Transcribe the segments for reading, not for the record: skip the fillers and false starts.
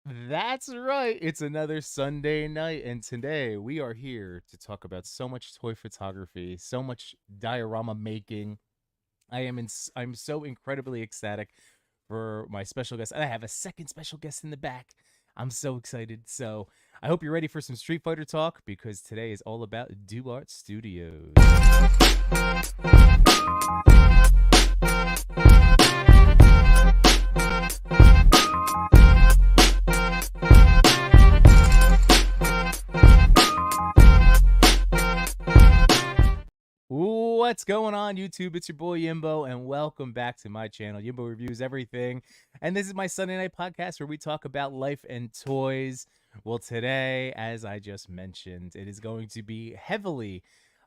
That's right. It's another Sunday night, and today we are here to talk about so much toy photography, so much diorama making. I'm so incredibly ecstatic for my special guest. I have a second special guest in the back. I'm so excited. So I hope you're ready for some Street Fighter talk because today is all about Duart Studios. What's going on, YouTube? It's your boy Yimbo, and welcome back to my channel. Yimbo reviews everything, and this is my Sunday night podcast where we talk about life and toys. Well, today, as I just mentioned, it is going to be heavily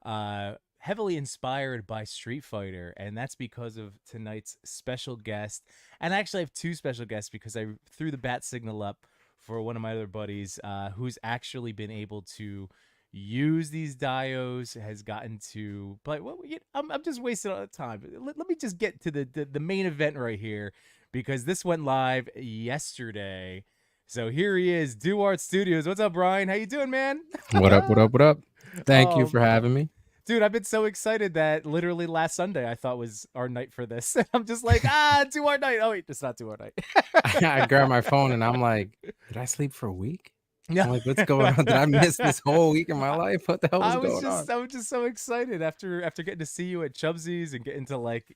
inspired by Street Fighter, and that's because of tonight's special guest. And I actually have two special guests because I threw the bat signal up for one of my other buddies, who's actually been able to use these dios, has gotten to but well, I'm just wasting all the time. Let me just get to the main event right here because this went live yesterday. So here he is, Duart Studios. What's up, Brian? How you doing, man? What up, what up, what up? Thank you Oh, for having me. dude, I've been so excited that literally last Sunday I thought was our night for this. I'm just like, Duart night. Oh wait, it's not Duart night. I grabbed my phone and I'm like, did I sleep for a week? No. I'm like, what's going on? Did I miss this whole week in my life? What the hell was going on? I was just so excited after getting to see you at Chubsy's and getting to like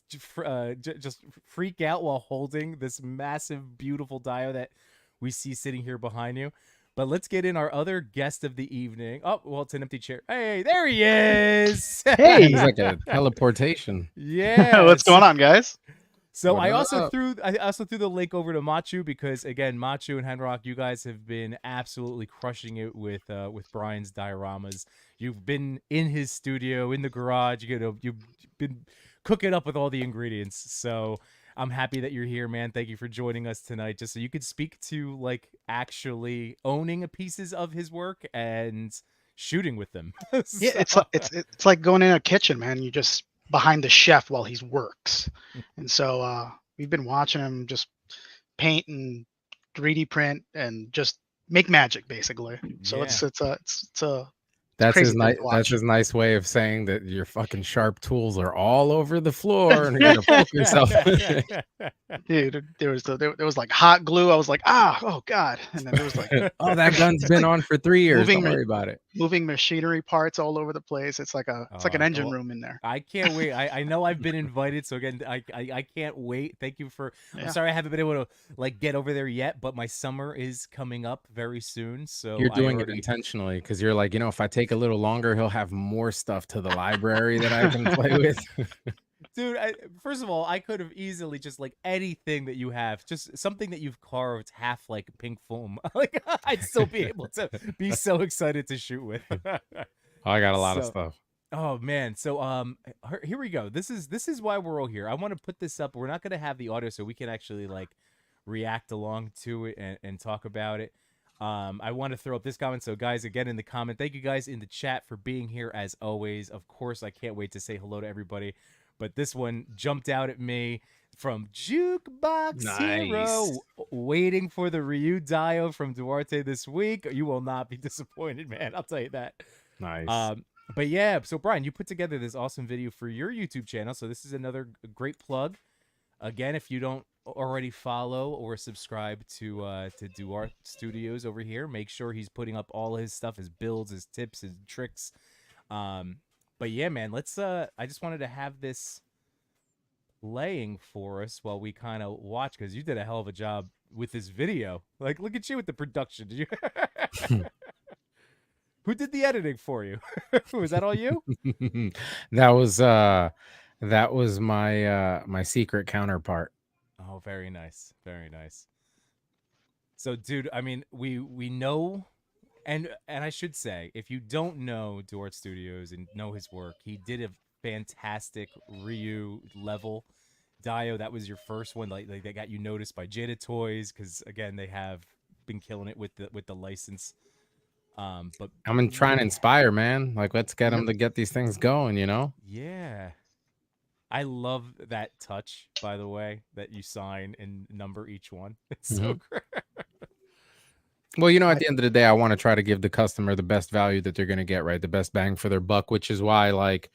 just freak out while holding this massive, beautiful dio that we see sitting here behind you. But let's get in our other guest of the evening. Oh, well, it's an empty chair. Hey, there he is. He's like a teleportation. Yeah. What's going on, guys? So What I also up? threw the link over to Machu because again, Machu and Henrock, you guys have been absolutely crushing it with Brian's dioramas. You've been in his studio, in the garage. You've been cooking up with all the ingredients. So I'm happy that you're here, man. Thank you for joining us tonight, just so you could speak to like actually owning pieces of his work and shooting with them. Yeah, So- it's like going in a kitchen, man. You just behind the chef while he works, and so we've been watching him just paint and 3D print and just make magic, basically. So Yeah. it's That's crazy his thing nice. to That's watch. his nice way of saying that your fucking sharp tools are all over the floor and you're gonna poke yourself. Dude, there was like hot glue. I was like, oh god, and then there was like Oh, that gun's been on for 3 years. moving Don't worry about it. moving machinery parts all over the place. It's like an engine Well, room in there. I can't wait. I know I've been invited, so again, I can't wait. Thank you for. I'm Yeah. sorry I haven't been able to like get over there yet, but my summer is coming up very soon. So You're I doing it already. intentionally because you're like, if I take a little longer, he'll have more stuff to the library that I can play with. Dude, first of all, I could have easily just like anything that you have, just something that you've carved half like pink foam. Like I'd still be able to be so excited to shoot with. I got a lot of So- stuff. Oh man, so here we go. This is why we're all here. I want to put this up. We're not gonna have the audio, so we can actually like react along to it and talk about it. I want to throw up this comment. So guys, again in the comment, thank you guys in the chat for being here as always. Of course, I can't wait to say hello to everybody. But this one jumped out at me from Jukebox Hero, Nice. waiting for the Ryu Dio from Duarte this week. You will not be disappointed, man. I'll tell you that. Nice. But yeah, so Brian, you put together this awesome video for your YouTube channel. So this is another great plug. Again, if you don't already follow or subscribe to Duart Studios over here, make sure he's putting up all his stuff, his builds, his tips, his tricks. But yeah, man, let's I just wanted to have this laying for us while we kind of watch, because you did a hell of a job with this video. Like, look at you with the production. Did you? Who did the editing for you? Was that all you? that was my my secret counterpart. Oh, very nice. Very nice. So, dude, I mean, we know, and I should say, if you don't know Duart Studios and know his work, he did a fantastic Ryu level Dio. That was your first one. Like they got you noticed by Jada Toys because again, they have been killing it with the license. But I'm trying to inspire, man. Like, let's get them to get these things going, yeah. I love that touch, by the way, that you sign and number each one. It's so great. Well, at the end of the day, I want to try to give the customer the best value that they're going to get, right? The best bang for their buck, which is why, like,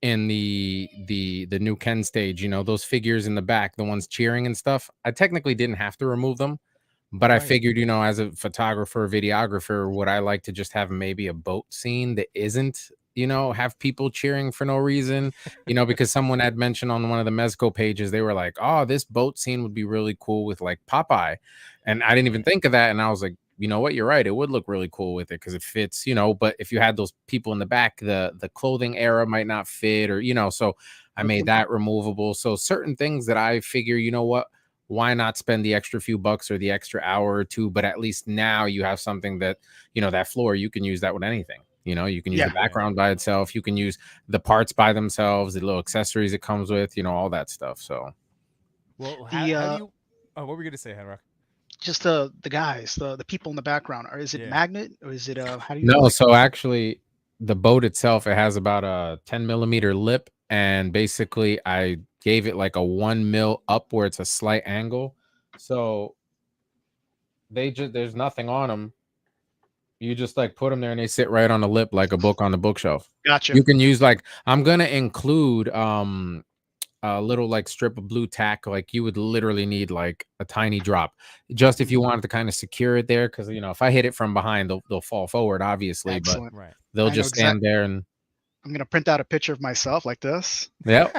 in the new Ken stage, those figures in the back, the ones cheering and stuff, I technically didn't have to remove them, but I Right. figured, as a photographer, videographer, would I like to just have maybe a boat scene that isn't, have people cheering for no reason, because someone had mentioned on one of the Mezco pages, they were like, oh, this boat scene would be really cool with like Popeye. And I didn't even think of that. And I was like, you know what, you're right. It would look really cool with it because it fits, but if you had those people in the back, the clothing era might not fit or, so I made that removable. So certain things that I figure, what, why not spend the extra few bucks or the extra hour or two? But at least now you have something that, that floor, you can use that with anything. You can use the background by itself. You can use the parts by themselves, the little accessories it comes with, all that stuff. So, well, how do you? Oh, what were we gonna say, Henrock? Just the guys, the people in the background, or is it magnet, or is it how do you? No, so actually, the boat itself, it has about a 10 millimeter lip, and basically, I gave it like a 1 mil up where it's a slight angle. So there's nothing on them. You just like put them there, and they sit right on the lip like a book on the bookshelf. Gotcha. You can use like I'm gonna include a little like strip of blue tack. Like you would literally need like a tiny drop just if you wanted to kind of secure it there, because if I hit it from behind, they'll fall forward, obviously. Excellent. But they'll just stand there. And I'm gonna print out a picture of myself like this. Yep.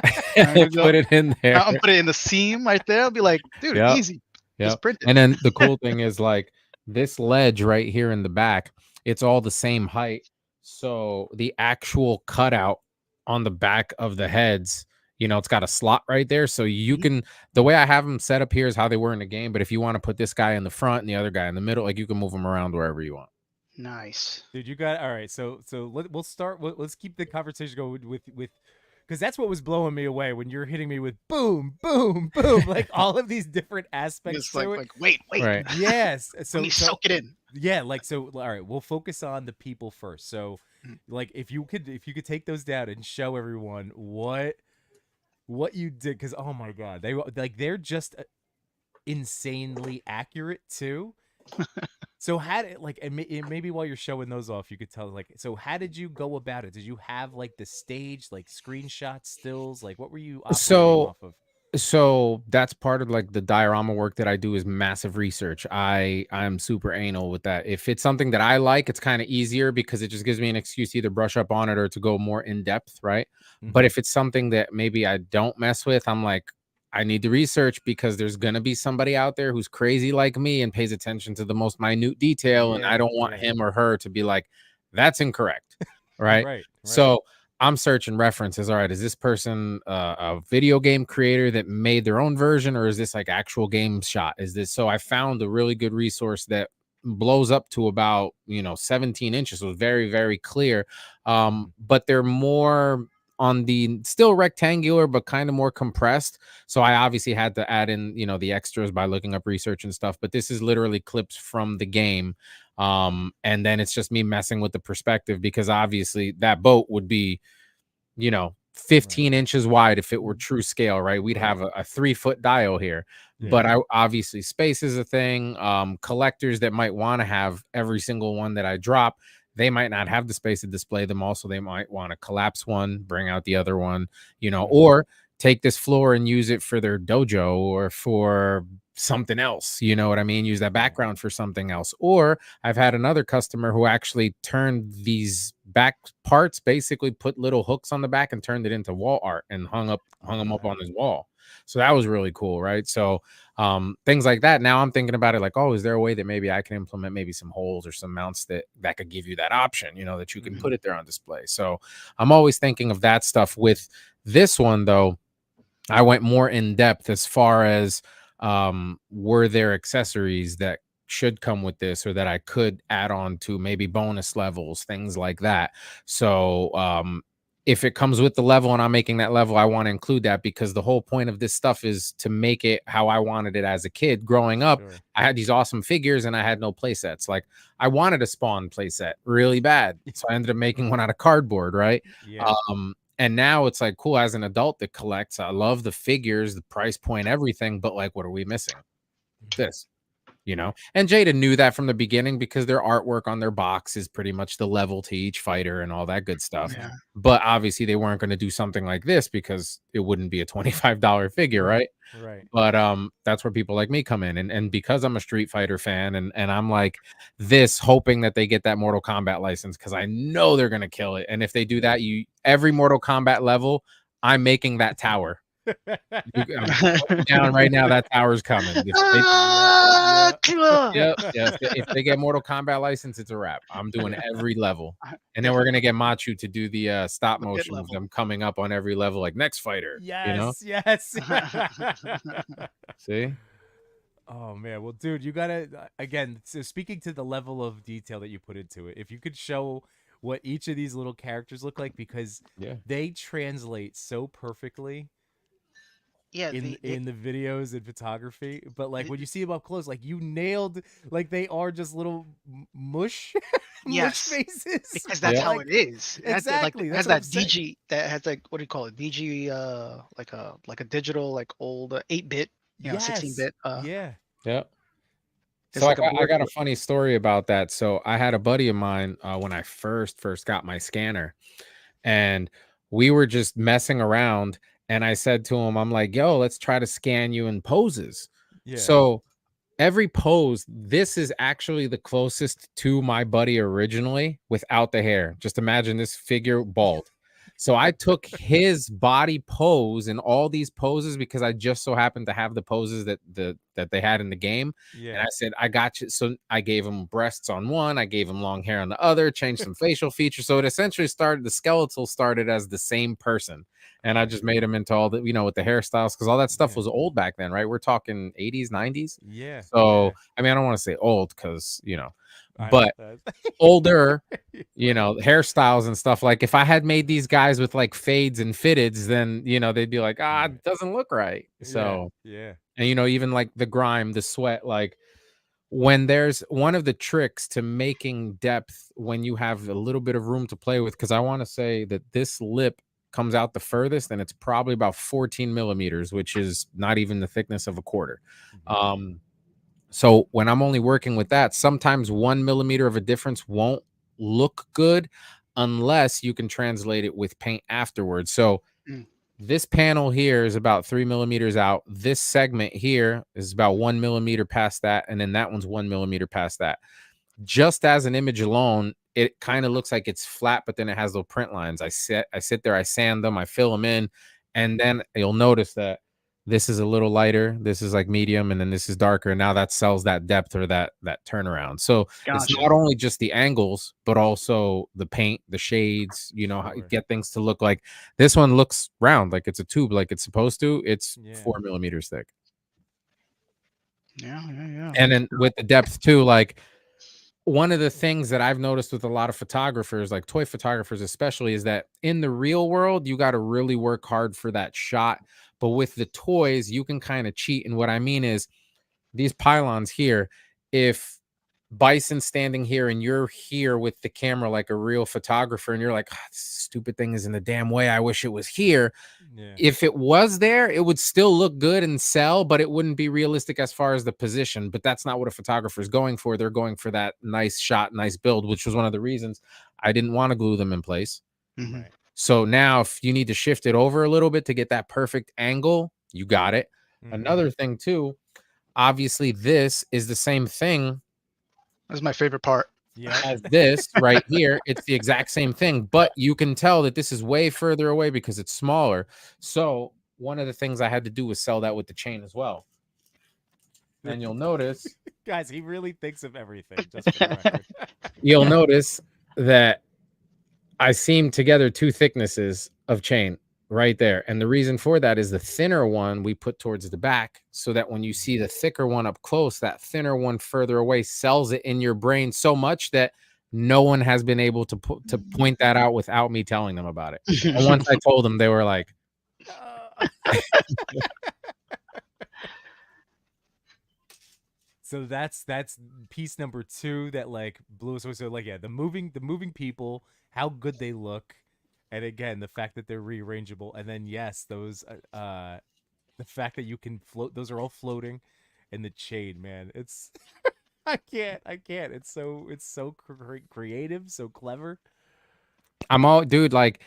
Put it in there. I'll put it in the seam right there. I'll be like, dude, easy. Just print it. And then the cool thing is like this ledge right here in the back, it's all the same height. So the actual cutout on the back of the heads, it's got a slot right there. So you can, the way I have them set up here is how they were in the game. But if you want to put this guy in the front and the other guy in the middle, like you can move them around wherever you want. Nice. Dude, you got all right. So we'll start. Let's keep the conversation going with because that's what was blowing me away when you're hitting me with boom, boom, boom, like all of these different aspects. Like wait, right? Yes. So let me soak it in. Yeah, like so. All right, we'll focus on the people first. So, like, if you could take those down and show everyone what you did, because oh my god, they're just insanely accurate too. So how did maybe while you're showing those off, you could tell so how did you go about it? Did you have like the stage, like screenshots, stills, like what were you operating off of? So that's part of like the diorama work that I do is massive research. I'm super anal with that. If it's something that I like, it's kind of easier because it just gives me an excuse to either brush up on it or to go more in depth, right? But if it's something that maybe I don't mess with, I'm like, I need to research because there's going to be somebody out there who's crazy like me and pays attention to the most minute detail. And I don't want him or her to be like, that's incorrect. Right. Right. So I'm searching references. All right. Is this person a video game creator that made their own version, or is this like actual game shot? Is this? So I found a really good resource that blows up to about, 17 inches. So it's very, very clear. But they're more on the still rectangular, but kind of more compressed. So I obviously had to add in, the extras by looking up research and stuff, but this is literally clips from the game. And then it's just me messing with the perspective because obviously that boat would be, 15 inches wide if it were true scale, right? We'd have a 3-foot dial here. But obviously space is a thing. Collectors that might want to have every single one that I drop, they might not have the space to display them. Also, they might want to collapse one, bring out the other one, or take this floor and use it for their dojo or for something else. You know what I mean? Use that background for something else. Or I've had another customer who actually turned these back parts, basically put little hooks on the back and turned it into wall art and hung them up on his wall. So that was really cool, right? So things like that. Now I'm thinking about it like, oh, is there a way that maybe I can implement maybe some holes or some mounts that could give you that option, that you can put it there on display. So I'm always thinking of that stuff. With this one, though, I went more in depth as far as were there accessories that should come with this or that I could add on to maybe bonus levels, things like that. So if it comes with the level and I'm making that level, I want to include that because the whole point of this stuff is to make it how I wanted it as a kid. Growing up, I had these awesome figures and I had no play sets. Like I wanted a Spawn play set really bad. So I ended up making one out of cardboard, right? Yeah. And now it's like, cool, as an adult that collects, I love the figures, the price point, everything. But like, what are we missing? This. you know. And Jada knew that from the beginning because their artwork on their box is pretty much the level to each fighter and all that good stuff. Yeah. But obviously they weren't going to do something like this because it wouldn't be a $25 figure, right? Right. But that's where people like me come in. And because I'm a Street Fighter fan and I'm like this hoping that they get that Mortal Kombat license because I know they're gonna kill it. And if they do that, every Mortal Kombat level, I'm making that tower. I'm putting down right now, that tower's coming. If they get Mortal Kombat license, it's a wrap. I'm doing every level. And then we're gonna get Machu to do the stop motion of them coming up on every level, like next fighter. You know? Yes. See? Oh man, well, dude, you gotta again. So speaking to the level of detail that you put into it, if you could show what each of these little characters look like, because they translate so perfectly. Yeah, in the videos and photography, but like when you see them up close, like you nailed, like they are just little mush, mush faces. Because that's how it is. Exactly. It has that DG, that has like, what do you call it? DG, like a digital, like old 8-bit, 16-bit. Yeah. So like I got a funny story about that. So I had a buddy of mine when I first got my scanner, and we were just messing around. And I said to him, I'm like, yo, let's try to scan you in poses. So every pose, this is actually the closest to my buddy originally without the hair. Just imagine this figure bald. So I took his body pose and all these poses because I just so happened to have the poses that they had in the game. And I said, I got you. So I gave him breasts on one, I gave him long hair on the other, changed some facial features. So it essentially the skeletal started as the same person. And I just made him into all the, with the hairstyles, because all that stuff was old back then, right? We're talking 80s, 90s. So I mean, I don't want to say old because but older, hairstyles and stuff. Like if I had made these guys with like fades and fitteds, then they'd be like, it doesn't look right. So and even like the grime, the sweat, like when there's one of the tricks to making depth when you have a little bit of room to play with, because I want to say that this lip comes out the furthest and it's probably about 14 millimeters, which is not even the thickness of a quarter. So when I'm only working with that, sometimes 1 millimeter of a difference won't look good unless you can translate it with paint afterwards. So this panel here is about 3 millimeters out. This segment here is about 1 millimeter past that. And then that one's 1 millimeter past that. Just as an image alone, it kind of looks like it's flat, but then it has little print lines. I sit there, I sand them, I fill them in, and then you'll notice that this is a little lighter, this is like medium, and then this is darker. And now that sells that depth or that turnaround. So it's not only just the angles, but also the paint, the shades, how you get things to look like. This one looks round, like it's a tube, like it's supposed to. It's 4 millimeters thick. Yeah. And then with the depth too, like one of the things that I've noticed with a lot of photographers, like toy photographers especially, is that in the real world, you got to really work hard for that shot. But with the toys, you can kind of cheat. And what I mean is these pylons here, if Bison's standing here and you're here with the camera like a real photographer and you're like, this stupid thing is in the damn way, I wish it was here. If it was there, it would still look good and sell, but it wouldn't be realistic as far as the position. But that's not what a photographer is going for. They're going for that nice shot, nice build, which was one of the reasons I didn't want to glue them in place. So now if you need to shift it over a little bit to get that perfect angle, you got it. Another thing too, obviously this is the same thing. That's my favorite part. As this right here, it's the exact same thing, but you can tell that this is way further away because it's smaller. So one of the things I had to do was sell that with the chain as well. And you'll notice, guys, he really thinks of everything. Just for the record. You'll notice that I seamed together 2 thicknesses of chain right there. And the reason for that is the thinner one we put towards the back, so that when you see the thicker one up close, that thinner one further away sells it in your brain so much that no one has been able to point that out without me telling them about it. And once I told them, they were like, So that's piece number 2 that like blew us away. So like, the moving people, how good they look. And again, the fact that they're rearrangeable, and then yes, those the fact that you can float, those are all floating, and the chain, man. It's I can't. It's so creative, so clever. I'm all, dude, like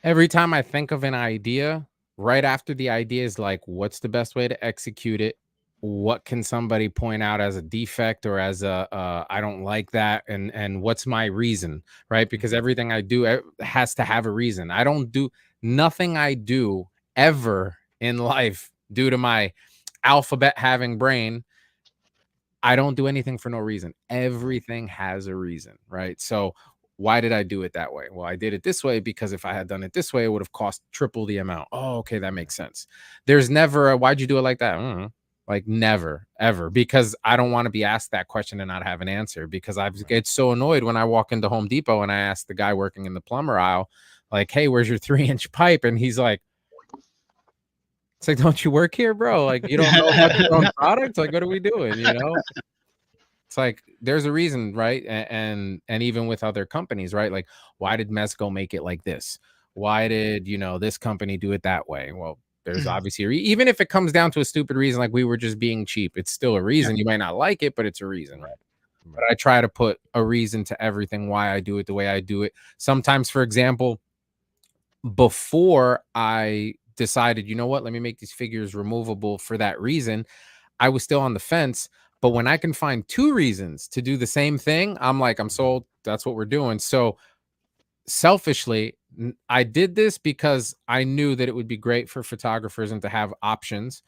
every time I think of an idea, right after the idea is like, what's the best way to execute it? What can somebody point out as a defect or as a I don't like that, and what's my reason, right? Because everything I do has to have a reason. I don't do nothing I do ever in life due to my alphabet having brain. I don't do anything for no reason. Everything has a reason, right? So why did I do it that way? Well, I did it this way because if I had done it this way, it would have cost triple the amount. Oh, okay, that makes sense. There's never a why'd you do it like that? Like never, ever, because I don't want to be asked that question and not have an answer, because I get so annoyed when I walk into Home Depot and I ask the guy working in the plumber aisle, like, hey, where's your 3-inch pipe? And he's like, it's like, don't you work here, bro? Like, you don't know about your own product? Like, what are we doing? You know? It's like there's a reason, right? And even with other companies, right? Like, why did Mezco make it like this? Why did, you know, this company do it that way? Well, there's obviously even if it comes down to a stupid reason, like we were just being cheap, it's still a reason. You might not like it, but it's a reason, right? But I try to put a reason to everything, why I do it the way I do it. Sometimes, for example, before I decided, you know what, let me make these figures removable for that reason, I was still on the fence. But when I can find 2 reasons to do the same thing, I'm like, I'm sold. That's what we're doing. So selfishly, I did this because I knew that it would be great for photographers and to have options.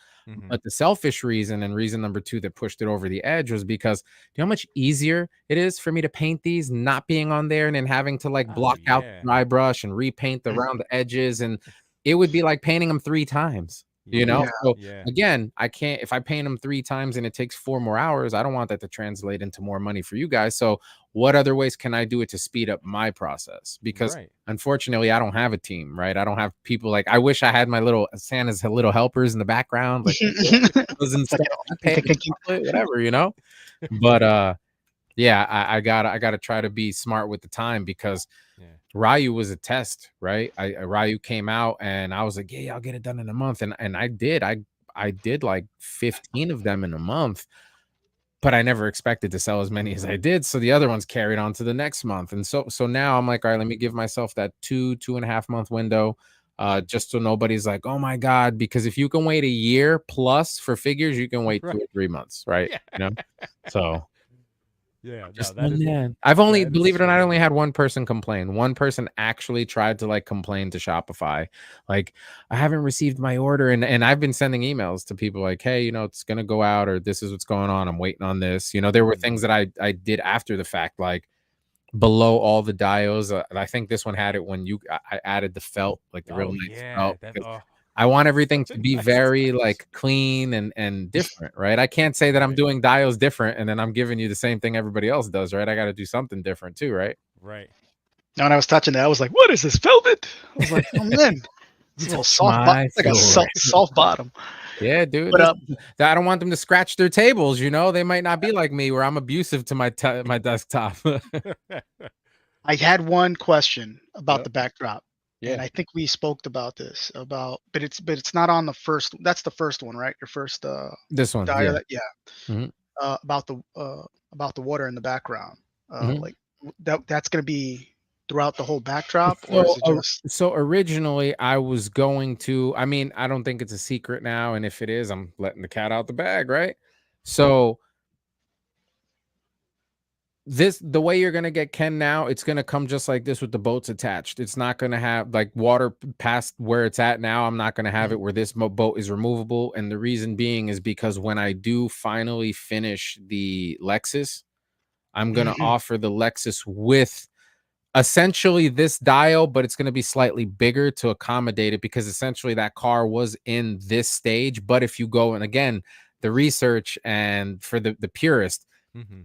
But the selfish reason, and reason number 2 that pushed it over the edge, was because you know how much easier it is for me to paint these not being on there and then having to like block out the dry brush and repaint around the edges. And it would be like painting them 3 times. You know, so again, I can't, if I paint them 3 times and it takes 4 more hours, I don't want that to translate into more money for you guys. So what other ways can I do it to speed up my process? Because unfortunately, I don't have a team, right? I don't have people like, I wish I had my little Santa's little helpers in the background, like whatever, you know. But yeah, I gotta try to be smart with the time, because Ryu was a test, right? Ryu came out and I was like, yeah, I'll get it done in a month. And I did. I did like 15 of them in a month, but I never expected to sell as many as I did. So the other ones carried on to the next month. And so now I'm like, all right, let me give myself that 2.5 month window, just so nobody's like, oh my God, because if you can wait a year plus for figures, you can wait 2 or 3 months, right? You know, so. Yeah, just I've only, believe it or not, I only had one person complain. One person actually tried to like complain to Shopify, like, I haven't received my order, and I've been sending emails to people like, hey, you know, it's gonna go out, or this is what's going on, I'm waiting on this. You know, there were things that I did after the fact, like below all the dials. I think this one had it when I added the felt, like the real nice felt. I want everything to be very like clean and different, right? I can't say that I'm doing dials different and then I'm giving you the same thing everybody else does, right? I got to do something different too, right? Right. Now, when I was touching that, I was like, "What is this, velvet?" I was like, "Oh man, it's a little soft, like a soft bottom." Yeah, dude. But I don't want them to scratch their tables. You know, they might not be like me, where I'm abusive to my desktop. I had one question about the backdrop. Yeah. And I think we spoke about this but it's not on the first. That's the first one, right? Your first this one, about the water in the background. Like that's gonna be throughout the whole backdrop, or is it just... So originally I was going to, I mean, I don't think it's a secret now, and if it is, I'm letting the cat out the bag, right? So the way you're gonna get Ken now, it's gonna come just like this with the boats attached. It's not gonna have like water past where it's at now. I'm not gonna have it where this boat is removable, and the reason being is because when I do finally finish the Lexus, I'm gonna offer the Lexus with essentially this dial, but it's gonna be slightly bigger to accommodate it, because essentially that car was in this stage. But if you go, and again, the research, and for the purist,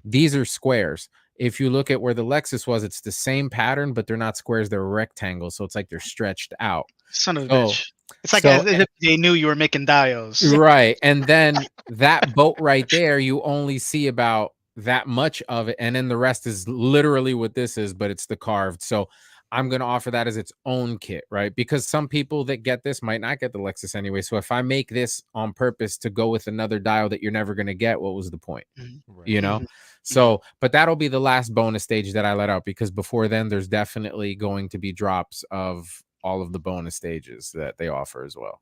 these are squares. If you look at where the Lexus was, it's the same pattern, but they're not squares, they're rectangles. So it's like they're stretched out. Son of a bitch. It's like as if they knew you were making dials. Right. And then that boat right there, you only see about that much of it. And then the rest is literally what this is, but it's the carved. So I'm going to offer that as its own kit, right? Because some people that get this might not get the Lexus anyway. So if I make this on purpose to go with another dial that you're never going to get, what was the point? Right. You know? So, but that'll be the last bonus stage that I let out, because before then there's definitely going to be drops of all of the bonus stages that they offer as well.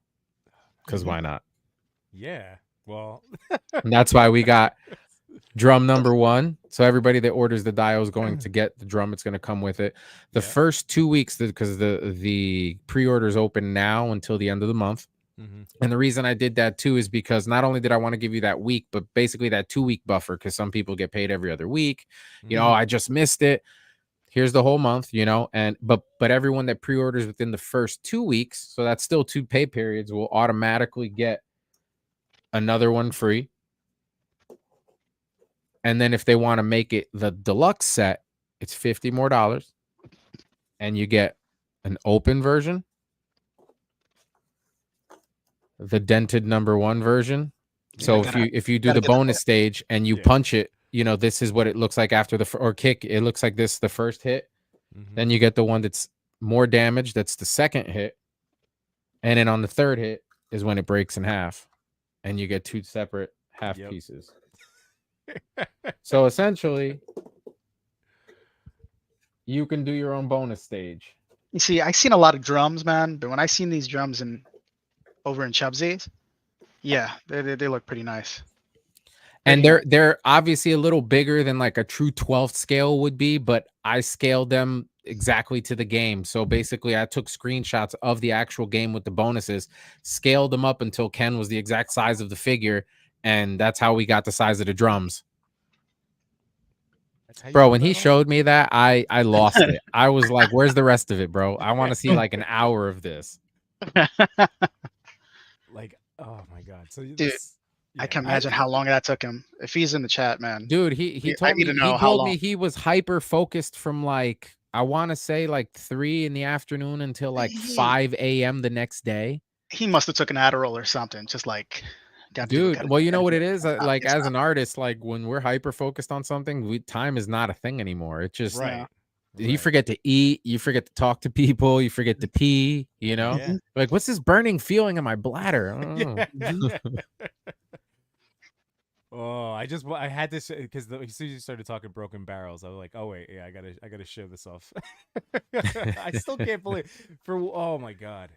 Because why not? Yeah. Well, And that's why we got drum number 1. So everybody that orders the dial is going to get the drum. It's going to come with it. The first 2 weeks, because the pre-orders open now until the end of the month. And the reason I did that too is because not only did I want to give you that week, but basically that 2-week buffer, because some people get paid every other week. You know, I just missed it. Here's the whole month, you know, and but everyone that pre-orders within the first 2 weeks, so that's still 2 pay periods, will automatically get another one free. And then if they want to make it the deluxe set, it's $50 more. And you get an open version, the dented number 1 version. So if you do the bonus stage and you punch it, you know, this is what it looks like after the or kick. It looks like this the first hit. Then you get the one that's more damage. That's the second hit. And then on the third hit is when it breaks in half, and you get 2 separate half pieces. So essentially, you can do your own bonus stage. You see, I seen a lot of drums, man, but when I seen these drums over in Chubsy's, yeah, they look pretty nice. And they're obviously a little bigger than like a true 12th scale would be, but I scaled them exactly to the game. So basically I took screenshots of the actual game with the bonuses, scaled them up until Ken was the exact size of the figure, and that's how we got the size of the drums. Bro, when he showed me that, I lost it. I was like, where's the rest of it, bro? I want to see like an hour of this. Like, oh my God. So dude, I can imagine how long that took him. If he's in the chat, man. Dude, he told me he was hyper focused from like, I want to say like 3 in the afternoon until like 5 a.m. the next day. He must have took an Adderall or something. Just like, dude, well, you know what it is? Like as an artist, like when we're hyper focused on something, time is not a thing anymore. It's just you forget to eat, you forget to talk to people, you forget to pee, you know? Like, what's this burning feeling in my bladder? Oh, I had this because as soon as you started talking broken barrels, I was like, oh wait, yeah, I gotta show this off. I still can't believe oh my God,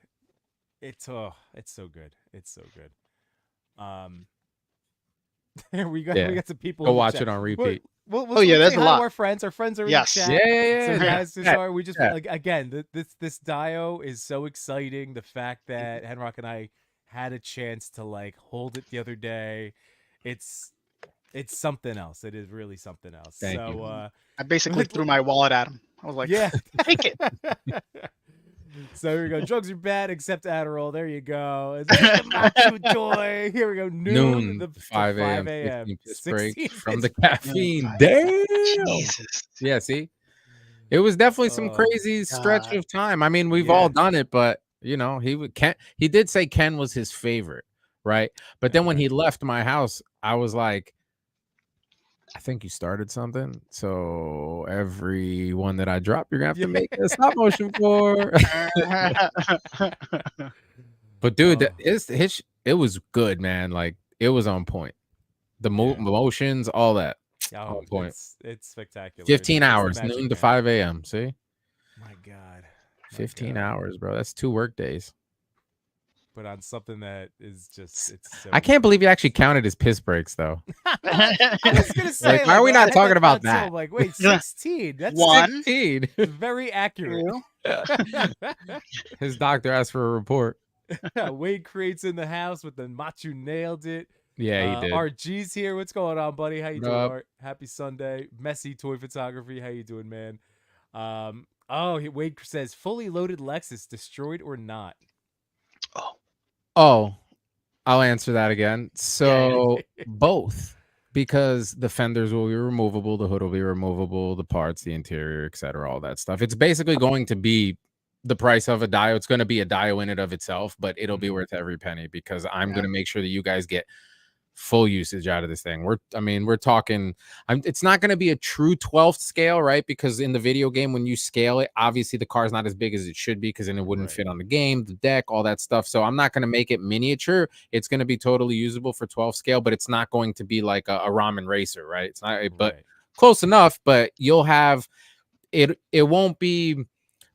it's so good, it's so good. We got some people. Go watch it on repeat. We'll there's a lot. Our friends are in the chat. Yeah. Guys, sorry, we just like again. This dio is so exciting. The fact that Henrock and I had a chance to like hold it the other day. It's something else. It is really something else. Thank you. I basically threw my wallet at him. I was like, yeah, take it. So here we go. Drugs are bad except Adderall. There you go. The toy. Here we go. Noon to 5 a.m. 6 break from the caffeine. Damn. Jesus. Yeah, see? It was definitely some crazy stretch of time. I mean, we've all done it, but you know, he did say Ken was his favorite, right? But then when he left my house, I was like, I think you started something. So every one that I drop, you're gonna have to make a stop motion for. But dude, it was good, man. Like it was on point. The motions, all that. On point. It's spectacular. 15 hours, noon to 5 a.m. See? My God. 15 hours, bro. That's 2 work days. But on something that is just, it's so I can't believe you actually counted as piss breaks, though. I was gonna say, like, why are we not talking about that? I'm like, wait, 16. That's 16. Very accurate. His doctor asked for a report. Wade creates in the house with the Machu nailed it. Yeah, he did. RG's here. What's going on, buddy? How you doing, Art? Happy Sunday. Messy toy photography. How you doing, man? Wade says fully loaded Lexus, destroyed or not? Oh, I'll answer that again. So both, because the fenders will be removable, the hood will be removable, the parts, the interior, etc., all that stuff. It's basically going to be the price of a dio. It's going to be a dio in it of itself, but it'll be worth every penny because I'm going to make sure that you guys get full usage out of this thing. We're talking, it's not going to be a true 12th scale, right? Because in the video game, when you scale it, obviously the car is not as big as it should be, because then it wouldn't fit on the game, the deck, all that stuff. So I'm not going to make it miniature. It's going to be totally usable for 12 scale, but it's not going to be like a ramen racer, right? It's not, but close enough. But you'll have it. It won't be,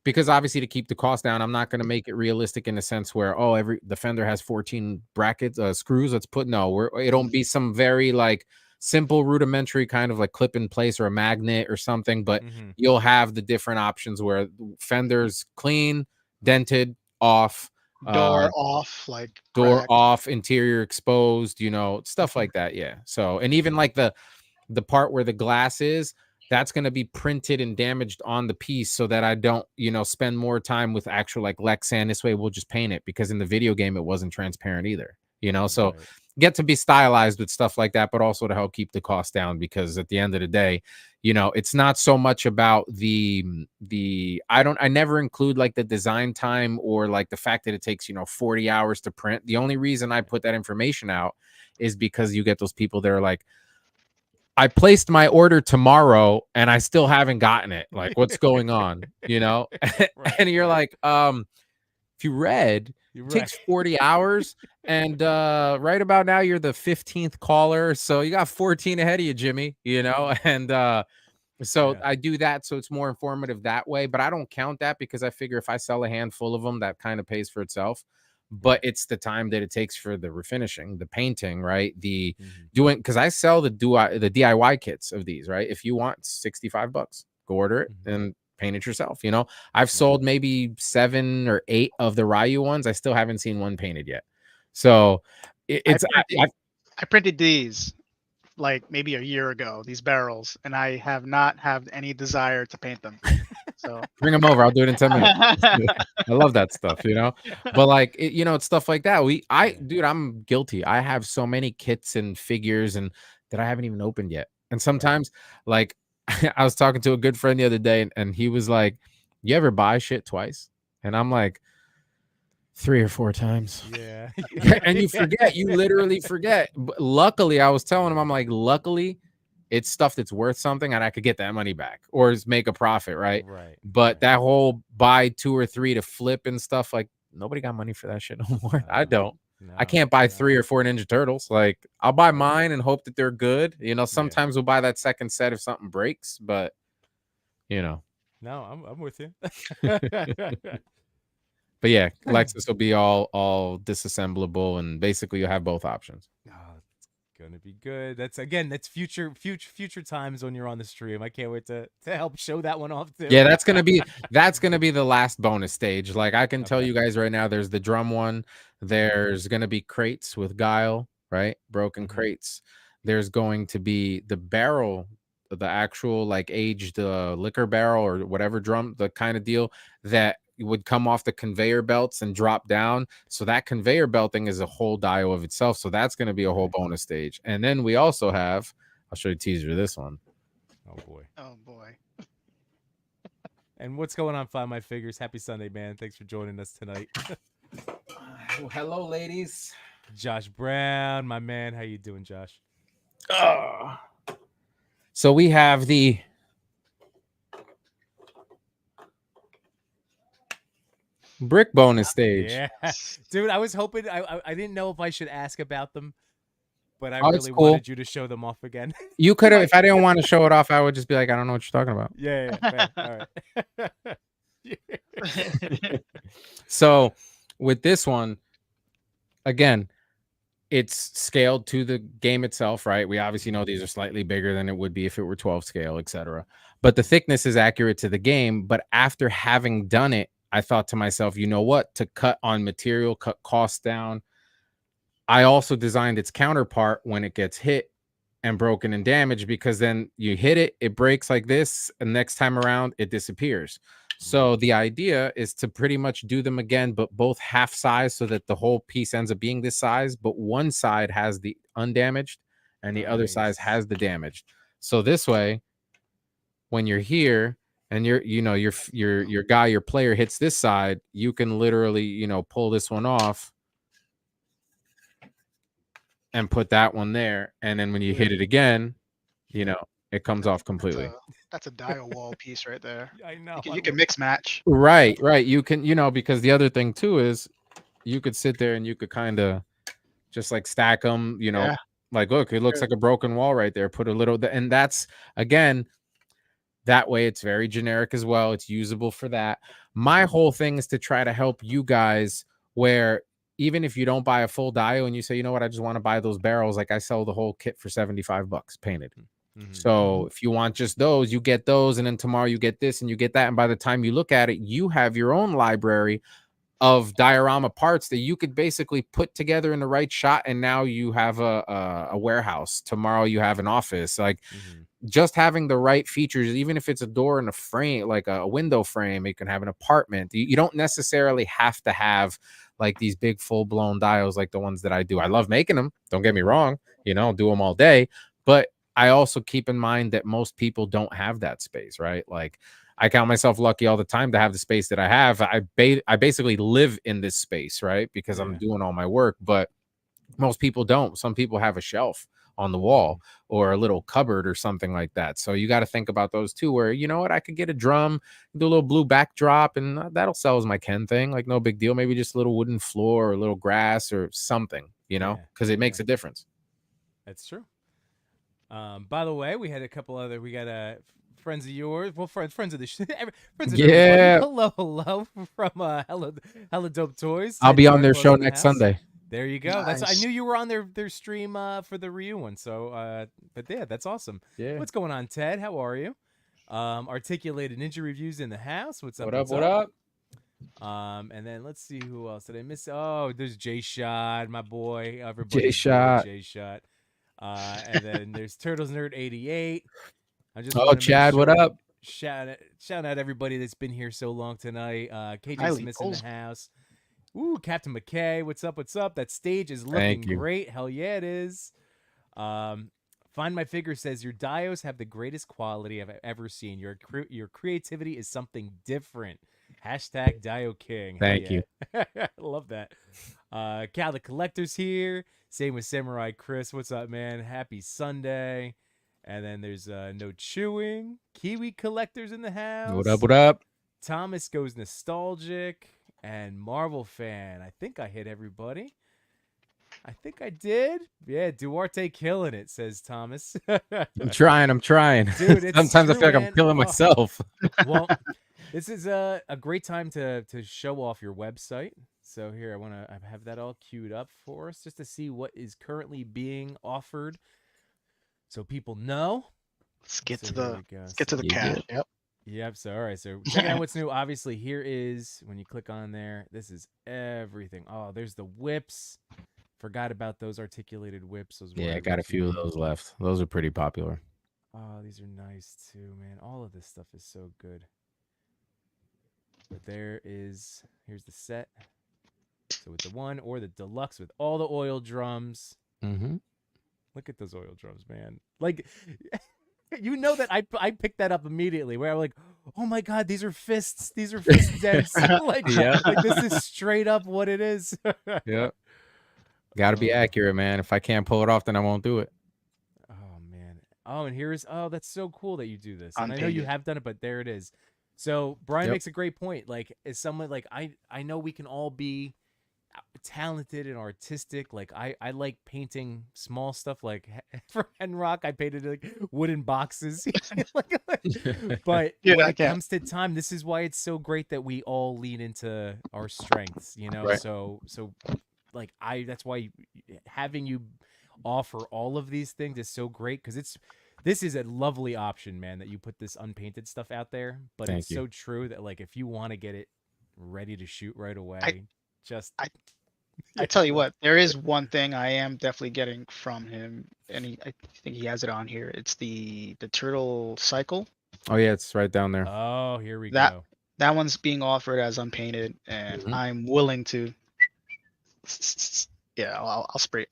because obviously to keep the cost down, I'm not going to make it realistic in the sense where, oh, the fender has 14 brackets, screws. Let's put, no, it'll be some very like simple rudimentary kind of like clip in place or a magnet or something, but you'll have the different options where fenders clean, dented, off, door off, like door cracked. off, interior exposed, stuff like that. Yeah. So, and even like the part where the glass is, that's going to be printed and damaged on the piece so that I don't, spend more time with actual like Lexan. This way we'll just paint it, because in the video game, it wasn't transparent either, so get to be stylized with stuff like that, but also to help keep the cost down, because at the end of the day, it's not so much about I never include like the design time or like the fact that it takes, 40 hours to print. The only reason I put that information out is because you get those people that are like, I placed my order tomorrow and I still haven't gotten it. Like, what's going on? And you're like, if you read, it takes 40 hours. And right about now, you're the 15th caller. So you got 14 ahead of you, Jimmy, and so I do that. So it's more informative that way. But I don't count that, because I figure if I sell a handful of them, that kind of pays for itself. But it's the time that it takes for the refinishing, the painting, right? The doing, because I sell the DIY kits of these, right? If you want $65, go order it and paint it yourself. I've sold maybe 7 or 8 of the Ryu ones. I still haven't seen one painted yet. So I printed these like maybe a year ago, these barrels, and I have not had any desire to paint them. So bring them over. I'll do it in 10 minutes. I love that stuff, but like, it's stuff like that. Dude, I'm guilty. I have so many kits and figures and that I haven't even opened yet. And sometimes like I was talking to a good friend the other day, and he was like, you ever buy shit twice? And I'm like, 3 or 4 times. Yeah. And you forget, you literally forget. But luckily, I was telling him, I'm like, luckily it's stuff that's worth something and I could get that money back or just make a profit, right? But that whole buy 2 or 3 to flip and stuff, like, nobody got money for that shit no more. I don't. I can't buy 3 or 4 Ninja Turtles. Like, I'll buy mine and hope that they're good. Sometimes we'll buy that second set if something breaks, but No, I'm with you. But yeah, Lexus will be all disassemblable, and basically you'll have both options. Oh, it's gonna be good. That's future times when you're on the stream. I can't wait to help show that one off too. Yeah, that's gonna be the last bonus stage. Like, I can tell you guys right now, there's the drum one. There's gonna be crates with guile, right? Broken crates. There's going to be the barrel, the actual like aged liquor barrel or whatever drum, the kind of deal that would come off the conveyor belts and drop down. So that conveyor belt thing is a whole dio of itself. So that's going to be a whole bonus stage. And then we also have, I'll show you a teaser of this one. Oh boy. Oh boy. And what's going on, Find My Figures? Happy Sunday, man. Thanks for joining us tonight. Well, hello, ladies. Josh Brown, my man. How you doing, Josh? So we have the brick bonus stage. Yeah. Dude, I was hoping, I didn't know if I should ask about them, but I it's really cool. wanted you to show them off again. You could have, if I didn't want to show it off, I would just be like, I don't know what you're talking about. Yeah. All right. So with this one, again, it's scaled to the game itself, right? We obviously know these are slightly bigger than it would be if it were 12 scale, etc. But the thickness is accurate to the game. But after having done it, I thought to myself, you know what? To cut on material, cut costs down. I also designed its counterpart when it gets hit and broken and damaged, because then you hit it, it breaks like this, and next time around, it disappears. So the idea is to pretty much do them again, but both half size, so that the whole piece ends up being this size, but one side has the undamaged and the other side has the damaged. So this way, when you're here and your guy, your player hits this side, you can literally, pull this one off and put that one there, and then when you hit it again, you know, it comes off That's completely. a Dio wall piece right there. I know. You can mix match. Right. You can, because the other thing too is you could sit there and you could kind of just like stack them, Yeah. like, look, it looks like a broken wall right there. Put a little, and that's, again, that way it's very generic as well. It's usable for that. My whole thing is to try to help you guys where even if you don't buy a full dio and you say, you know what, I just want to buy those barrels, like I sell the whole kit for $75 painted. So if you want just those, you get those, and then tomorrow you get this and you get that, and by the time you look at it, you have your own library of diorama parts that you could basically put together in the right shot, and now you have a warehouse. Tomorrow you have an office. Like just having the right features, even if it's a door and a frame, like a window frame, you can have an apartment. You don't necessarily have to have like these big full-blown dials like the ones that I do. I love making them, don't get me wrong, do them all day, but I also keep in mind that most people don't have that space, right? Like I count myself lucky all the time to have the space that I have. I basically live in this space, right? Because I'm doing all my work, but most people don't. Some people have a shelf on the wall or a little cupboard or something like that. So you got to think about those too, where, you know what, I could get a drum, do a little blue backdrop, and that'll sell as my Ken thing. Like no big deal. Maybe just a little wooden floor or a little grass or something, because it makes a difference. That's true. By the way, we had a couple other, we got friends of yours, well, friends of the friends of everybody. Hello from Hella Dope Toys. I'll be on their show next Sunday. There you go. Nice. I knew you were on their stream for the Ryu one. So, but yeah, that's awesome. Yeah. What's going on, Ted? How are you? Articulated Ninja Reviews in the house. What's up? What up? And then let's see who else did I miss. Oh, there's J Shot, my boy. Everybody, J Shot. And then there's Turtles Nerd 88. I just Chad, what up? Shout out everybody that's been here so long tonight. KJ Smith's in the house. Ooh, Captain McKay, what's up? What's up? That stage is looking great. Hell yeah, it is. Find My Figure says your dios have the greatest quality I've ever seen. Your creativity is something different. Hashtag Dio King. Thank you. Love that. Cal the Collector's here. Same with Samurai Chris. What's up, man? Happy Sunday. And then there's No Chewing. Kiwi Collector's in the house. What up? What up? Thomas Goes Nostalgic. And Marvel Fan. I think I hit everybody. I think I did. Yeah, Duarte killing it, says Thomas. I'm trying. Dude, sometimes I feel like I'm killing myself. Well, this is a great time to show off your website. So here, I have that all queued up for us just to see what is currently being offered, so people know. Let's get to the cash. Yep. So all right. So check out what's new. Obviously, here is when you click on there. This is everything. Oh, there's the whips. Forgot about those articulated whips. I got a few of those left. Those are pretty popular. Oh, these are nice too, man. All of this stuff is so good. But here's the set. So with the one or the deluxe with all the oil drums. Look at those oil drums, man. Like, you know that I picked that up immediately. Where I'm like, oh my god, these are fists. These are fist dents. like this is straight up what it is. Yeah. Got to be accurate, man. If I can't pull it off, then I won't do it. Oh, man. Oh, and that's so cool that you do this. And I know you have done it, but there it is. So Brian makes a great point. Like, as someone, like, I know we can all be talented and artistic. Like, I like painting small stuff. Like, for Henrock, I painted, like, wooden boxes. But when it comes to time, this is why it's so great that we all lean into our strengths, Right. So like that's why having you offer all of these things is so great, because this is a lovely option, man, that you put this unpainted stuff out there. But it's so true that, like, if you want to get it ready to shoot right away, I tell you what, there is one thing I am definitely getting from him, and I think he has it on here. It's the turtle cycle. Oh yeah, it's right down there. Oh, here we go. That one's being offered as unpainted, and I'm willing to. Yeah, I'll spray.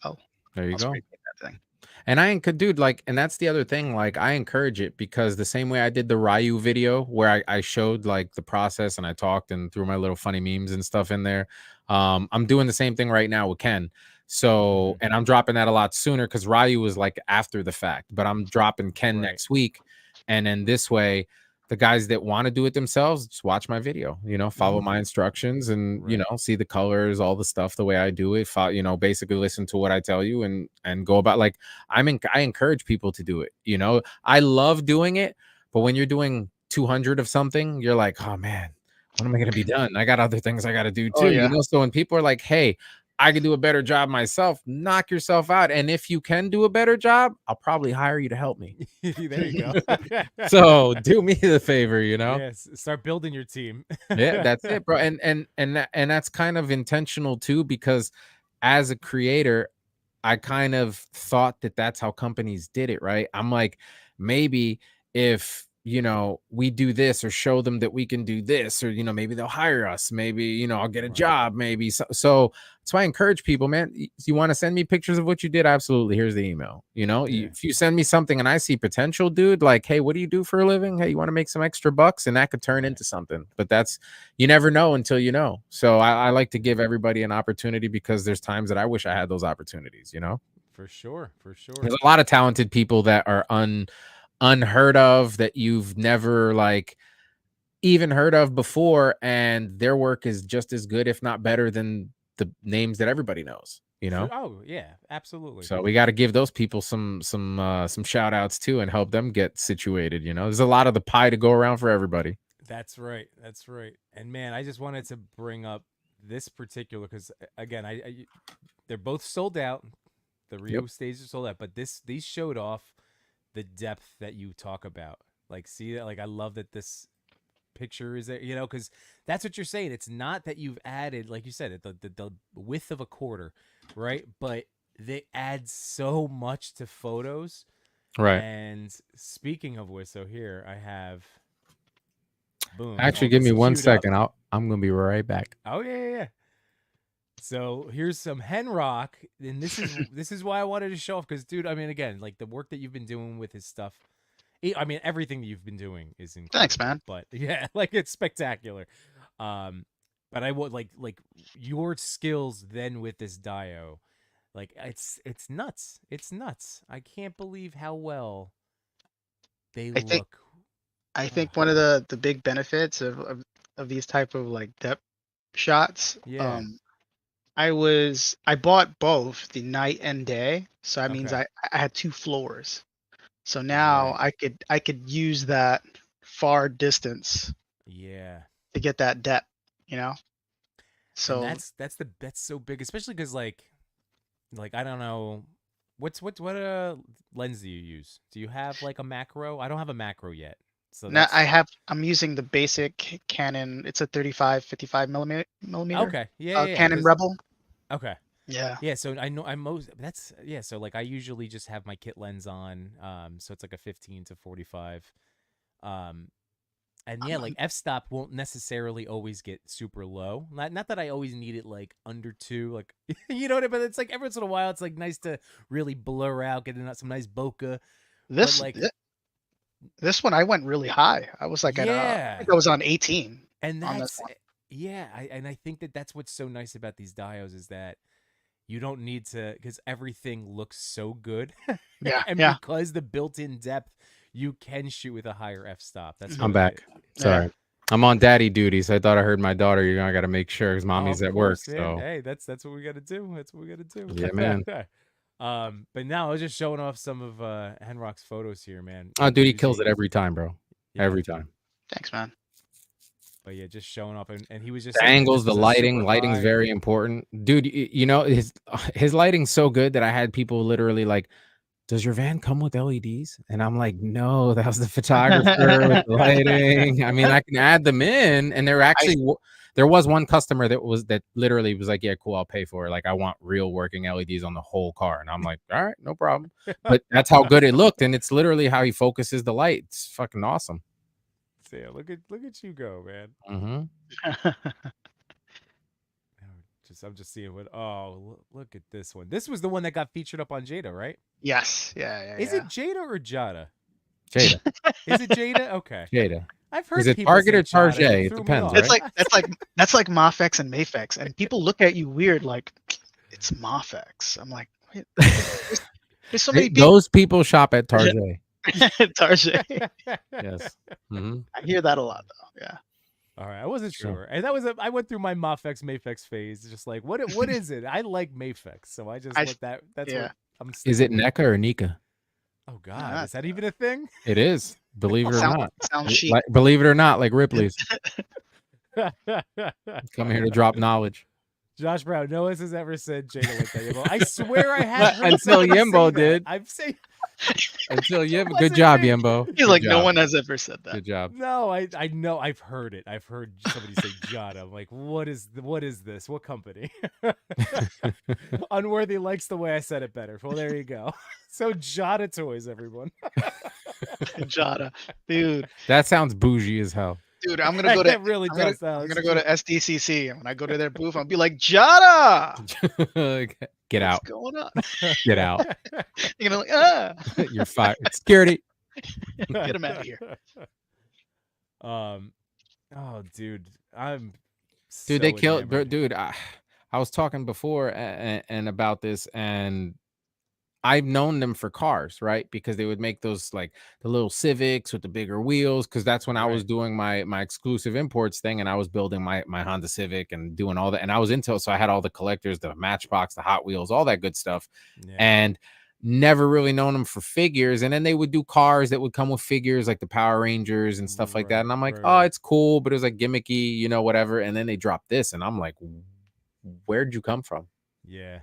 There you go. Spray that thing. And and that's the other thing. Like, I encourage it, because the same way I did the Ryu video where I showed like the process and I talked and threw my little funny memes and stuff in there. I'm doing the same thing right now with Ken. So, and I'm dropping that a lot sooner because Ryu was like after the fact, but I'm dropping Ken next week. And then this way, the guys that want to do it themselves, just watch my video, you know, follow my instructions and, you know, see the colors, all the stuff, the way I do it, you know, basically listen to what I tell you and go about like, I encourage people to do it. You know, I love doing it, but when you're doing 200 of something, you're like, oh man, when am I going to be done? I got other things I got to do too, you know? So when people are like, hey, I can do a better job myself, knock yourself out. And if you can do a better job, I'll probably hire you to help me. There you go. So do me the favor, you know? Yes, start building your team. Yeah, that's it, bro. And that's kind of intentional too, because as a creator, I kind of thought that that's how companies did it, right? I'm like, maybe if, you know, we do this or show them that we can do this, or, you know, maybe they'll hire us. Maybe, you know, I'll get a job, maybe. So that's why I encourage people, man. You want to send me pictures of what you did? Absolutely. Here's the email. You know, if you send me something and I see potential, dude, like, hey, what do you do for a living? Hey, you want to make some extra bucks? And that could turn into something. But that's, you never know until you know. So I like to give everybody an opportunity because there's times that I wish I had those opportunities, you know? For sure. For sure. There's a lot of talented people that are unheard of, that you've never like even heard of before, and their work is just as good, if not better, than the names that everybody knows, you know? Oh yeah, absolutely. So we got to give those people some shout outs too and help them get situated, you know? There's a lot of the pie to go around for everybody. That's right. And man, I just wanted to bring up this particular, because again, they're both sold out. The Rio stages are sold out, but these showed off the depth that you talk about. Like, see that? Like, I love that this picture is there, you know, because that's what you're saying. It's not that you've added, like you said, the width of a quarter, right? But they add so much to photos. Right. And speaking of which, so here I have, boom. Actually, give me 1 second. I'm going to be right back. Oh, yeah. So here's some Henrock, and this is why I wanted to show off, because, dude, I mean, again, like the work that you've been doing with his stuff, I mean, everything that you've been doing is incredible. Thanks, man. But yeah, like it's spectacular. But I would like your skills then with this Dio, like it's nuts. It's nuts. I can't believe how well they look. I think one of the big benefits of these type of like depth shots. Yeah. I bought both the night and day, so that means I had 2 floors. So now I could use that far distance. Yeah. To get that depth, you know. So and that's so big, especially because like I don't know what lens do you use? Do you have like a macro? I don't have a macro yet. So now I'm using the basic Canon. It's a 35-55 millimeter. Okay. Yeah. Canon Rebel. Okay. Yeah. So I know so like I usually just have my kit lens on. So it's like a 15 to 45. And yeah, like f-stop won't necessarily always get super low. Not that I always need it like under 2, like you know what I mean? But it's like every once in a while it's like nice to really blur out, getting out some nice bokeh. This one I went really high. I was like I think I was on 18. And that's and I think that's what's so nice about these dios is that you don't need to, because everything looks so good. Because the built-in depth, you can shoot with a higher f-stop. I'm back. Sorry. I'm on daddy duty, so I thought I heard my daughter. You know, I got to make sure because mommy's at work. So hey, that's what we got to do. That's what we got to do. Yeah, man. But now I was just showing off some of Henrock's photos here, man. Oh, dude, he kills it every time, bro. Yeah. Every time. Thanks, man. But yeah, just showing off, and he was just the angles, the lighting. Lighting's very important, dude. You know, his lighting's so good that I had people literally like, does your van come with LEDs? And I'm like, no, that was the photographer with the lighting. I mean, I can add them in. And there was one customer that literally was like, yeah, cool, I'll pay for it. Like, I want real working LEDs on the whole car. And I'm like, all right, no problem. But that's how good it looked. And it's literally how he focuses the light. It's fucking awesome. So yeah, look at you go, man. Mm-hmm. I'm just seeing look at this one. This was the one that got featured up on Jada, right? Yes. Yeah. Is it Jada or Jada? Jada. Is it Jada? Okay. Jada. I've heard. Is it Target or Target? It depends. Right? That's like Mafex and Mafex, and people look at you weird, like, it's Mafex. I'm like, wait, there's so many people. Those people shop at Target. Target. Yes. Mm-hmm. I hear that a lot though. Yeah. All right, I wasn't Sure. sure, and that was I went through my Mafex phase, just like what is it? I like Mafex, so I just let that. That's yeah. what I'm. Is it sticking with. NECA or Nika? Oh God, is that even a thing? It is. Believe it or not. Sounds chic. Like, believe it or not, like Ripley's. Come here to drop knowledge. Josh Brown, no one has ever said Jada like that. Yimbo. I swear I have heard Until somebody Yimbo say that. did. I've seen. Until Yimbo. Wasn't Good job, me. Yimbo. He's Good like, job. no one has ever said that. Good job. No, I know. I've heard it. I've heard somebody say Jada. I'm like, what is this? What company? Unworthy likes the way I said it better. Well, there you go. So Jada toys, everyone. Jada, dude. That sounds bougie as hell. Dude, I'm gonna go to. It really does. I'm gonna go to SDCC, and when I go to their booth, I'll be like, Jada, Get out. what's going on? Get out. You're gonna like, You're fired. Security. get him out of here. Oh, dude, I'm. Dude, so they killed. enamored. Dude, I was talking before and about this, and I've known them for cars, right? Because they would make those like the little Civics with the bigger wheels. Because that's when I was Right. doing my exclusive imports thing, and I was building my Honda Civic and doing all that. And I was into it, so I had all the collectors, the Matchbox, the Hot Wheels, all that good stuff. Yeah. And never really known them for figures. And then they would do cars that would come with figures like the Power Rangers and stuff like that. And I'm like, Right, oh, right. it's cool, but it was like gimmicky, you know, whatever. And then they dropped this, and I'm like, where'd you come from? Yeah.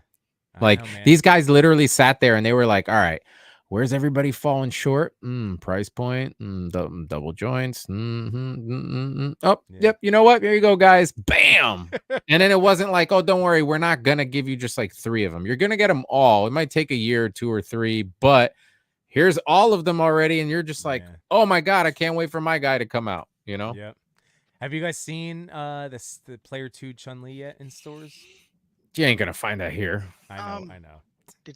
I Like know, man. these guys literally sat there and they were like, all right, where's everybody falling short? Price point, double joints. Oh, Yeah. yep. You know what? There you go, guys. Bam. And then it wasn't like, oh, don't worry, we're not gonna give you just like 3 of them. You're gonna get them all. It might take a year or 2 or 3, but here's all of them already. And you're just like, Yeah. oh my God, I can't wait for my guy to come out. You know? Yep. Have you guys seen the Player 2 Chun-Li yet in stores? You ain't gonna find that here. I know. Um, I know.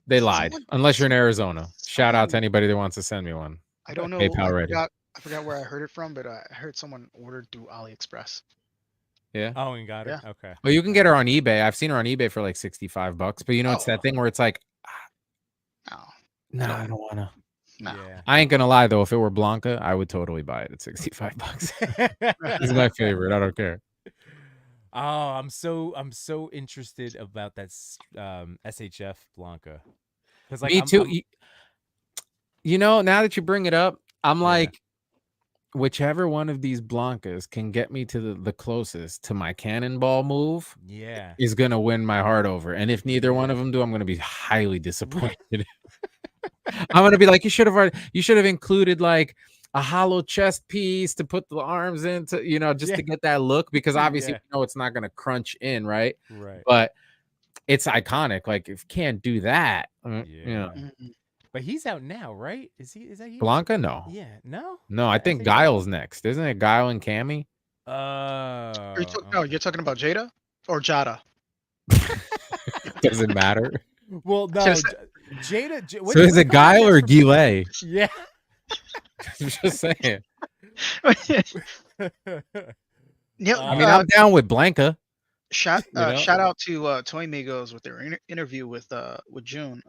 They lied. Unless you're in Arizona. Shout out to anybody that wants to send me one. I don't know. PayPal ready. I forgot where I heard it from, but I heard someone ordered through AliExpress. Yeah. Oh, and got it. Yeah. Okay. Well, you can get her on eBay. I've seen her on eBay for like $65, but you know, it's Oh. that thing where it's like, No, no, I don't wanna. no. Yeah. I ain't gonna lie though. If it were Blanca, I would totally buy it at $65. This is my favorite. I don't care. Oh, I'm so interested about that SHF Blanca. Because like Me too. You know, now that you bring it up, I'm Yeah. like, whichever one of these Blancas can get me to the closest to my cannonball move Yeah. is gonna win my heart over. And if neither one of them do, I'm gonna be highly disappointed. I'm gonna be like, you should have included like a hollow chest piece to put the arms into, you know, just Yeah. to get that look, because obviously Yeah. you know it's not gonna crunch in, right? Right. But it's iconic. Like, if you can't do that, you Yeah. know, Mm-mm. But he's out now, right? Is that he? Blanca, no, Yeah. No. no, I think Guile's next, isn't it? Guile and Cammy. No, you're talking about Jada or Jada. Doesn't matter. Well, no. Should've said- Jada. So is it Guile or Guile? Yeah. I'm just saying. Yeah, I mean, I'm down with Blanca. shout you know? shout out to Toy Migos with their interview with June.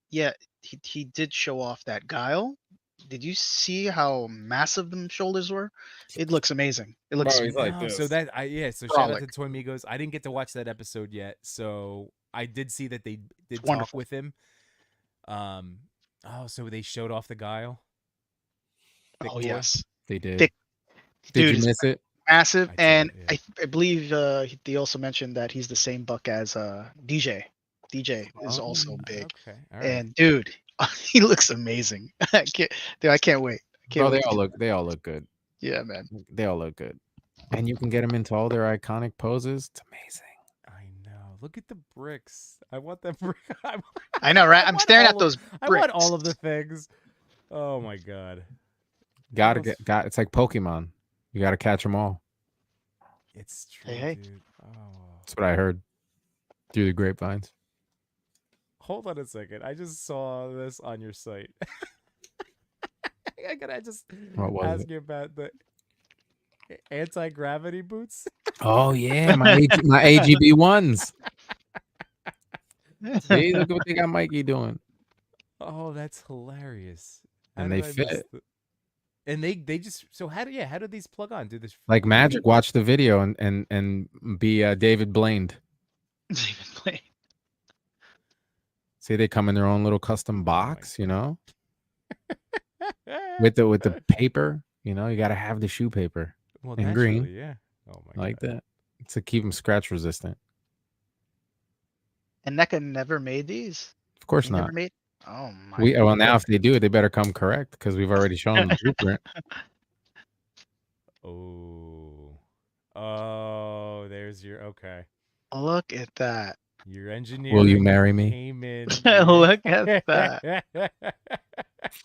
Yeah, he did show off that Guile. Did you see how massive them shoulders were? It looks amazing. It looks Bro, he's like No, this. so so shout out to Frolic. Toy Migos. I didn't get to watch that episode yet, so I did see that they did talk Wonderful. with him. So they showed off the Guile. Thick oh boy? yes, They did. Thick- Did dude, you miss it? massive. I did, And yeah. I believe they also mentioned that he's the same buck as DJ. DJ is also big. Okay. All right. And dude, he looks amazing. I can't wait. Bro, they all look good. Yeah, man. They all look good. And you can get them into all their iconic poses. It's amazing. I know. Look at the bricks. I want that brick. I know, right? I I'm want staring all at those I bricks. want all of the things. Oh my god. Gotta Almost- get it's like Pokemon. You gotta catch them all. It's true, Hey. dude. Oh. That's what I heard through the grapevines. Hold on a second. I just saw this on your site. I gotta just What was ask it? you about the anti-gravity boots. Oh yeah, my AGB ones. See, look at what they got Mikey doing. Oh, that's hilarious. How And did they I miss fit. the? And they just so how do these plug on? Do this Like magic. really? Watch the video and be David Blaine. David Blaine. See, they come in their own little custom Oh my box, you know, with the paper. You know, you got to have the shoe paper well, and naturally, green yeah. Oh my like god. that to keep them scratch resistant. And NECA never made these. Of course They never not. made. Oh my. Well, now goodness. if they do it, they better come correct because we've already shown them the blueprint. Oh. Oh, there's your okay. Look at that. Your engineer Will you marry me? came in. Look at that.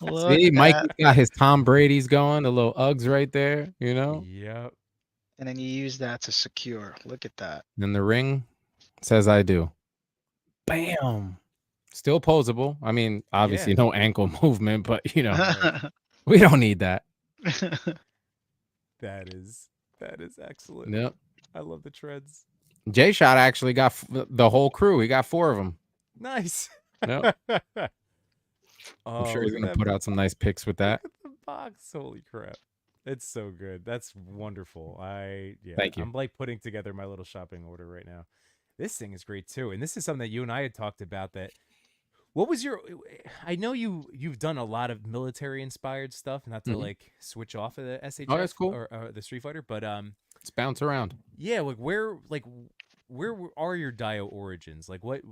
Look See, Mikey's at. got his Tom Brady's going, the little Uggs right there, you know. Yep. And then you use that to secure. Look at that. And the ring says I do. Bam. Still posable. I mean, obviously Yeah. no ankle movement, but you know, Right. we don't need that. That is excellent. Yep. I love the treads. J Shot actually got the whole crew. He got 4 of them. Nice. Yep. Oh, I'm sure he's look at gonna that. put out some nice pics with that. Look at the box. Holy crap. It's so good. That's wonderful. Thank you. I'm like putting together my little shopping order right now. This thing is great too. And this is something that you and I had talked about that what was your I know you've done a lot of military inspired stuff, not to Mhm. like switch off of the SHF that's cool. or the Street Fighter, but Let's bounce around. yeah, where are your Dio origins? Like what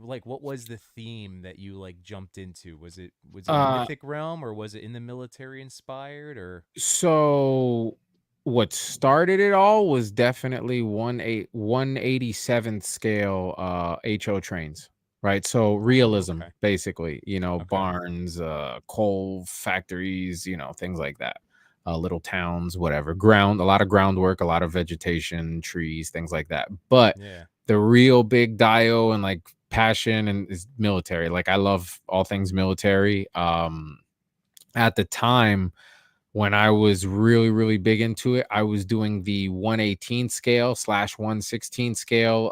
was the theme that you like jumped into? Was it mythic realm or was it in the military inspired or So what started it all was definitely 187th scale HO trains, right? So realism, okay. basically, you know, Okay. barns, coal factories, you know, things like that. Little towns, whatever. A lot of groundwork, a lot of vegetation, trees, things like that. But Yeah. the real big Dio and like passion and is military. Like I love all things military. At the time when I was really, really big into it, I was doing the 118 scale / 116 scale,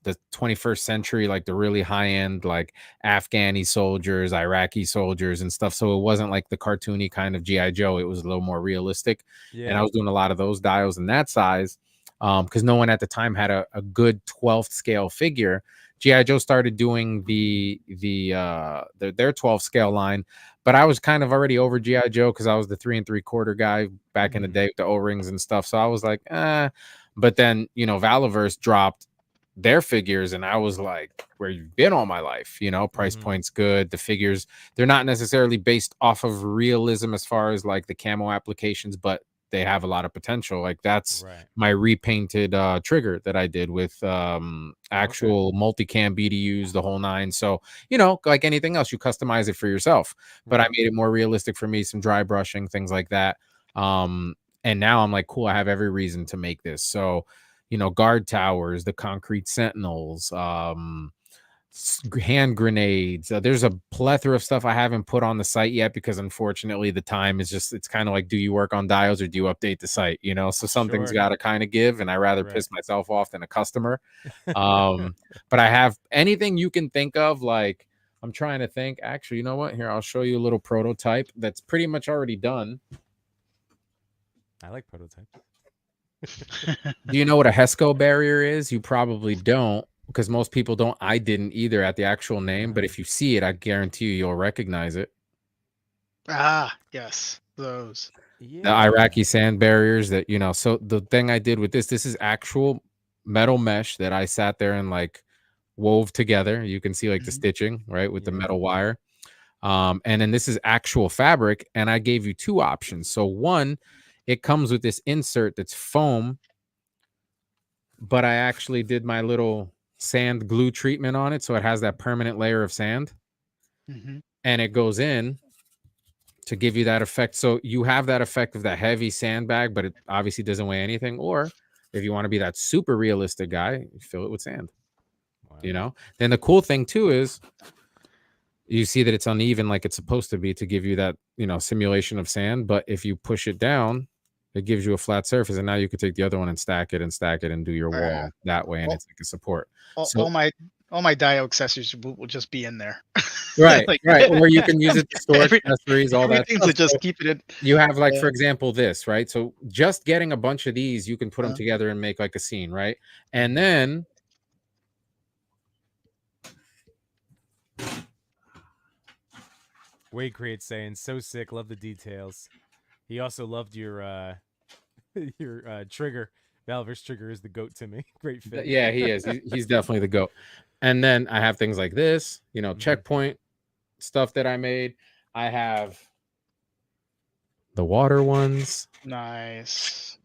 the 21st century, like the really high end, like Afghani soldiers, Iraqi soldiers and stuff. So it wasn't like the cartoony kind of G.I. Joe. It was a little more realistic. Yeah. And I was doing a lot of those dials in that size because no one at the time had a good 12th scale figure. G.I. Joe started doing their 12 scale line, but I was kind of already over G.I. Joe because I was the 3 3/4 guy back in the day with the O-rings and stuff. So I was like, but then, you know, Valaverse dropped their figures and I was like, where you've been all my life, you know, price point's good. The figures, they're not necessarily based off of realism as far as like the camo applications, but they have a lot of potential. Like that's Right. my repainted trigger that I did with actual multicam BDUs, the whole 9. So, you know, like anything else, you customize it for yourself. But I made it more realistic for me, some dry brushing, things like that. And now I'm like, cool, I have every reason to make this. So, you know, guard towers, the concrete sentinels, hand grenades. There's a plethora of stuff I haven't put on the site yet because unfortunately the time is just, it's kind of like, do you work on dials or do you update the site, you know? So something's got to kind of give, and I rather piss myself off than a customer. But I have anything you can think of. Like I'm trying to think, actually, you know what, here, I'll show you a little prototype that's pretty much already done. I like prototypes. Do you know what a HESCO barrier is? You probably don't, because most people don't. I didn't either at the actual name, but if you see it, I guarantee you'll recognize it. Ah, yes, those. The Iraqi sand barriers that, you know. So the thing I did with this is actual metal mesh that I sat there and like wove together. You can see like the stitching, right, with the metal wire. And then this is actual fabric, and I gave you 2 options. So one, it comes with this insert that's foam, but I actually did my little sand glue treatment on it, so it has that permanent layer of sand, and it goes in to give you that effect. So you have that effect of that heavy sandbag, but it obviously doesn't weigh anything. Or if you want to be that super realistic guy, you fill it with sand. You know. Then the cool thing too is you see that it's uneven like it's supposed to be to give you that, you know, simulation of sand. But if you push it down, it gives you a flat surface, and now you could take the other one and stack it and do your wall that way, and it's like a support. All all my Dio accessories will just be in there. Right, Like, right. Or you can use it to store accessories, all that everything stuff. to just So keep it in. you have like, Yeah. for example, this, right? So just getting a bunch of these, you can put them Uh-huh. together and make like a scene, right? And then Wade creates saying, so sick, love the details. He also loved your your trigger. Valver's trigger is the goat to me. Great fit. yeah, he is. He's definitely the goat. And then I have things like this, you know, checkpoint stuff that I made. I have the water ones, Nice.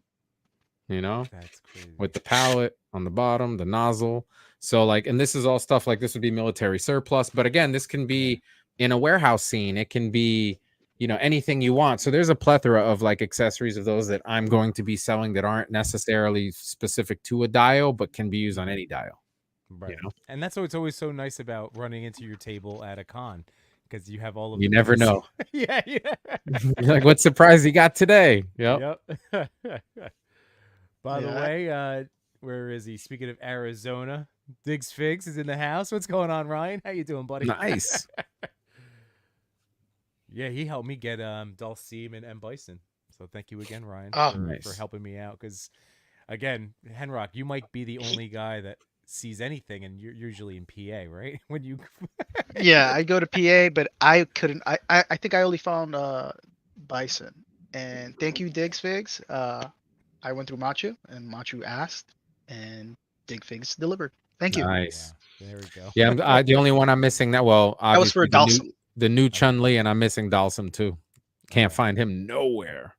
you know, That's crazy. with the palette on the bottom, the nozzle. So like, and this is all stuff like this would be military surplus. But again, this can be in a warehouse scene. It can be, you know, anything you want. So there's a plethora of like accessories of those that I'm going to be selling that aren't necessarily specific to a dial, but can be used on any dial. Right. You know? And that's what's always so nice about running into your table at a con, because you have all of You the never pieces. know. Yeah. You're like, what surprise you got today? Yep. By the Yeah. way, where is he? Speaking of Arizona, Diggs Figs is in the house. What's going on, Ryan? How you doing, buddy? Nice. Yeah, he helped me get Dulcim and M Bison. So thank you again, Ryan, Oh, for nice. helping me out. Because again, Henrock, you might be the only guy that sees anything, and you're usually in PA, right? When you yeah, I go to PA, but I couldn't. I think I only found Bison. And thank you, Diggs Figs. I went through Machu, and Machu asked, and Dig Figs delivered. Thank you. Nice. Wow, there we go. Yeah, the only one I'm missing that, well, That was for obviously Dalsum. the new Chun-Li, and I'm missing Dalsum too. Can't find him nowhere.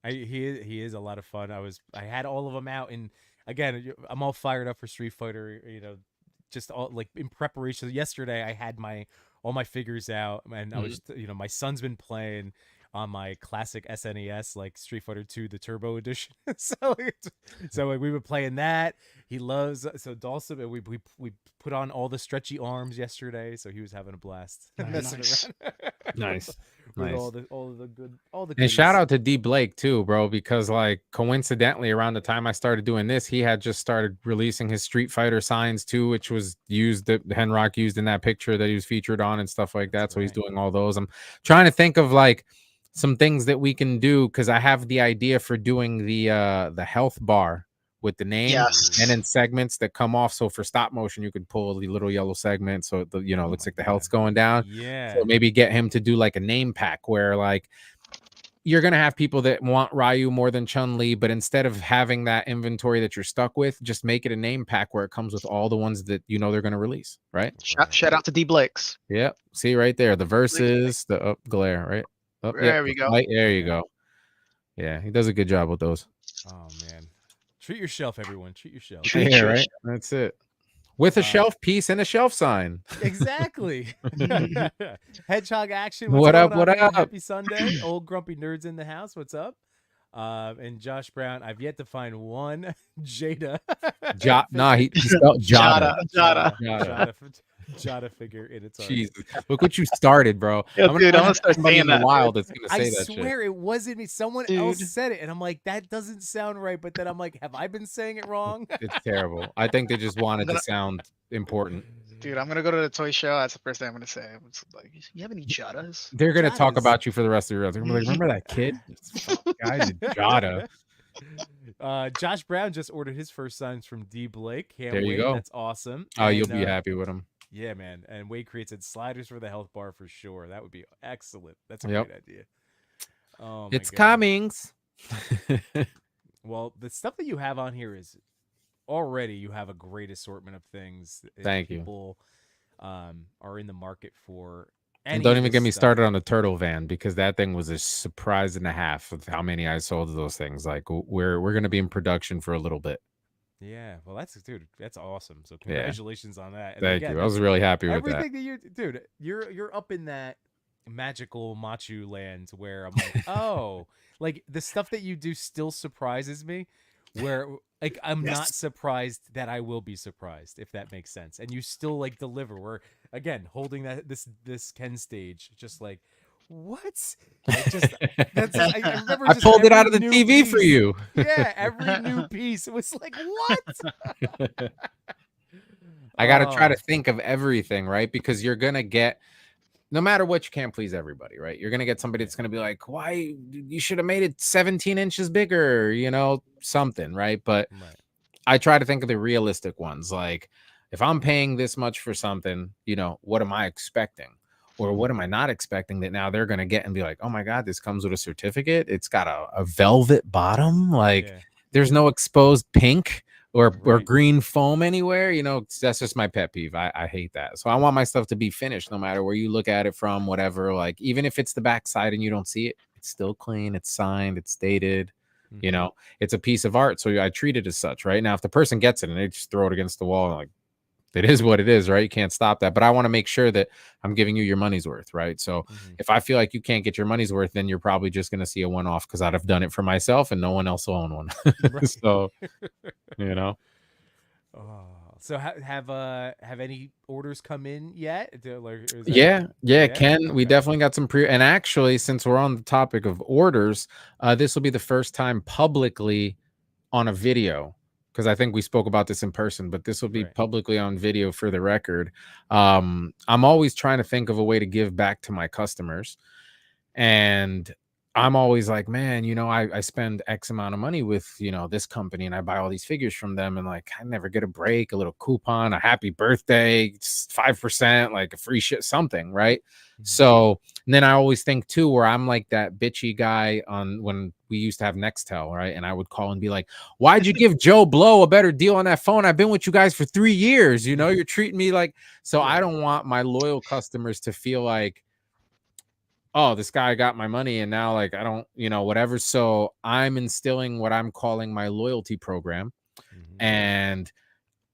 He is a lot of fun. I had all of them out, and again, I'm all fired up for Street Fighter. You know, just all like in preparation. Yesterday, I had all my figures out, and I was, you know, my son's been playing on my classic SNES, like Street Fighter 2, the Turbo Edition. so we were playing that. He loves Dalsum, and we put on all the stretchy arms yesterday, so he was having a blast messing Nice. around. Nice. With Nice. all the good. And shout out to D Blake too, bro, because like coincidentally around the time I started doing this, he had just started releasing his Street Fighter signs too, which was used that Henrock used in that picture that he was featured on and stuff like that. That's so he's right. doing all those. I'm trying to think of like some things that we can do, because I have the idea for doing the health bar with the name, Yes. and then segments that come off. So for stop motion, you could pull the little yellow segment, so the, you know, looks like the health's going down. Yeah. So maybe get him to do like a name pack where like you're gonna have people that want Ryu more than Chun-Li, but instead of having that inventory that you're stuck with, just make it a name pack where it comes with all the ones that you know they're gonna release, right? Shout out to D Blakes. Yep. See right there, the verses, the glare, right? There we go. There you go. Yeah, he does a good job with those. Oh man, treat your shelf, everyone. Treat your shelf. Treat Yeah, your right. That's it. With a shelf piece and a shelf sign. Exactly. Hedgehog action. What up, going what on, man? up? Happy Sunday. Old grumpy nerds in the house. What's up? And Josh Brown. I've yet to find one Jada. He spelled Jada. Jada figure in its art. Jesus, look what you started, bro. Yo, dude, I'm gonna start somebody saying in the that. wild that's gonna say I that swear it wasn't me. Someone Dude. else said it, and I'm like, that doesn't sound right. But then I'm like, have I been saying it wrong? It's terrible. I think they just wanted to sound important. Dude, I'm gonna go to the toy show. That's the first thing I'm gonna say. It's like, you have any Jadas? They're gonna talk Jadas. about you for the rest of your life. They're gonna be like, remember that kid? Guy did Jada. Josh Brown just ordered his first signs from D Blake. Can't There you wait. go. That's awesome. Oh, And, you'll be happy with him. Yeah, man. And Wade creates said sliders for the health bar for sure. That would be excellent. That's a Yep. great idea. Oh, It's my God. comings. Well, the stuff that you have on here is already you have a great assortment of things. Thank you. People are in the market for. And don't even get me started on the turtle van, because that thing was a surprise and a half of how many I sold of those things. Like we're gonna be in production for a little bit. Yeah, well, that's awesome. So congratulations on that. And Thank again, you. I was really happy with that. everything that you, dude, you're up in that magical Machu land where I'm like, oh, like the stuff that you do still surprises me. Where like I'm not surprised that I will be surprised, if that makes sense. And you still like deliver. Where again, holding this Ken stage, just like what? Like, just I remember. I just pulled it every out of the new TV for piece. you. Yeah, every new piece. It was like, what? I got to try to Oh, think of everything, right? Because you're going to get, no matter what, you can't please everybody, right? You're going to get somebody that's going to be like, why you should have made it 17 inches bigger, you know, something, right? But right. I try to think of the realistic ones. Like, if I'm paying this much for something, you know, what am I expecting? Or what am I not expecting that now they're going to get and be like, oh my God, this comes with a certificate. It's got a velvet bottom. Like, Yeah. there's no exposed pink or Right. green foam anywhere. You know, that's just my pet peeve. I hate that. So I want my stuff to be finished no matter where you look at it from, whatever. Like, even if it's the backside and you don't see it, it's still clean, it's signed, it's dated. You Mhm. know, it's a piece of art, so I treat it as such. Right now, if the person gets it and they just throw it against the wall, like, it is what it is, right? You can't stop that. But I want to make sure that I'm giving you your money's worth, right? So Mhm. if I feel like you can't get your money's worth, then you're probably just going to see a one-off, because I'd have done it for myself and no one else will own one. Right. So, you know. Oh, so have any orders come in yet? Like, is that Yeah, yeah? Ken, we Okay. definitely got some and actually, since we're on the topic of orders, this will be the first time publicly on a video, because I think we spoke about this in person, but this will be Right. publicly on video for the record. I'm always trying to think of a way to give back to my customers. And I'm always like, man, you know, I spend X amount of money with, you know, this company, and I buy all these figures from them, and like, I never get a break, a little coupon, a happy birthday, 5%, like a free shit, something, right? Mhm. So and then I always think too, where I'm like that bitchy guy on when we used to have Nextel, right? And I would call and be like, why'd you give Joe Blow a better deal on that phone? I've been with you guys for 3 years, you know, you're treating me like. So I Yeah. don't want my loyal customers to feel like, oh, this guy got my money and now, like, I don't, you know, whatever. So I'm instilling what I'm calling my loyalty program. Mhm. And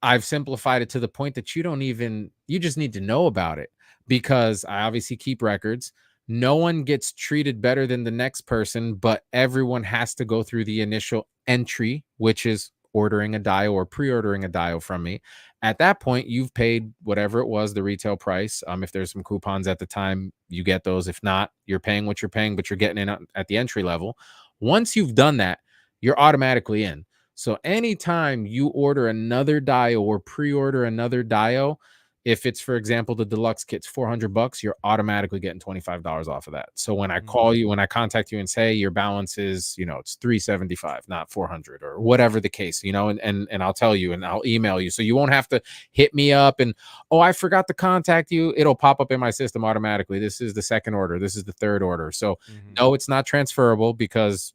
I've simplified it to the point that you just need to know about it, because I obviously keep records. No one gets treated better than the next person, but everyone has to go through the initial entry, which is ordering a dio or pre-ordering a dio from me. At that point, you've paid whatever it was, the retail price. If there's some coupons at the time, you get those. If not, you're paying what you're paying, but you're getting in at the entry level. Once you've done that, you're automatically in. So anytime you order another dio or pre-order another dio, if it's, for example, the deluxe kit's $400, you're automatically getting $25 off of that. So when I call Mhm. you, when I contact you and say your balance is, you know, it's 375, not 400, or whatever the case, you know, and I'll tell you and I'll email you. So you won't have to hit me up and, oh, I forgot to contact you. It'll pop up in my system automatically. This is the second order. This is the third order. So Mhm. no, it's not transferable, because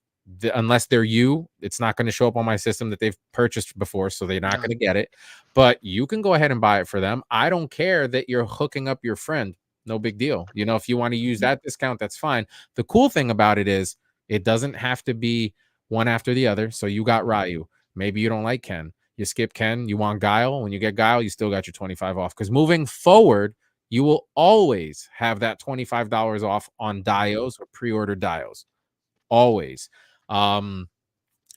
unless they're you, it's not going to show up on my system that they've purchased before, so they're not Yeah. going to get it. But you can go ahead and buy it for them. I don't care that you're hooking up your friend. No big deal. You know, if you want to use Mhm. that discount, that's fine. The cool thing about it is it doesn't have to be one after the other. So you got Mhm. Ryu. Maybe you don't like Ken. You skip Ken. You want Guile. When you get Guile, you still got your 25 off. Because moving forward, you will always have that $25 off on Mhm. dios or pre-order dios. Always. Um,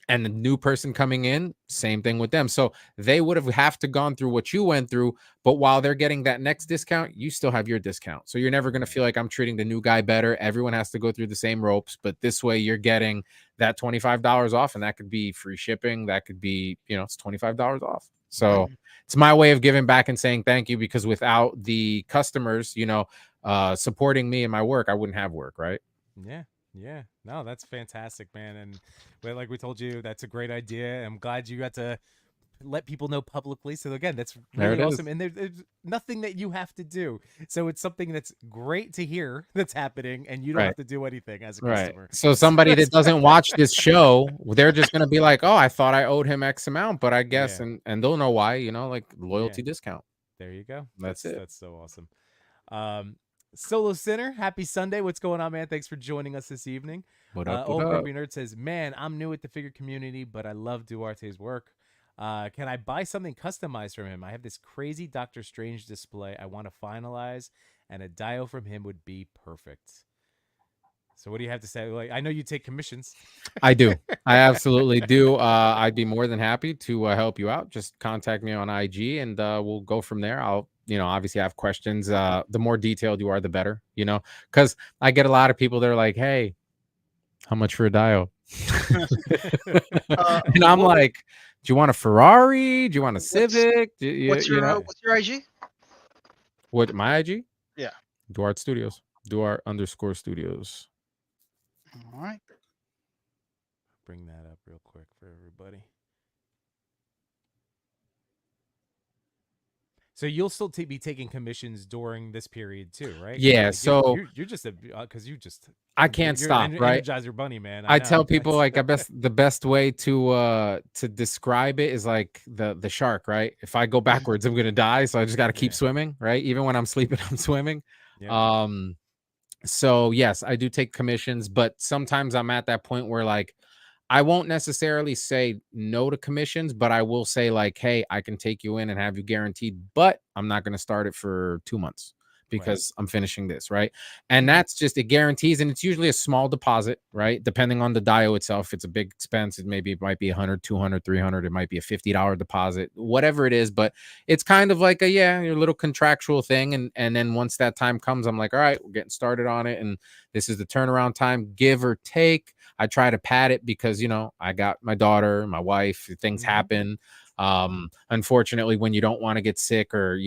and the new person coming in, same thing with them. So they would have to gone through what you went through, but while they're getting that next discount, you still have your discount. So you're never going to Right. feel like I'm treating the new guy better. Everyone has to go through the same ropes, but this way you're getting that $25 off, and that could be free shipping. That could be, you know, it's $25 off. Right. So it's my way of giving back and saying thank you, because without the customers, you know, supporting me and my work, I wouldn't have work, right? Yeah. Yeah. No, that's fantastic, man. And like we told you, that's a great idea. I'm glad you got to let people know publicly. So again, that's There really it awesome. is. And there's nothing that you have to do. So it's something that's great to hear that's happening, and you don't Right. have to do anything as a Right. customer. So So somebody that's that doesn't watch this show, they're just gonna be like, "Oh, I thought I owed him X amount, but I guess," yeah. and they'll know why, you know, like Yeah. loyalty discount. There you go. That's it. That's so awesome. Um, Solo Sinner, happy Sunday. What's going on, man? Thanks for joining us this evening. What up? What Old up? Grumpy Nerd says, man, I'm new at the figure community, but I love Duarte's work. Can I buy something customized from him? I have this crazy Doctor Strange display I want to finalize, and a dio from him would be perfect. So what do you have to say? Like, I know you take commissions. I do. I absolutely do. I'd be more than happy to help you out. Just contact me on IG, and we'll go from there. I'll, you know, obviously have questions. The more detailed you are, the better, you know, because I get a lot of people that are like, "Hey, how much for a dio?" And I'm What like, you want a Ferrari? Do you want a Civic? What's You know your IG? what? My IG? Yeah. Duart Studios. Duart_Studios. All right. Bring that up real quick for everybody. So you'll still be taking commissions during this period too, right? Yeah. Like so you're just a because you just I can't you're stop, right? Energizer Bunny, man. I know. tell people That's- like the best way to describe it is like the shark, right? If I go backwards, I'm gonna die. So I just gotta keep Yeah. swimming, right? Even when I'm sleeping, I'm swimming. Yeah. So yes, I do take commissions, but sometimes I'm at that point where like I won't necessarily say no to commissions, but I will say like, hey, I can take you in and have you guaranteed, but I'm not going to start it for 2 months because I'm finishing this, right? And that's just it guarantees, and it's usually a small deposit, right? Depending on the dio itself, if it's a big expense, it might be 100, 200, 300, it might be a $50 deposit, whatever it is, but it's kind of like your little contractual thing, and then once that time comes, I'm like, all right, we're getting started on it, and this is the turnaround time, give or take. I try to pad it because, I got my daughter, my wife, things happen. Unfortunately, when you don't want to get sick or,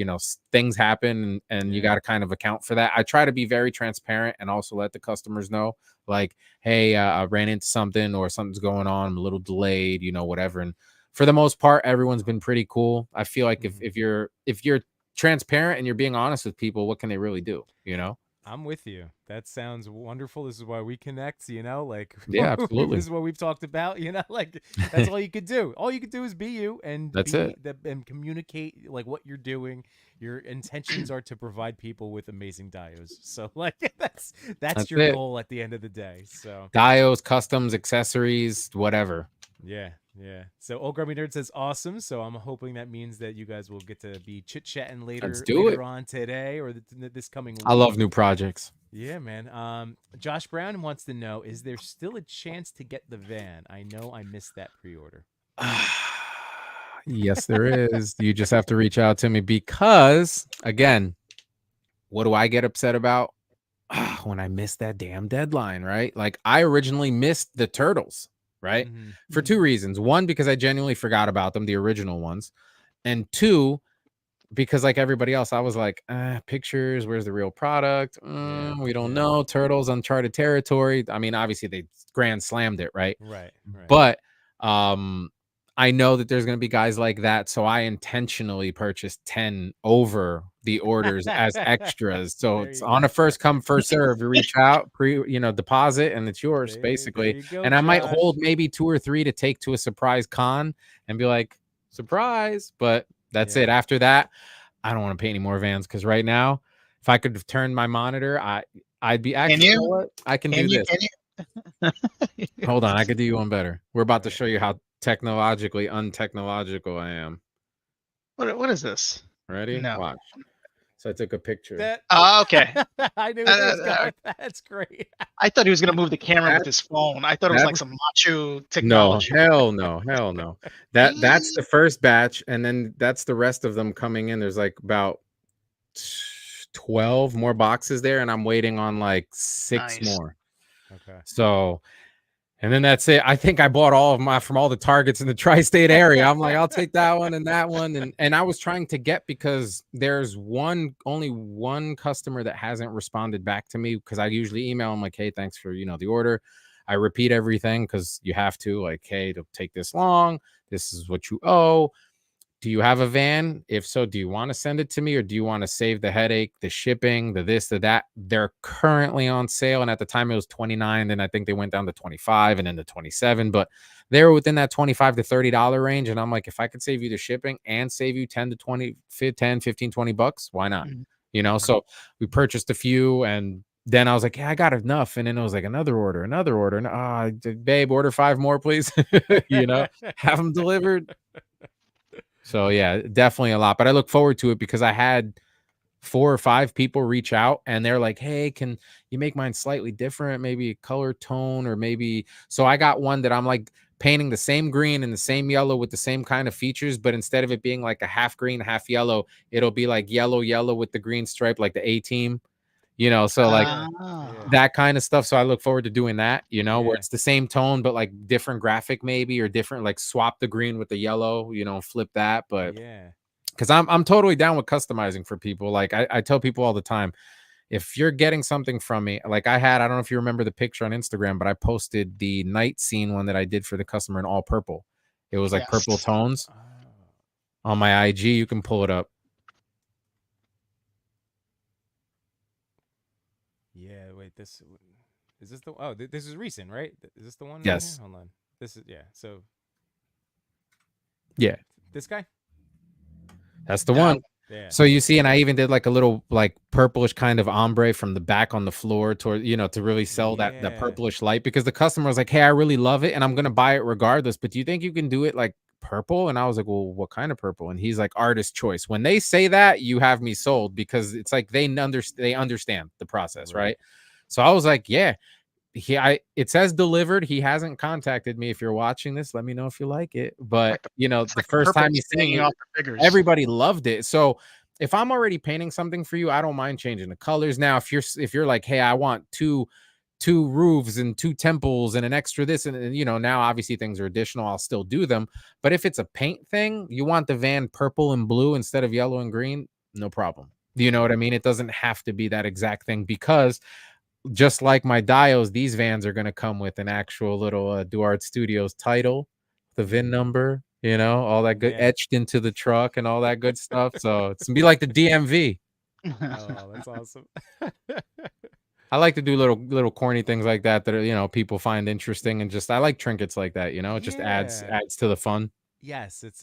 things happen and you got to kind of account for that. I try to be very transparent and also let the customers know like, hey, I ran into something or something's going on. I'm a little delayed, whatever. And for the most part, everyone's been pretty cool. I feel like if you're transparent and you're being honest with people, what can they really do? I'm with you. That sounds wonderful. This is why we connect, like yeah, absolutely. This is what we've talked about, like that's all you could do. All you could do is be you and that's it. And communicate like what you're doing. Your intentions are to provide people with amazing dios. So like that's your it. goal at the end of the day. So dios, customs, accessories, whatever. Yeah. So Old Grubby Nerd says awesome. So I'm hoping that means that you guys will get to be chit chatting later on today or this coming week. I love new projects. Yeah, man. Josh Brown wants to know: is there still a chance to get the van? I know I missed that pre-order. Yes, there is. You just have to reach out to me because, again, what do I get upset about? When I missed that damn deadline, right? Like I originally missed the turtles. Right? For 2 reasons. 1, because I genuinely forgot about them, the original ones. And 2, because like everybody else, I was like, pictures, where's the real product? We don't know. Turtles, uncharted territory. I mean, obviously they grand slammed it, right? Right. But I know that there's going to be guys like that, so I intentionally purchased 10 over the orders as extras. So it's on a first come first serve. You reach out, deposit, and it's yours basically. Go, and I might hold maybe 2 or 3 to take to a surprise con and be like, surprise. But that's it. After that, I don't want to pay any more vans because right now, if I could turn my monitor, I'd be actually. You know what? I can do this. Hold on, I could do you one better. We're about to show you how technologically untechnological I am. What is this? Ready? No. Watch. So I took a picture. Okay. I knew it was going. That's great. I thought he was gonna move the camera with his phone. I thought it was like some macho technology. No, hell no. That's the first batch, and then that's the rest of them coming in. There's like about 12 more boxes there, and I'm waiting on like 6 more. Okay. So, and then that's it. I think I bought all of from all the Targets in the tri-state area. I'm like, I'll take that one and that one. And I was trying to get, because there's only one customer that hasn't responded back to me, because I usually email them like, hey, thanks for, the order. I repeat everything because you have to, like, hey, it'll take this long. This is what you owe. Do you have a van? If so, do you want to send it to me, or do you want to save the headache, the shipping, the this, the that? They're currently on sale. And at the time it was 29. Then I think they went down to 25 and then to 27, but they were within that $25 to $30 range. And I'm like, if I could save you the shipping and save you 10 to 20, 10, 15, 20 bucks, why not? So we purchased a few, and then I was like, yeah, I got enough. And then it was like another order. Babe, order 5 more, please. Have them delivered. So yeah, definitely a lot, but I look forward to it because I had 4 or 5 people reach out and they're like, hey, can you make mine slightly different? Maybe a color tone, or maybe. So I got one that I'm like painting the same green and the same yellow with the same kind of features, but instead of it being like a half green, half yellow, it'll be like yellow with the green stripe, like the A-Team. you know, so like Ah. that kind of stuff. So I look forward to doing that, you know, where Yeah. it's the same tone, but like different graphic maybe, or different, like swap the green with the yellow, you know, flip that. But Yeah. because I'm totally down with customizing for people. Like I tell people all the time, if you're getting something from me, like I don't know if you remember the picture on Instagram, but I posted the night scene one that I did for the customer in all purple. It was like purple Yes. tones Oh. on my IG. You can pull it up. Yeah. Wait. This is this the? Oh, this is recent, right? Is this the one right here? Yes. Hold on. This is So Yeah, this guy. that's the That one. one. Yeah. So you see, and I even did like a little like purplish kind of ombre from the back on the floor toward, you know, to really sell that Yeah. purplish light, because the customer was like, hey, I really love it and I'm gonna buy it regardless, but do you think you can do it like purple? And I was like, well, what kind of purple? And he's like, artist choice. When they say that, you have me sold, because it's like they understand the process, right? So I was like, yeah. It says delivered. He hasn't contacted me. If you're watching this, let me know if you like it. But you know, It's the like first purple time you seeing hanging it, off the figures. everybody loved it. So if I'm already painting something for you, I don't mind changing the colors. Now if you're like, hey, I want two roofs and two temples and an extra this, and you know, now obviously things are additional, I'll still do them. But if it's a paint thing, you want the van purple and blue instead of yellow and green, no problem. Do you know what I mean? It doesn't have to be that exact thing, because just like my dios, these vans are going to come with an actual little Duart Studios title, the VIN number, you know, all that good Yeah. etched into the truck and all that good stuff. So it's gonna be like the DMV. Oh, that's awesome. I like to do little corny things like that are, you know, people find interesting, and just I like trinkets like that, you know, it just adds Yeah. to the fun. Yes, it's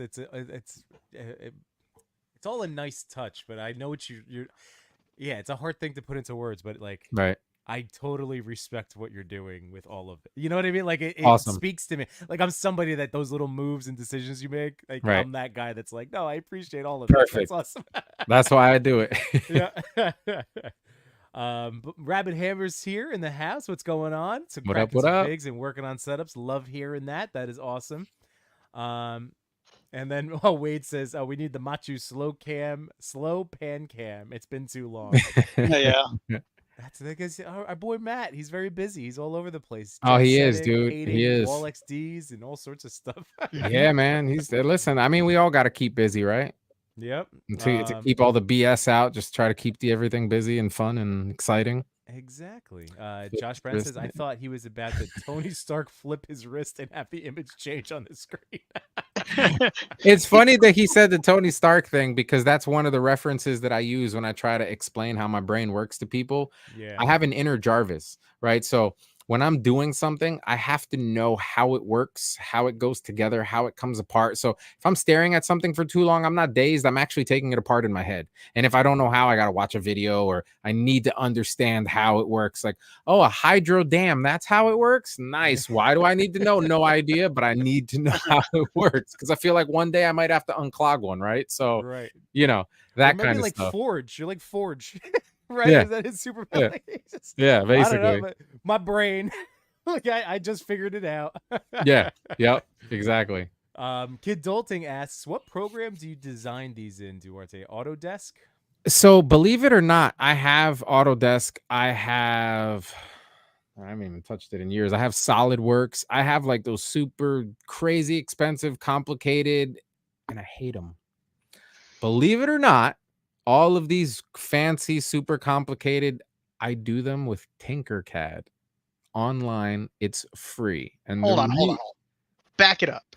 all a nice touch, but I know what you're. Yeah, it's a hard thing to put into words, but like Right. I totally respect what you're doing with all of it. You know what I mean? Like it Awesome. speaks to me. Like I'm somebody that those little moves and decisions you make, like Right. I'm that guy that's like, no, I appreciate all of Perfect. it. That's awesome. That's why I do it. Yeah. But Rabbit Hammer's here in the house. What's going on? So What up, cracking what some up? figs and working on setups. Love hearing that. That is awesome. And then Wade says, "Oh, we need the Machu slow pan cam. It's been too long." Yeah. That's because our boy Matt. He's very busy. He's all over the place. Oh, Jet he is, setting, dude. painting, He is. wall XDs and all sorts of stuff. Yeah, man. He's listen. I mean, we all got to keep busy, right? Yep. To keep all the BS out, just try to keep everything busy and fun and exciting. Exactly. Josh Brent says, "I thought he was about to Tony Stark flip his wrist and have the image change on the screen." It's funny that he said the Tony Stark thing, because that's one of the references that I use when I try to explain how my brain works to people. Yeah. I have an inner Jarvis, right? So when I'm doing something, I have to know how it works, how it goes together, how it comes apart. So if I'm staring at something for too long, I'm not dazed. I'm actually taking it apart in my head. And if I don't know how, I got to watch a video, or I need to understand how it works. Like, oh, a hydro dam, that's how it works? Nice. Why do I need to know? No idea, but I need to know how it works, because I feel like one day I might have to unclog one, right? So, right. you know, that maybe kind of like stuff. Forge. You're like Forge. Right? Yeah. Is that his super? Yeah. Just, Yeah, I don't know, basically. but my brain, like I just figured it out. Yeah. Yep. Exactly. Kid Dolting asks, "What program do you design these in, Duarte? Autodesk?" So believe it or not, I have Autodesk. I haven't even touched it in years. I have SolidWorks. I have like those super crazy expensive, complicated, and I hate them. Believe it or not, all of these fancy, super complicated, I do them with Tinkercad online. It's free. And Hold on. Back it up.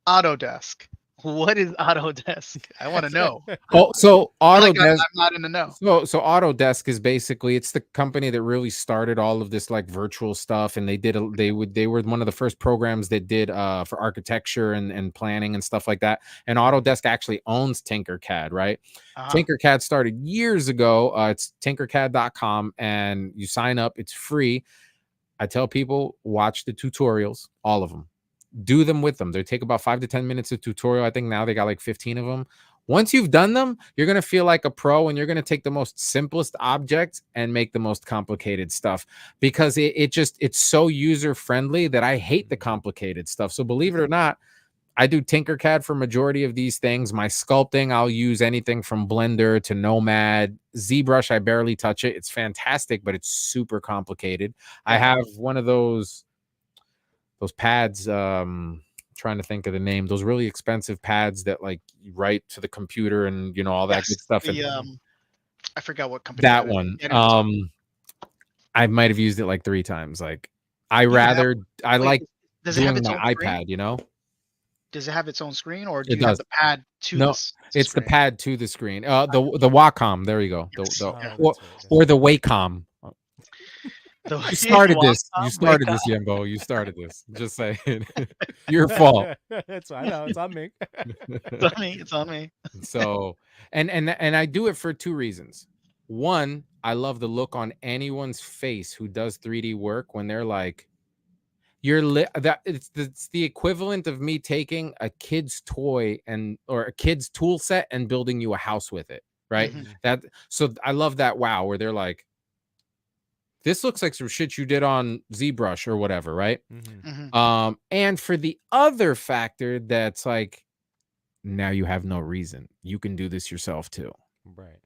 Autodesk. What is Autodesk? I want to know. Oh, so Autodesk. I'm not in the know. So Autodesk is basically, it's the company that really started all of this like virtual stuff, and they were one of the first programs that did for architecture and planning and stuff like that. And Autodesk actually owns Tinkercad, right? Tinkercad started years ago. It's tinkercad.com, and you sign up. It's free. I tell people, watch the tutorials, all of them. Do them with them. They take about 5 to 10 minutes of tutorial. I think now they got like 15 of them. Once you've done them, you're going to feel like a pro, and you're going to take the most simplest objects and make the most complicated stuff, because it's so user friendly that I hate the complicated stuff. So believe it or not, I do Tinkercad for majority of these things. My sculpting, I'll use anything from Blender to Nomad. ZBrush, I barely touch it. It's fantastic, but it's super complicated. I have one of those pads, trying to think of the name, those really expensive pads that like you write to the computer and you know all that good stuff. I forgot what company that one. I might have used it like 3 times. Like I like does it doing have its my own iPad, screen? you know? Does it have its own screen, or do It you have does. the pad to No, this it's the screen? pad to the screen. The Wacom. There you go. Yes. Or the Wacom. You started this. You started this, Yembo. You started this. Just saying. Your fault. That's I know. It's on me. It's on me. It's on me. So, and I do it for 2 reasons. One, I love the look on anyone's face who does 3D work when they're like, it's the equivalent of me taking a kid's toy or a kid's tool set and building you a house with it, right? So I love that wow, where they're like, this looks like some shit you did on ZBrush or whatever, right? And for the other factor that's like, now you have no reason. You can do this yourself too. Right.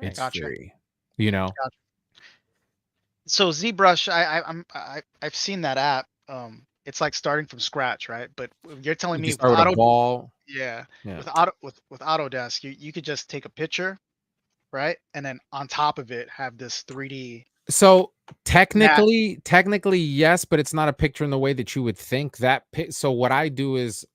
It's free, you know? Gotcha. So ZBrush, I've seen that app. It's like starting from scratch, right? But you're telling me with a ball. with Autodesk, you could just take a picture, right? And then on top of it have this 3D. So technically, yes, but it's not a picture in the way that you would think so what I do is,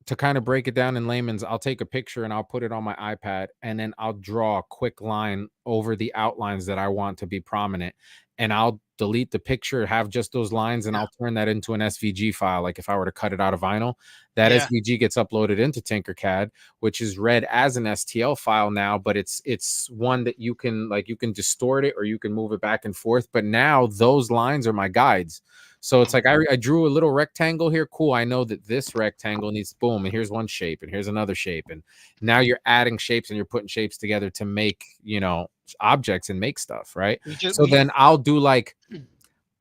to kind of break it down in layman's, I'll take a picture and I'll put it on my iPad, and then I'll draw a quick line over the outlines that I want to be prominent, and I'll delete the picture, have just those lines, and I'll turn that into an SVG file. Like if I were to cut it out of vinyl, that SVG gets uploaded into Tinkercad, which is read as an STL file now, but it's one that you can distort it or you can move it back and forth. But now those lines are my guides. So it's like I drew a little rectangle here. Cool. I know that this rectangle needs boom, and here's one shape, and here's another shape. And now you're adding shapes and you're putting shapes together to make, you know, objects and make stuff, right? So then I'll do like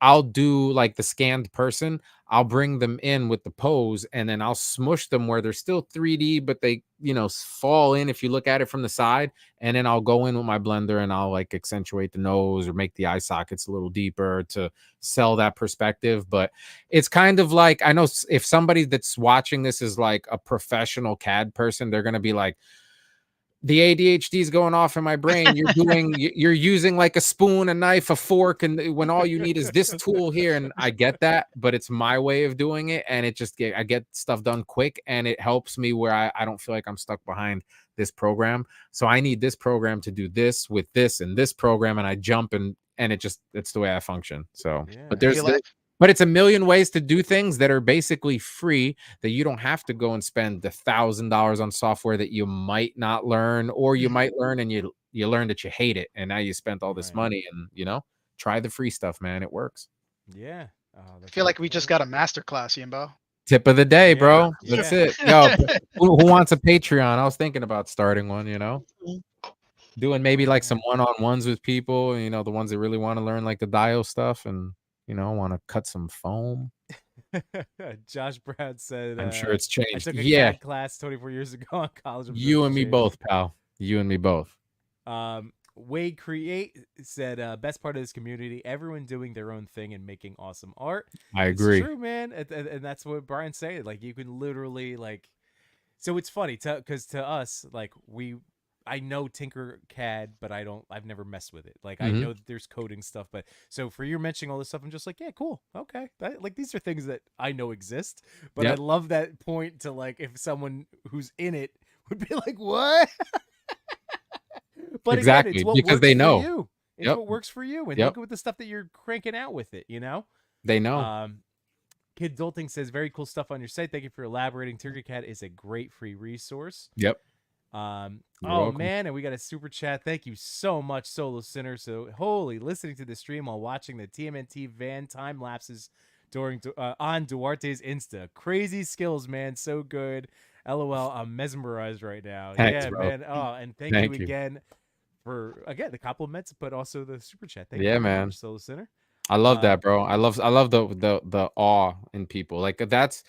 the scanned person. I'll bring them in with the pose, and then I'll smush them where they're still 3D, but they, you know, fall in if you look at it from the side. And then I'll go in with my blender and I'll like accentuate the nose or make the eye sockets a little deeper to sell that perspective. But it's kind of like, I know if somebody that's watching this is like a professional CAD person, they're going to be like, the ADHD is going off in my brain. You're using like a spoon, a knife, a fork, and when all you need is this tool here. And I get that, but it's my way of doing it, and I get stuff done quick, and it helps me where I don't feel like I'm stuck behind this program. So I need this program to do this with this and this program, and I jump and it's the way I function. So, but it's a million ways to do things that are basically free, that you don't have to go and spend $1,000 on software that you might not learn, or you might learn and you learn that you hate it, and now you spent all this money. And you know, try the free stuff, man. It works. Yeah. I feel like we just got a master class, Yimbo. Tip of the day, bro. That's it. Yo, who wants a Patreon? I was thinking about starting one, you know, doing maybe like some one-on-ones with people, you know, the ones that really want to learn like the Dio stuff and, you know, want to cut some foam. Josh Brad said, I'm sure it's changed. I took a CAD class 24 years ago in college. You and me both, pal. You and me both. Wade Create said, best part of this community, everyone doing their own thing and making awesome art. I agree. It's true, man. And that's what Brian's saying. Like, you can literally, like, so it's funny because to us, like, I know Tinkercad, but I've never messed with it. Like, I know that there's coding stuff, but so for you mentioning all this stuff, I'm just like, yeah, cool. Okay. Like, these are things that I know exist, but I love that point to, like, if someone who's in it would be like, what? But exactly, again, it's what because they know. You. It's what works for you. And look at the stuff that you're cranking out with it, you know? They know. Kid Dolting says, very cool stuff on your site. Thank you for elaborating. Tinkercad is a great free resource. Yep. Oh man, and we got a super chat. Thank you so much, Solo Sinner. So listening to the stream while watching the TMNT van time lapses on Duarte's Insta. Crazy skills, man. So good. LOL. I'm mesmerized right now. Thanks, yeah, bro. man. Oh, and thank you again for the compliments, but also the super chat. Thank you very much, Solo Sinner. I love that, bro. I love the awe in people. Like that's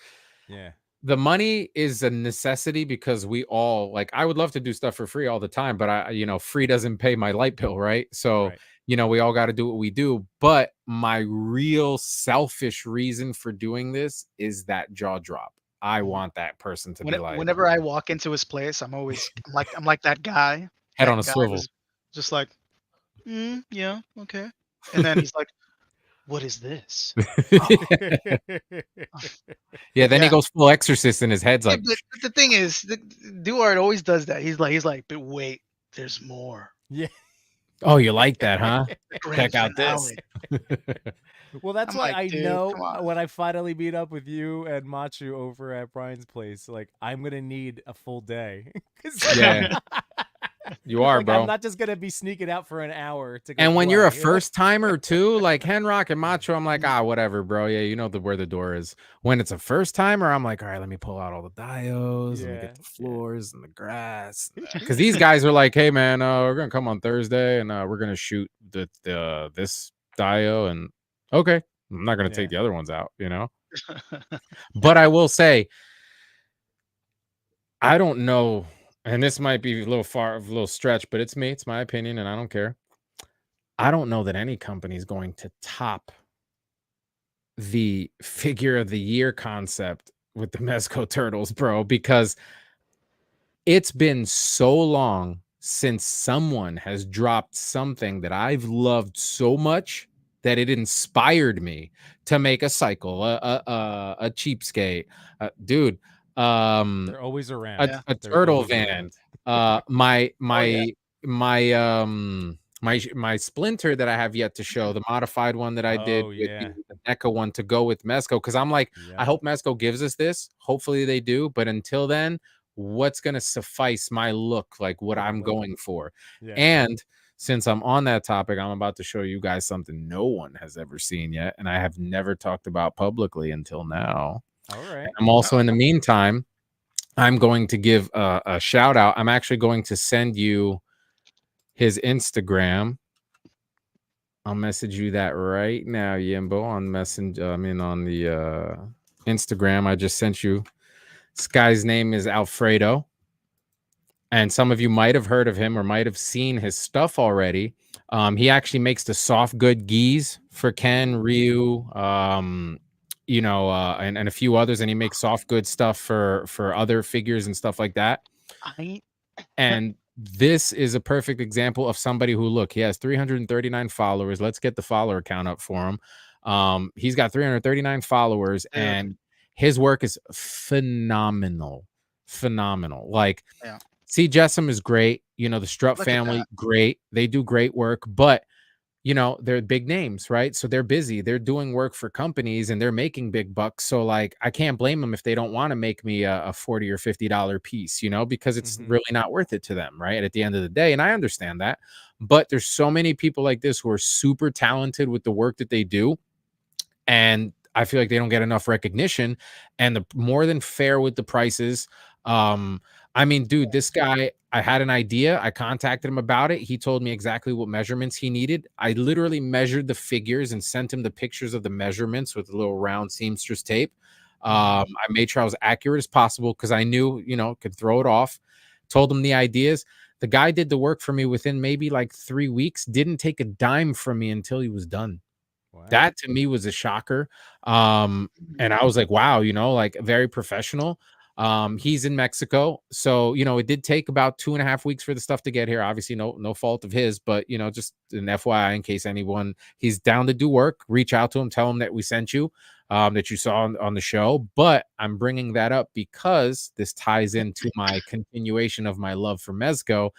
the money is a necessity because we all like, I would love to do stuff for free all the time, but free doesn't pay my light bill, right? So, Right. we all got to do what we do. But my real selfish reason for doing this is that jaw drop. I Mhm. want that person to be like, Whenever I walk into his place, I'm like that guy. head on That a guy swivel. was just like, yeah, okay. And then he's like, what is this? Oh, Yeah, then he yeah. goes full exorcist and his head's Yeah, like, but the thing is, Duart always does that. He's like, but wait, there's more. Yeah. oh, you like that, huh? The grand Check out this. finale. Well, that's I'm why like, I dude, know come on. when I finally meet up with you and Machu over at Brian's place, like I'm gonna need a full day. 'Cause- Yeah, you are, like I'm bro. not just gonna be sneaking out for an hour to go And when you're a play, you know? first timer too, like Henrock and Macho, I'm like, whatever, bro. Yeah, you know where the door is. When it's a first timer, I'm like, all right, let me pull out all the diodes, let me Yeah, get the yeah. floors and the grass. Because these guys are like, hey man, we're gonna come on Thursday and we're gonna shoot the this dio, and okay, I'm not gonna Yeah. take the other ones out, But I will say, I don't know, and this might be a little stretch, but it's me, it's my opinion, and I don't care. I don't know that any company is going to top the figure of the year concept with the Mezco turtles, bro, because it's been so long since someone has dropped something that I've loved so much that it inspired me to make a cycle, a cheapskate, dude, They're always a, around. Yeah. a They're turtle always van, around. my Oh yeah. my splinter that I have yet to show, the modified one that I did Oh with yeah. the NECA one to go with Mezco, because I'm like, I Yep. hope Mezco gives us this. Hopefully they do, but until then, what's gonna suffice my look, like what I'm Totally. going for? Yeah. And since I'm on that topic, I'm about to show you guys something no one has ever seen yet, and I have never talked about publicly until now. All right. I'm also, in the meantime, I'm going to give a shout out. I'm actually going to send you his Instagram. I'll message you that right now, Yimbo, on Messenger. I mean, on the Instagram. I just sent you. This guy's name is Alfredo, and some of you might have heard of him or might have seen his stuff already. He actually makes the soft good gis for Ken, Ryu, and a few others, and he makes soft good stuff for other figures and stuff like that. I And this is a perfect example of somebody who, look, he has 339 followers. Let's get the follower count up for him. He's got 339 followers, Dude. and his work is phenomenal. Phenomenal. Like, Yeah. see, Jessam is great. The Strutt Look at family, that. great. They do great work, but they're big names, right? So they're busy. They're doing work for companies and they're making big bucks. So like, I can't blame them if they don't want to make me a $40 or $50 piece, because it's really not worth it to them, right? At the end of the day. And I understand that. But there's so many people like this who are super talented with the work that they do. And I feel like they don't get enough recognition, and the more than fair with the prices. I mean, dude, this guy, I had an idea. I contacted him about it. He told me exactly what measurements he needed. I literally measured the figures and sent him the pictures of the measurements with a little round seamstress tape. I made sure I was accurate as possible because I knew, could throw it off. Told him the ideas. The guy did the work for me within maybe like 3 weeks, didn't take a dime from me until he was done. Wow. That to me was a shocker. And I was like, wow, like very professional. He's in Mexico. So, it did take about 2.5 weeks for the stuff to get here. Obviously, no fault of his, but just an FYI, in case he's down to do work, reach out to him, tell him that we sent you, that you saw on the show. But I'm bringing that up because this ties into my continuation of my love for Mezco,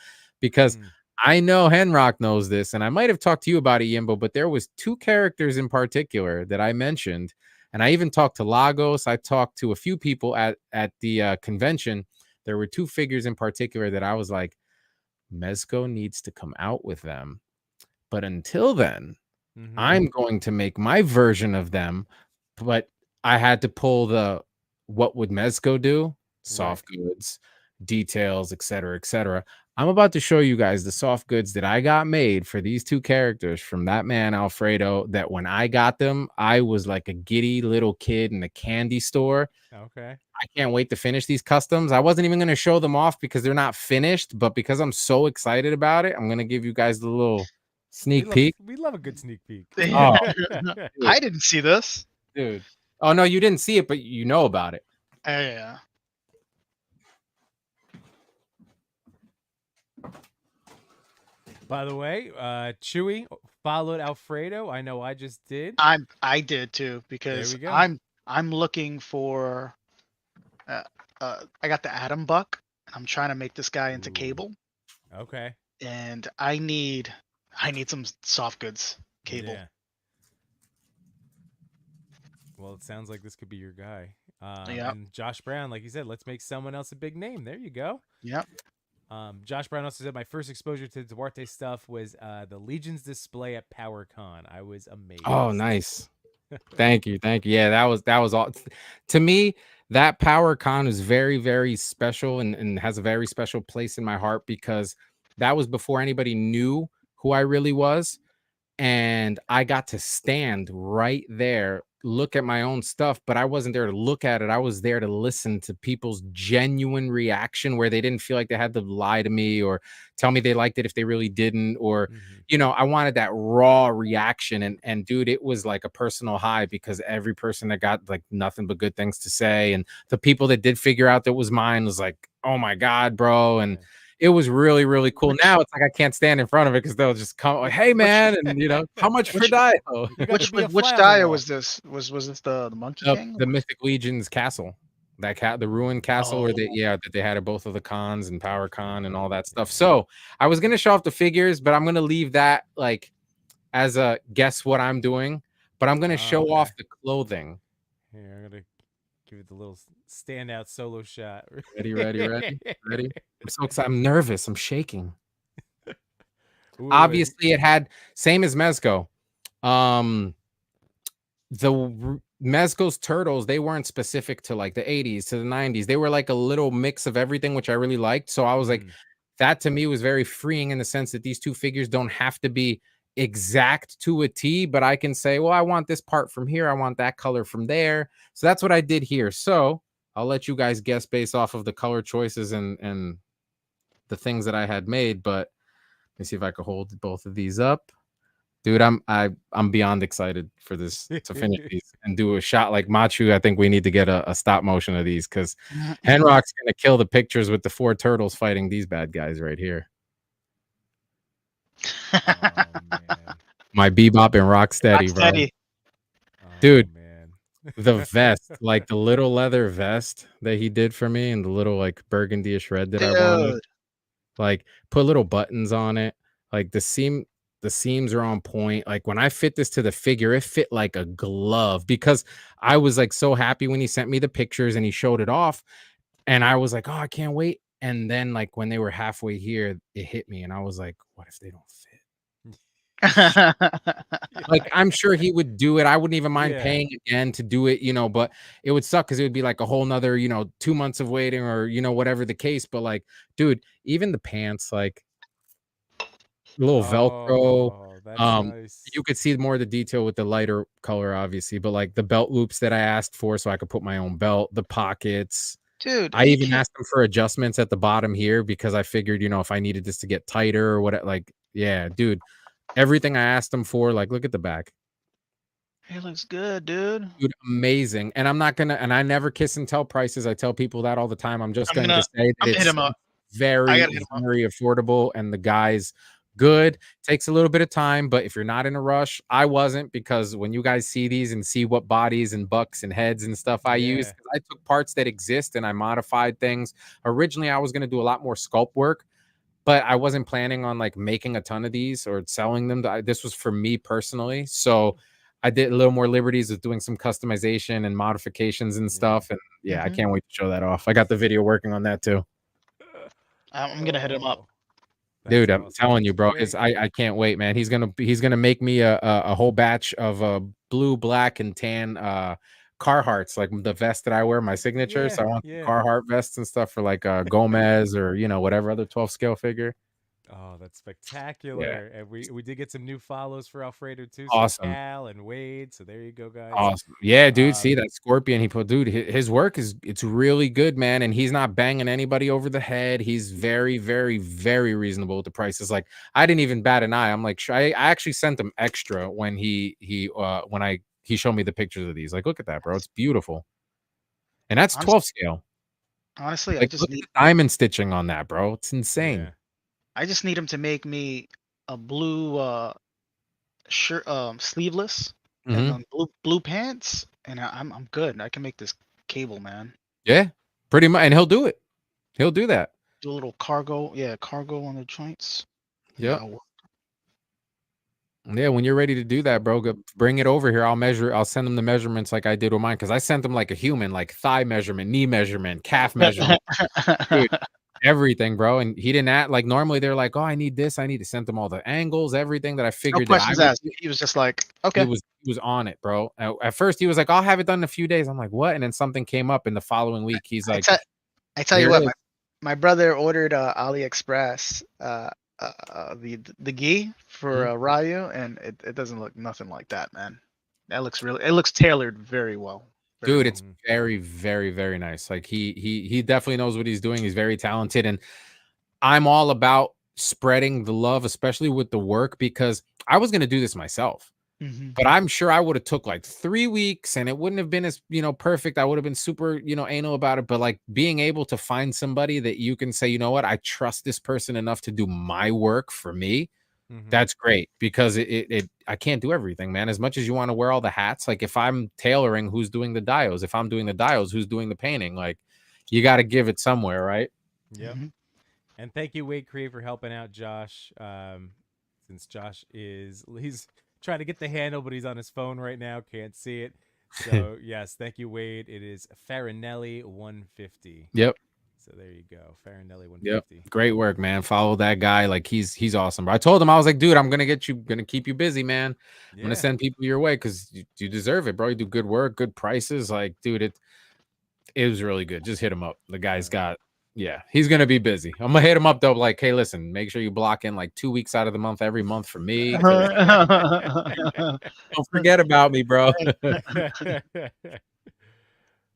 because I know Henrock knows this, and I might have talked to you about it, Yimbo, but there was 2 characters in particular that I mentioned, and I even talked to Lagos. I talked to a few people at the convention. There were 2 figures in particular that I was like, Mezco needs to come out with them. But until then, I'm going to make my version of them. But I had to pull the what would Mezco do? Soft goods, details, etc., etc. I'm about to show you guys the soft goods that I got made for these two characters from that man, Alfredo, that when I got them, I was like a giddy little kid in a candy store. Okay. I can't wait to finish these customs. I wasn't even going to show them off because they're not finished, but because I'm so excited about it, I'm going to give you guys the little sneak peek. We love a good sneak peek. Oh, I didn't see this. dude. Oh, no, you didn't see it, but you know about it. Yeah. By the way, Chewy followed Alfredo. I know I just did. I did too, because we go. I'm looking for I got the Atom Buck, and I'm trying to make this guy into Ooh. Cable, Okay. and I need some soft goods Cable. Yeah. Well, it sounds like this could be your guy. Yep. And Josh Brown, like you said, let's make someone else a big name. There you go. Yep. Josh Brown also said my first exposure to Duarte stuff was the Legion's display at PowerCon. I was amazed. Oh, nice. Thank you. Yeah, that was all. To me, that PowerCon is very, very special and has a very special place in my heart because that was before anybody knew who I really was. And I got to stand right there, look at my own stuff, but I wasn't there to look at it. I was there to listen to people's genuine reaction where they didn't feel like they had to lie to me or tell me they liked it if they really didn't. Or, you know, I wanted that raw reaction. And dude, it was like a personal high because every person that got like nothing but good things to say. And the people that did figure out that was mine was like, oh my God, bro. And it was really, really cool. Now it's like I can't stand in front of it because they'll just come like, "Hey, man," and you know, how much for Dio? Which Dio was this? Was this the Monkey King? The Mythic Legion's castle, the ruined castle, where that they had at both of the cons and PowerCon and all that stuff. So I was gonna show off the figures, but I'm gonna leave that like as a guess what I'm doing. But I'm gonna show off the clothing. Here, I'm gonna give it the little standout solo shot. Ready. I'm so excited. I'm nervous. I'm shaking. Ooh, Obviously, it had same as Mezco. The Mezco's turtles, they weren't specific to like the 80s to the 90s. They were like a little mix of everything, which I really liked. So I was like, that to me was very freeing in the sense that these two figures don't have to be exact to a T, but I can say, well, I want this part from here. I want that color from there. So that's what I did here. So I'll let you guys guess based off of the color choices and the things that I had made. But let me see if I can hold both of these up. Dude, I'm beyond excited for this to finish these and do a shot like Machu. I think we need to get a stop motion of these because Henrock's gonna kill the pictures with the 4 turtles fighting these bad guys right here. Oh, man. My Bebop and Rocksteady, bro. Dude, the vest, like the little leather vest that he did for me and the little like burgundy-ish red that I wanted. Like put little buttons on it. Like the seams are on point. Like when I fit this to the figure, it fit like a glove because I was like so happy when he sent me the pictures and he showed it off. And I was like, oh, I can't wait. And then like when they were halfway here, it hit me. And I was like, what if they don't fit? Like I'm sure he would do it. I wouldn't even mind paying again to do it, you know, but it would suck because it would be like a whole nother, you know, 2 months of waiting or, you know, whatever the case. But like, dude, even the pants, like little Velcro. Nice. You could see more of the detail with the lighter color, obviously, but like the belt loops that I asked for so I could put my own belt, the pockets. Dude, I even asked them for adjustments at the bottom here because I figured, you know, if I needed this to get tighter or what, like, yeah, dude. Everything I asked them for, like, look at the back. It looks good, dude. Dude, amazing. And I'm not gonna, and I never kiss and tell prices. I tell people that all the time. I'm just going to say that it's very, very affordable and the guy's good. Takes a little bit of time, but if you're not in a rush, I wasn't, because when you guys see these and see what bodies and bucks and heads and stuff I used, I took parts that exist and I modified things. Originally, I was going to do a lot more sculpt work, but I wasn't planning on like making a ton of these or selling them. This was for me personally. So I did a little more liberties with doing some customization and modifications and stuff. And I can't wait to show that off. I got the video working on that too. I'm going to hit him up. Dude, I'm telling you, bro, I can't wait, man. He's gonna make me a whole batch of blue, black, and tan Carhartts, like the vest that I wear, my signature. Yeah, So I want yeah. Carhartt vests and stuff for like Gomez or whatever other 12 scale figure. Oh, that's Yeah, spectacular. And we did get some new follows for Alfredo too. So awesome. Cal and Wade. So there you go, guys. Awesome. Yeah, dude. See Um, that scorpion he put, dude. His work it's really good, man. And he's not banging anybody over the head. He's very, very, very reasonable with the prices. Like I didn't even bat an eye. I'm like, I actually sent him extra when he showed me the pictures of these. Like, look at that, bro. It's beautiful. And that's Honest- 12 scale. Honestly, Like, look at the diamond stitching on that, bro. It's insane. yeah. I just need him to make me a blue shirt, sleeveless, and Mhm. then blue pants, and I'm good. I can make this cable, man. Yeah, pretty much. And he'll do it. He'll do that. Do a little cargo, cargo on the joints. Yep. Yeah, Yeah, when you're ready to do that, bro, bring it over here. I'll send them the measurements like I did with mine because I sent them like a human, like thigh measurement, knee measurement, calf measurement, dude, everything, bro. And he didn't act like normally they're like, oh, I need this, I need to send them all the angles, everything that I no figured that I questions would asked. do. He was just like, He okay. was on it, bro. At first, he was like, I'll have it done in a few days. I'm like, what? And then something came up in the following week. He's like, I tell you here it what, is. my brother ordered AliExpress the gi for Ryu, and it doesn't look nothing like that, man. That looks it looks tailored very well. Very Dude, well. it's very, very, very nice. Like he definitely knows what he's doing. He's very talented, and I'm all about spreading the love, especially with the work, because I was gonna do this myself. Mhm. But I'm sure I would have took like 3 weeks and it wouldn't have been as, perfect. I would have been super, anal about it. But like being able to find somebody that you can say, you know what, I trust this person enough to do my work for me. Mhm. That's great because I can't do everything, man. As much as you want to wear all the hats, like if I'm tailoring, who's doing the dials? If I'm doing the dials, who's doing the painting? Like you got to give it somewhere, right? Yep. Mhm. And thank you, Wade Cree, for helping out Josh. Since Josh he's trying to get the handle, but he's on his phone right now, can't see it. So yes, thank you, Wade. It is Farinelli 150. Yep. So there you go, Farinelli 150. Yep. Great work, man. Follow that guy. Like he's awesome. But I told him, I was like, dude, I'm gonna keep you busy, man. I'm gonna send people your way because you deserve it, bro. You do good work, good prices. Like, dude, it was really good. Just hit him up. The guy's got, he's gonna be busy. I'm gonna hit him up though, like, hey, listen, make sure you block in like 2 weeks out of the month every month for me. Don't forget about me, bro.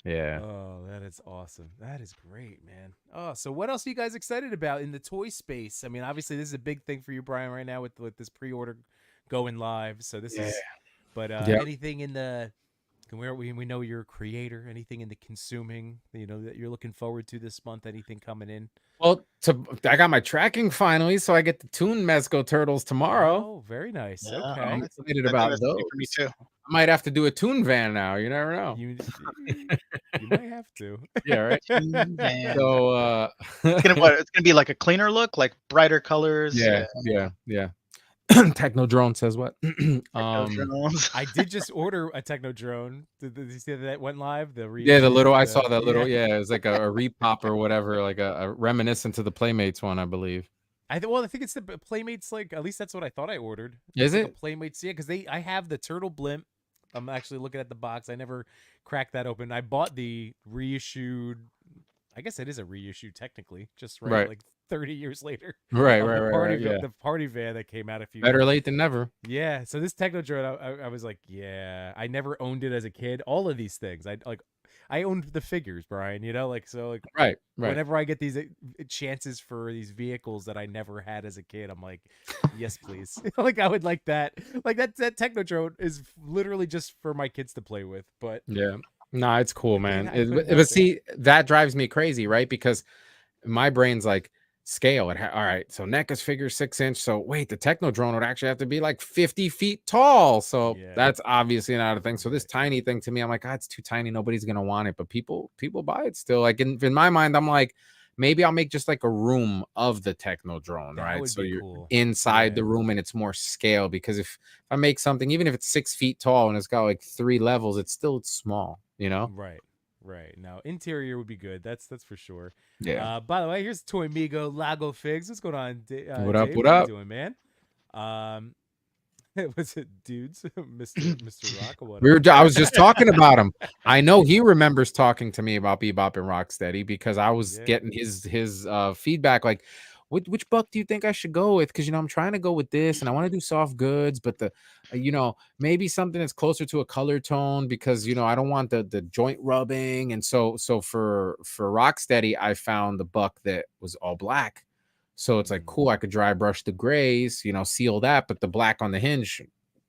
Yeah. Oh, that is awesome. That is great, man. Oh, so what else are you guys excited about in the toy space? I mean, obviously this is a big thing for you, Brian, right now with this pre-order going live. So this is, but anything in the, we know you're a creator. Anything in the consuming, that you're looking forward to this month? Anything coming in? Well, I got my tracking finally, so I get the Toon Mezco Turtles tomorrow. Oh, very nice. Yeah, Okay. I'm excited about those. For me too. I might have to do a Toon van now. You never know. You might have to. Yeah, right. Man. So It's gonna be like a cleaner look, like brighter colors. Yeah. Techno Drone says what? I did just order a Techno Drone. Did you see that went live? The little I saw that little it was like a repop or whatever, like a reminiscent to the Playmates one, I believe. I think it's the Playmates, like at least that's what I thought I ordered. Is like it Playmates? Yeah, because I have the Turtle Blimp. I'm actually looking at the box. I never cracked that open. I bought the reissued. I guess it is a reissue technically, just like 30 years later. Right. The party van that came out a few. Better late than never. Yeah. So this Techno Drone, I was like, yeah. I never owned it as a kid. All of these things, I owned the figures, Brian. Right. Whenever I get these chances for these vehicles that I never had as a kid, I'm like, yes, please. Like I would like that. Like that Techno Drone is literally just for my kids to play with. But yeah, nah, it's cool, man. Yeah, but see, that drives me crazy, right? Because my brain's like scale. All right, so NECA's figure 6-inch. So wait, the Techno Drone would actually have to be like 50 feet tall. So that's obviously not a thing. So this tiny thing to me, I'm like, it's too tiny. Nobody's gonna want it. But people buy it still. Like in my mind, I'm like, maybe I'll make just like a room of the Techno Drone, right? So you're cool. inside the room and it's more scale. Because if I make something, even if it's 6 feet tall and it's got like 3 levels, it's small, Right. Now, interior would be good. That's for sure. Yeah. By the way, here's Toy Migo Lago Figs. What's going on? What up? Dave? What How up? you doing, man? Was it dudes, Mr. Rock or what? I was just talking about him. I know he remembers talking to me about Bebop and Rocksteady because I was getting his feedback like, which buck do you think I should go with? Because I'm trying to go with this and I want to do soft goods, but the maybe something that's closer to a color tone because I don't want the joint rubbing. And so for Rocksteady, I found the buck that was all black. So it's like cool, I could dry brush the grays, seal that, but the black on the hinge,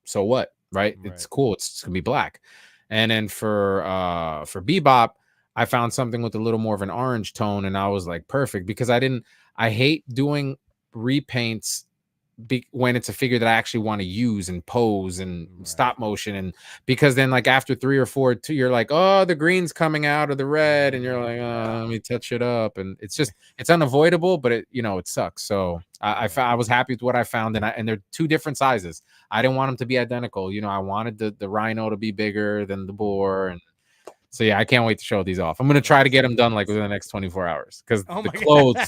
so what? Right? It's cool. It's gonna be black. And then for Bebop, I found something with a little more of an orange tone, and I was like, perfect, because I hate doing repaints when it's a figure that I actually want to use and pose and stop motion, and because then like after 3 or 4 you're like, oh, the green's coming out of the red, and you're like, oh, let me touch it up, and it's unavoidable, but it sucks. So I was happy with what I found, and they're 2 different sizes. I didn't want them to be identical. I wanted the rhino to be bigger than the boar, and so yeah, I can't wait to show these off. I'm gonna try to get them done like within the next 24 hours because the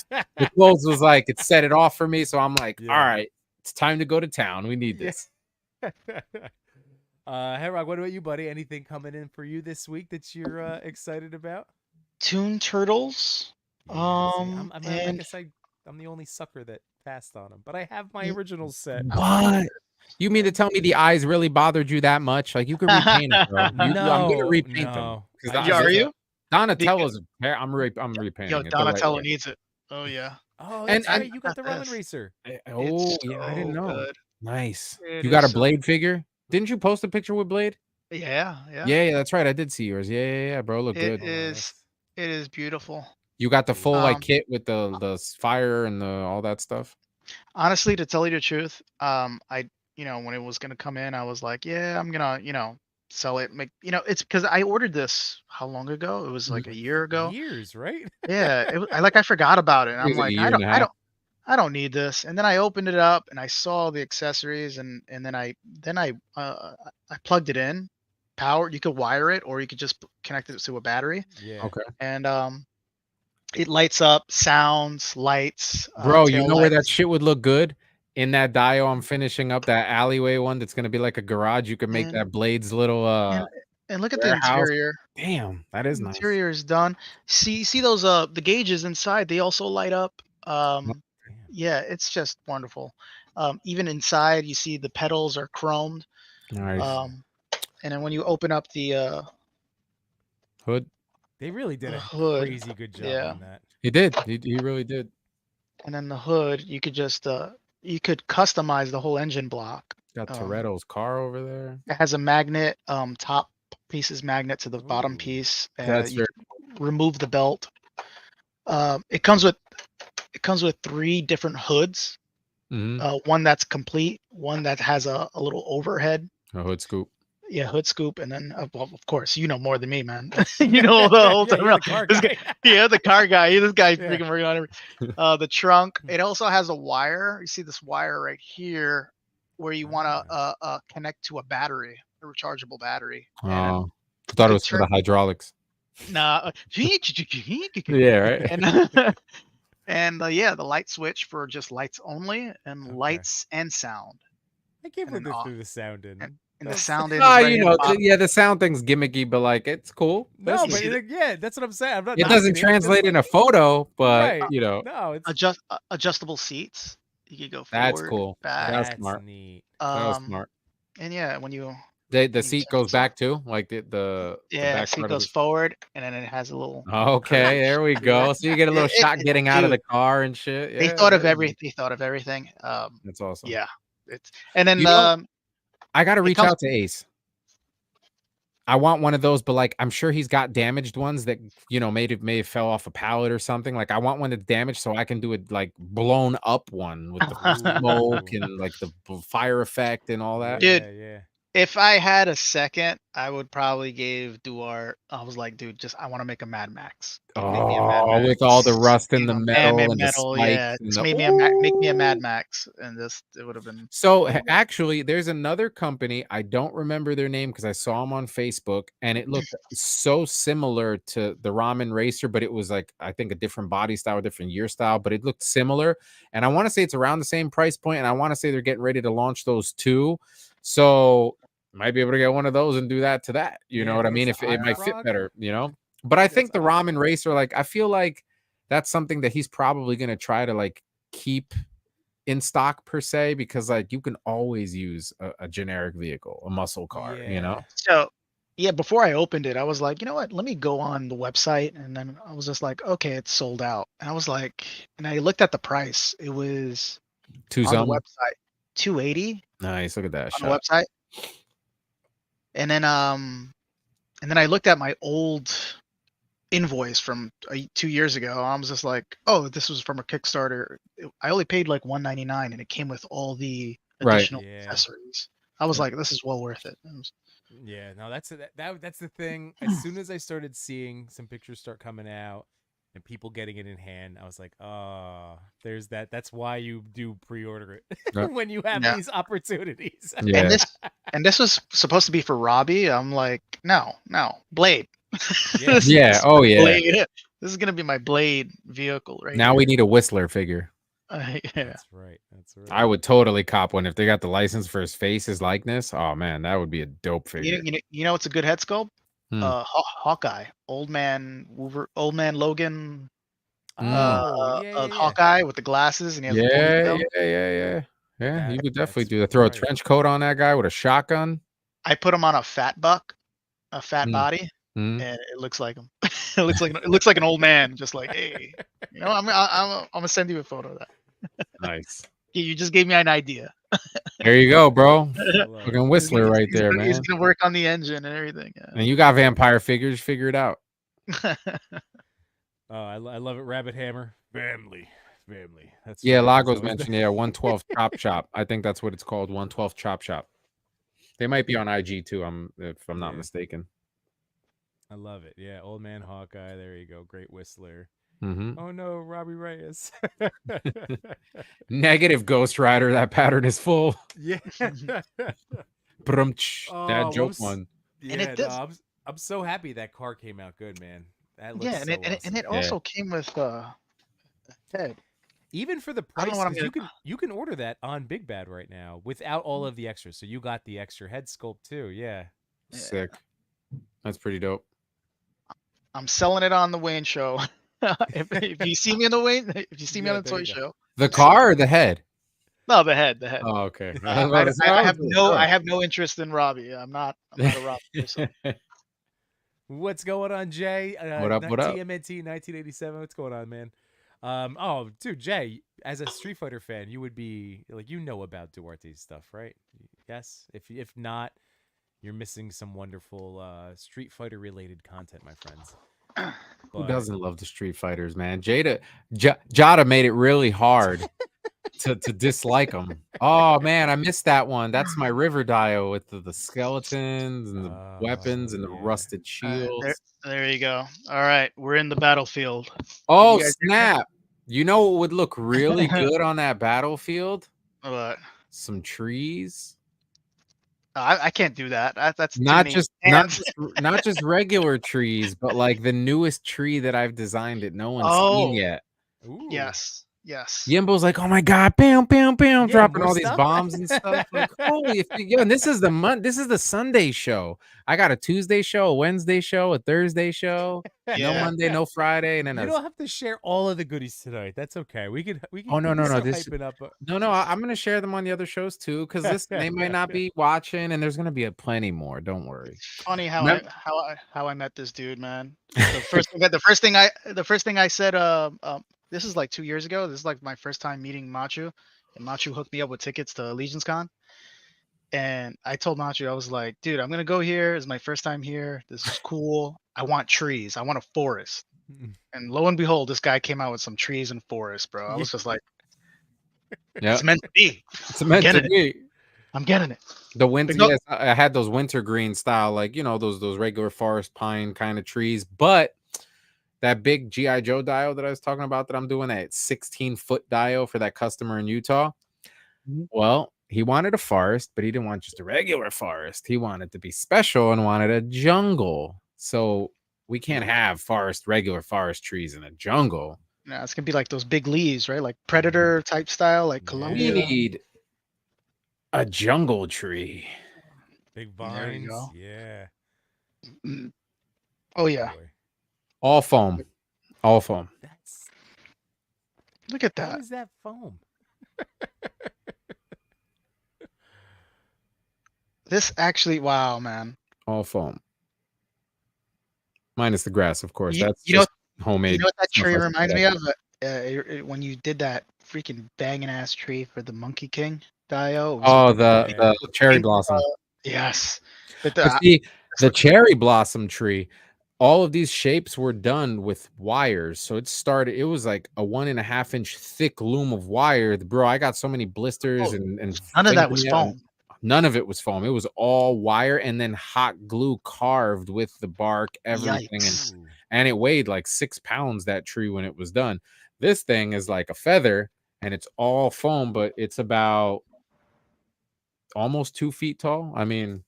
clothes was like it set it off for me. So I'm like, all right, it's time to go to town. We need this. Hey Rock, what about you, buddy? Anything coming in for you this week that you're excited about? Toon Turtles. I guess I'm the only sucker that passed on them, but I have my original set. What? You mean to tell me the eyes really bothered you that much? Like you could repaint it, bro. I'm gonna repaint them. Are you? Donatello's. I'm repainting. Yo, Donatello needs it. Oh yeah. Oh, that's right. You got the Ramen Racer. Oh yeah, I didn't know. Good. Nice. You got a Blade figure? Didn't you post a picture with Blade? Yeah. Yeah, that's right. I did see yours. Yeah, bro. Look good. It is beautiful. You got the full kit with the fire and all that stuff. Honestly, to tell you the truth, when it was gonna come in, I was like, yeah, I'm gonna, sell it. It's because I ordered this how long ago? It was like a year ago. Years, right? Yeah, I forgot about it. And I'm like, I don't need this. And then I opened it up and I saw the accessories, and then I plugged it in. Power. You could wire it, or you could just connect it to a battery. Yeah. Okay. And it lights up, sounds, lights. Bro, you know where that shit would look good? In that Dio, I'm finishing up that alleyway one that's gonna be like a garage. You could make that Blade's little and look at the interior. Damn, that is nice. Interior is done. See those the gauges inside, they also light up. Yeah, it's just wonderful. Even inside you see the pedals are chromed. Nice. And then when you open up the hood, they really did a crazy good job on that. He did. He really did. And then the hood, you could just you could customize the whole engine block. Got Toretto's car over there. It has a magnet. Top piece is magnet to the bottom piece. That's you remove the belt. It comes with 3 different hoods. One that's complete, one that has a little overhead. A hood scoop. Yeah, hood scoop, and then of course you know more than me, man. You know the whole time. The car guy. This guy's freaking working on everything. The trunk. It also has a wire. You see this wire right here, where you want to connect to a battery, a rechargeable battery. Oh, I thought it was for the hydraulics. Nah. Yeah, right. And the light switch for just lights only, and lights and sound. I can't believe they threw the sound in. And the sound is the sound thing's gimmicky, but like it's cool. No, but that's what I'm saying. It doesn't translate in a photo, but no, it's adjustable seats. You could go forward. That's cool. Back. That's smart. Neat. That was smart. And when you the seat goes back too, like the back seat goes forward, and then it has a little. Okay, there we go. So you get a little shot getting out of the car and shit. They thought of everything. They thought of everything. That's awesome. Yeah, and then I gotta reach out to Ace. I want one of those, but like I'm sure he's got damaged ones that may have fell off a pallet or something. Like I want one that's damaged so I can do it like blown up one with the smoke and like the fire effect and all that. Dude, if I had a second, I would probably give Duarte. I was like, dude, I want to make a Mad Max. With all the rust in the metal and the spikes. Make me a Mad Max, and it would have been. So actually, there's another company. I don't remember their name because I saw them on Facebook, and it looked so similar to the Ramen Racer, but it was like I think a different body style, different year style, but it looked similar. And I want to say it's around the same price point, and I want to say they're getting ready to launch those too. So might be able to get one of those and do that to that. You know Yeah, what I nice mean? If it iron might fit frog. better, you know. But I That's think the iron ramen frog. racer, like, I feel like that's something that he's probably gonna try to like keep in stock per se, because like you can always use a generic vehicle, a muscle car, you Yeah. know. So yeah, before I opened it, I was like, you know what? Let me go on the website, and then I was just like, okay, it's sold out. And I was like, and I looked at the price. It was Two on the some website, 280 nice. Look at that on the shot. website. And then I looked at my old invoice from 2 years ago. I was just like, oh, this was from a Kickstarter. I only paid like 199, and it came with all the Right. additional Yeah. accessories. I was Yeah. like, this is well worth it. Yeah, no, that's that's the thing. As soon as I started seeing some pictures start coming out and people getting it in hand, I was like, oh, there's that. That's why you do pre-order Yeah. it when you have Yeah. these opportunities. And Yeah. this was supposed to be for Robbie. I'm like, no, Blade. Yeah. This Yeah. is Oh my yeah. Blade. This is gonna be my Blade vehicle right Now here. we need a Whistler figure. Yeah. That's right. That's right. I would totally cop one if they got the license for his face, his likeness. Oh man, that would be a dope figure. You know what's a good head sculpt? Hmm. Hawkeye, old man Logan, Oh, yeah, yeah, yeah. Hawkeye with the glasses, and he has a Yeah, ponytail. yeah. You could definitely That's do that. Throw a right. trench coat on that guy with a shotgun. I put him on a fat buck, a fat Mm. body, Mm. and it looks like him. it looks like an old man, just like, hey, you know, I'm gonna send you a photo of that. Nice. You just gave me an idea. There you go, bro. I love it. Fucking Whistler right there, He's man. gonna work on the engine and everything. And you got vampire figures figured out. Yeah. Oh, I love it. Rabbit Hammer. Family. That's Yeah, right. Lagos That's always mentioned, yeah, 112 Chop Shop. I think that's what it's called, 112 Chop Shop. They might be on IG too, if I'm not Yeah. mistaken. I love it. Yeah, Old Man Hawkeye. There you go. Great Whistler. Mm-hmm. Oh no, Robbie Reyes. Negative Ghost Rider. That pattern is full. Yeah. Brumch. Oh, That joke whoops. one. Yeah, And it no, does. I'm so happy that car came out good, man. That looks Yeah, so and awesome. it also came with head. Even for the I don't price, know what I'm 'cause you can order that on Big Bad right now without all of the extras. So you got the extra head sculpt too. Yeah. Sick. That's pretty dope. I'm selling it on the Wayne show. if you see me on the Wayne, if you see me Yeah, on the there toy you go. show, The car or the head? no, the head. Oh, okay. I have no interest in Robbie. I'm not a Robbie person. What's going on, Jay? What up, what up? TMNT 1987. What's going on, man? Oh, dude, Jay, as a Street Fighter fan, you would be like, you know about Duarte's stuff, right? Yes. If not, you're missing some wonderful Street Fighter related content, my friends. Who doesn't love the Street Fighters, man? Jada made it really hard to dislike them. Oh man, I missed that one. That's my River Dio with the skeletons and the weapons and the yeah. rusted shields. There you go. All right, we're in the battlefield. Oh You guys snap! You know what would look really good on that battlefield? What? Some trees. I can't do that. That's too Not many just hands. not just regular trees, but like the newest tree that I've designed that no one's seen yet. Ooh. Yes. Yimbo's like, oh my god, bam, bam, bam, Yeah, dropping more all these stuff? bombs and stuff. Like, holy, and this is the Sunday show. I got a Tuesday show, a Wednesday show, a Thursday show, no Yeah. Monday, no Friday, and then You don't have to share all of the goodies tonight. That's okay. We can. Oh, no, we can no, still this- hype it up. no, I'm gonna share them on the other shows too, because they might not be watching, and there's gonna be plenty more. Don't worry. Funny how Remem- I met this dude, man. The first thing I said, this is like 2 years ago. This is like my first time meeting Machu, and Machu hooked me up with tickets to Legion's Con. And I told Machu, I was like, dude, I'm gonna go here. It's my first time here. This is cool. I want trees. I want a forest. And lo and behold, this guy came out with some trees and forest, bro. I was just like, Yeah, it's meant to be. it's meant to be. I'm getting it. The winter, But no- yes, I had those wintergreen style, like those regular forest pine kind of trees, but that big GI Joe dio that I was talking about that I'm doing, that 16-foot dio for that customer in Utah. Mhm. Well, he wanted a forest, but he didn't want just a regular forest. He wanted to be special and wanted a jungle. So we can't have regular forest trees in a jungle. Yeah, it's gonna be like those big leaves, right? Like Predator type style, like Yeah. We Columbia. need A jungle tree. Big There you vines. go. Yeah. Oh yeah, Boy. All foam. All foam. That's look at how that. is that foam? This actually, wow, man. All foam. Minus the grass, of course. You, That's you know, just homemade what that stuff tree I reminds put me up. of? When you did that freaking banging ass tree for the Monkey King Dio. It was Oh, Yeah. the cherry pink, blossom. yes, but But see, this the looks cherry blossom tree, all of these shapes were done with wires. So it was like a 1.5 inch thick loom of wire. Bro, I got so many blisters oh, and none of that was fingernail. foam. None of it was foam. It was all wire and then hot glue carved with the bark, everything. Yikes. And it weighed like 6 pounds, that tree, when it was done. This thing is like a feather and it's all foam, but it's about almost 2 feet tall. I mean,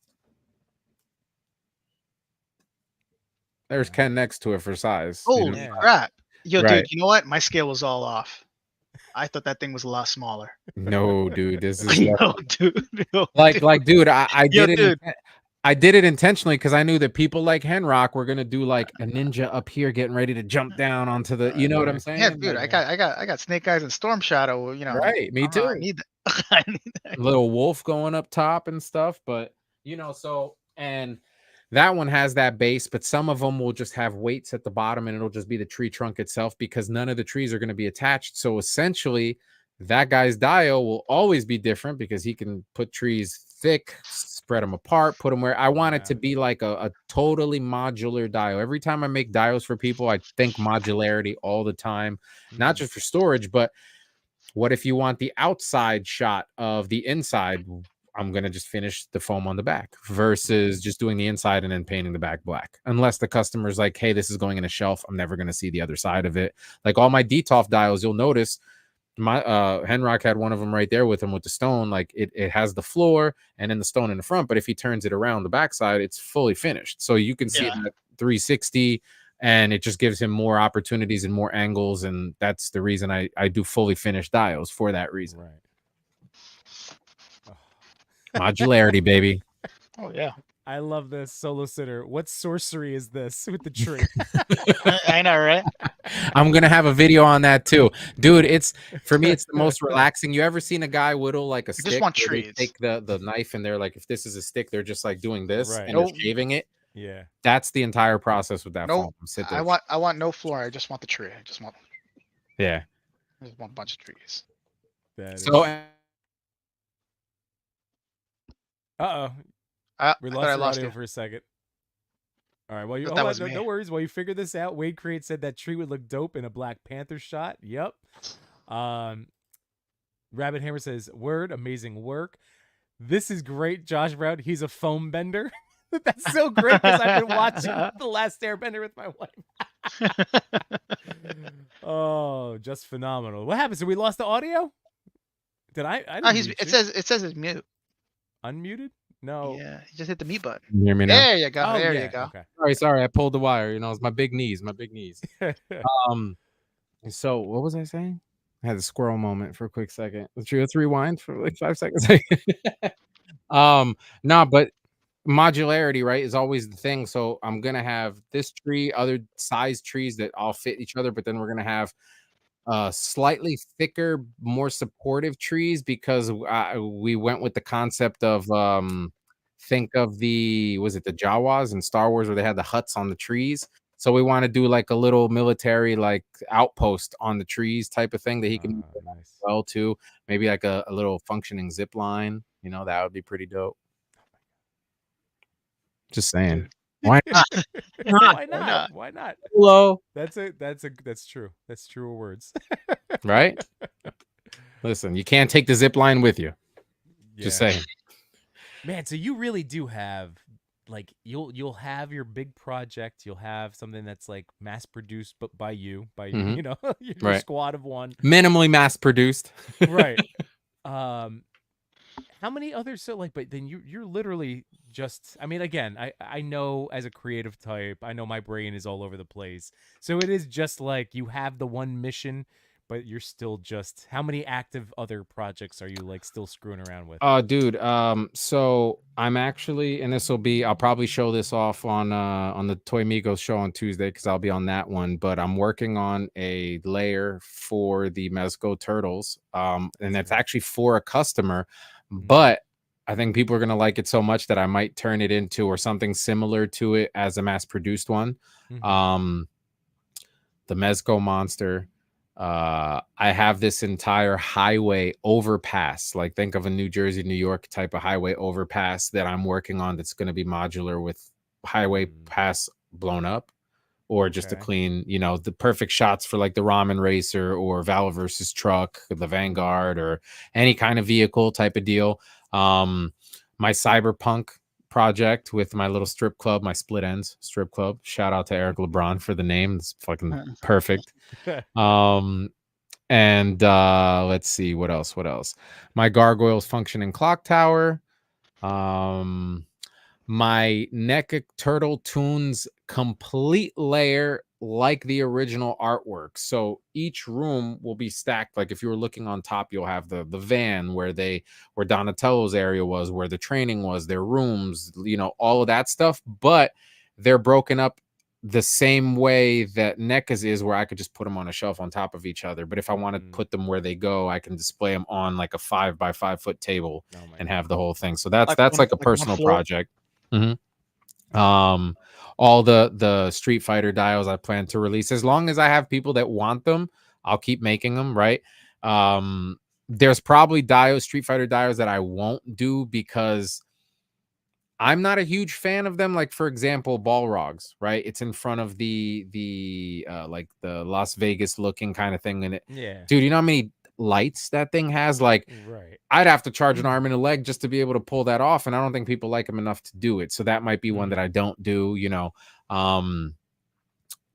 there's Yeah. Ken next to it for size. Holy Yeah. crap. Yo, Right. dude, you know what? My scale was all off. I thought that thing was a lot smaller. No, dude, this is Yo, dude. Yo, like, dude, I Yo, did it. dude. I did it intentionally because I knew that people like Henrock were gonna do like a ninja up here, getting ready to jump down onto the. You know what I'm Yeah, saying? dude, Like, I got Snake Eyes and Storm Shadow, right, me I too. need that. I need that. Little wolf going up top and stuff, but so and that one has that base, but some of them will just have weights at the bottom and it'll just be the tree trunk itself because none of the trees are going to be attached. So essentially, that guy's dio will always be different because he can put trees thick, spread them apart, put them where I want it to be, like a totally modular dio. Every time I make dios for people, I think modularity all the time, not just for storage, but what if you want the outside shot of the inside? I'm going to just finish the foam on the back versus just doing the inside and then painting the back black. Unless the customer's like, hey, this is going in a shelf, I'm never going to see the other side of it. Like all my DTOF dials, you'll notice my Henrock had one of them right there with him with the stone. Like it has the floor and then the stone in the front, but if he turns it around the backside, it's fully finished. So you can see it at 360, and it just gives him more opportunities and more angles, and that's the reason I do fully finished dials for that reason. Right. Modularity, baby. Oh yeah. I love this solo sitter. What sorcery is this with the tree? I know, right? I'm gonna have a video on that too, dude. It's for me, it's the most relaxing. You ever seen a guy whittle like a stick? just want where they trees. take the knife and they're like, if this is a stick, they're just like doing this Right. and they're shaving it. Yeah. That's the entire process with that No, foam. Sit there. I want no floor. I just want the tree. I just want Yeah. a bunch of trees. That is... So Uh-oh. We I lost thought I your lost audio you. for a second. All right. Well, you Thought that hold was on, me. no worries. While you figure this out, Wade Create said that tree would look dope in a Black Panther shot. Yep. Rabbit Hammer says, "Word, amazing work. This is great, Josh Brown. He's a foam bender." That's so great because I've been watching The Last Airbender with my wife. Oh, just phenomenal. What happened? So we lost the audio? Did I didn't mute it you. says it's mute. Unmuted? No. Yeah, you just hit the mute button. can you hear me now? There you go. Oh, there yeah. you go. Okay. Sorry, I pulled the wire. It's my big knees. So what was I saying? I had a squirrel moment for a quick second. Let's rewind for like 5 seconds. No, but modularity, right, is always the thing. So I'm gonna have this tree, other size trees that all fit each other, but then we're gonna have slightly thicker, more supportive trees because we went with the concept of think of the Jawas in Star Wars where they had the huts on the trees. So we want to do like a little military like outpost on the trees type of thing that he can use nice. well too. Maybe like a little functioning zip line. That would be pretty dope. Just saying. Why not? Why not? Why not? Hello. That's true. That's truer words. Right? Listen, you can't take the zip line with you. Yeah. Just saying. Man, so you really do have like you'll have your big project, you'll have something that's like mass produced but by you, your Right. squad of one. Minimally mass produced. Right. How many others? So like, but then you're literally just, I mean, again, I know as a creative type, I know my brain is all over the place. So it is just like you have the one mission, but you're still just, how many active other projects are you like still screwing around with? Dude, so I'm actually, and this will be, I'll probably show this off on the Toy Migos show on Tuesday because I'll be on that one, but I'm working on a layer for the Mezco turtles. And that's actually for a customer, but I think people are gonna like it so much that I might turn it into or something similar to it as a mass-produced one. The Mezco monster. I have this entire highway overpass, like think of a New Jersey, New York type of highway overpass that I'm working on that's going to be modular with highway pass blown up, or just a clean, you know, the perfect shots for like the Ramen Racer or Valor versus Truck, the Vanguard, or any kind of vehicle type of deal. My Cyberpunk project with my little strip club, my Split Ends strip club. Shout out to Eric LeBron for the name. It's fucking perfect. And let's see what else. My Gargoyles functioning clock tower. My NECA Turtle Toons complete layer like the original artwork. So each room will be stacked. Like if you were looking on top, you'll have the van where Donatello's area was, where the training was, their rooms, you know, all of that stuff. But they're broken up the same way that NECA's is, where I could just put them on a shelf on top of each other. But if I want to put them where they go, I can display them on like a 5 by 5 foot table and have the whole thing. So that's like a personal project. All the Street Fighter dials I plan to release, as long as I have people that want them, I'll keep making them, right? There's probably Street Fighter dials that I won't do because I'm not a huge fan of them. Like for example, Balrogs, right? It's in front of the like the Las Vegas looking kind of thing in it. Yeah, dude, you know how many lights that thing has? Like, I'd have to charge an arm and a leg just to be able to pull that off, and I don't think people like them enough to do it. So that might be one that I don't do, you know.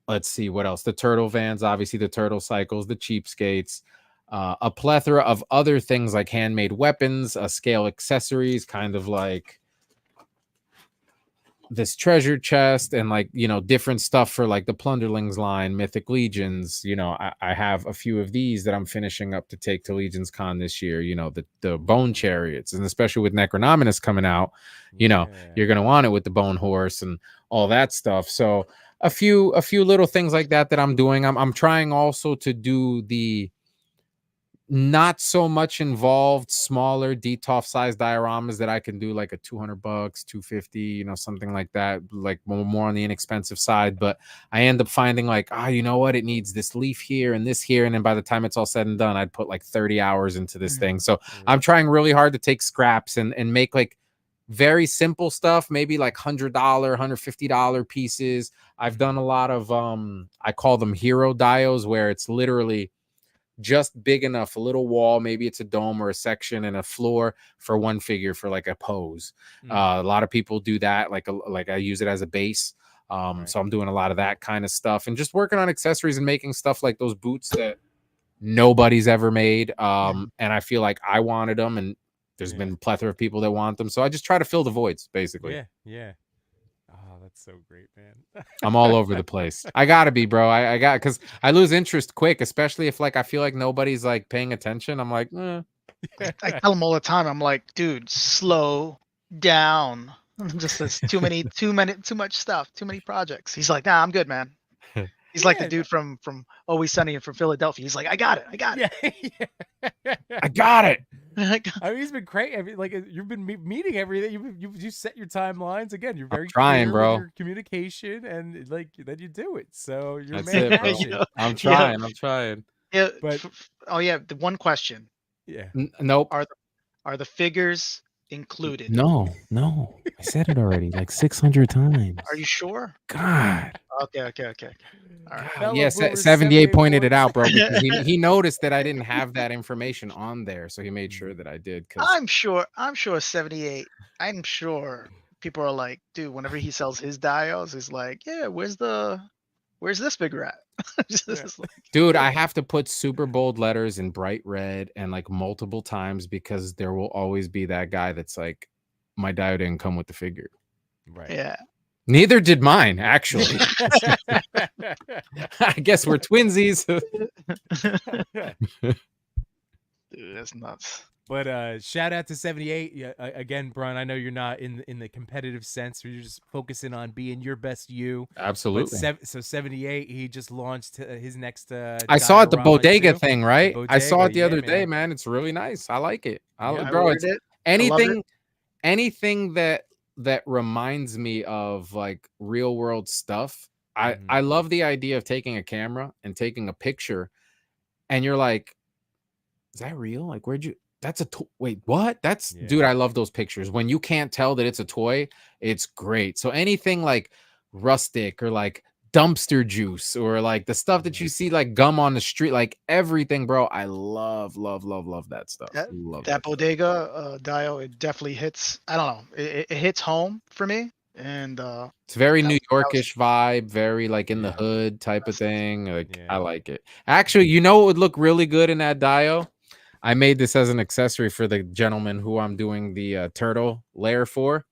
Let's see what else. The turtle vans, obviously the turtle cycles, the cheapskates, a plethora of other things like handmade weapons, scale accessories, kind of like this treasure chest, and like, you know, different stuff for like the Plunderlings line, Mythic Legions. You know, I have a few of these that I'm finishing up to take to Legions Con this year, you know, the bone chariots, and especially with Necronominus coming out, you know, you're gonna want it with the bone horse and all that stuff. So a few little things like that I'm doing. I'm trying also to do the not so much involved, smaller DTOF size dioramas that I can do like a $200, $250, you know, something like that, like more on the inexpensive side. But I end up finding like, you know what, it needs this leaf here and this here, and then by the time it's all said and done, I'd put like 30 hours into this thing. So I'm trying really hard to take scraps and make like very simple stuff, maybe like $100, $150 pieces. I've done a lot of I call them hero dios, where it's literally just big enough, a little wall, maybe it's a dome or a section and a floor for one figure for like a pose. A lot of people do that, like I use it as a base. So I'm doing a lot of that kind of stuff and just working on accessories and making stuff like those boots that nobody's ever made. And I feel like I wanted them, and there's been a plethora of people that want them, so I just try to fill the voids, basically. Yeah. Oh, that's so great, man. I'm all over the place. I gotta be, bro. I got, because I lose interest quick, especially if like I feel like nobody's like paying attention. I'm like, I tell him all the time. I'm like, dude, slow down. Just there's too much stuff, too many projects. He's like, nah, I'm good, man. He's like the dude from Always Sunny and from Philadelphia. He's like, I got it. I got it. I mean, he's been great. Like you've been meeting everything. You set your timelines again. You're very trying, bro. With your communication, and like then you do it. So you're I'm trying. I'm trying. Yeah, but the one question. Yeah. Nope. Are the figures included? No. I said it already like 600 times. Are you sure? God. Okay. All right. Yeah, 78 pointed it out, bro. Because he noticed that I didn't have that information on there, so he made sure that I did. I'm sure 78. I'm sure people are like, dude, whenever he sells his dials, he's like, yeah, where's this figure at? Dude, I have to put super bold letters in bright red and like multiple times, because there will always be that guy that's like, my dio didn't come with the figure. Right. Yeah. Neither did mine, actually. I guess we're twinsies. Dude, that's nuts. But shout out to 78. Yeah, again, Brian, I know you're not in the competitive sense, or you're just focusing on being your best you. Absolutely. So 78, he just launched his next. I saw it, the diorama bodega too. thing, right? The I saw it bodega, the yeah, other day, man. man. It's really nice. I like it. Yeah, Bro, it's ordered it. I love it. anything that reminds me of like real world stuff. Mhm. I love the idea of taking a camera and taking a picture, and you're like, is that real? Like, where'd you? That's a wait, what? That's Yeah. dude. I love those pictures when you can't tell that it's a toy. It's great. So anything like rustic or like dumpster juice or like the stuff that you see like gum on the street, like everything, bro. I love that stuff. Love That bodega Dio, it definitely hits. I don't know. It hits home for me, and it's very that New was- Yorkish vibe, very like in the Yeah. hood type of thing. Like I Yeah. like it. Actually, you know what would look really good in that Dio? I made this as an accessory for the gentleman who I'm doing the turtle layer for.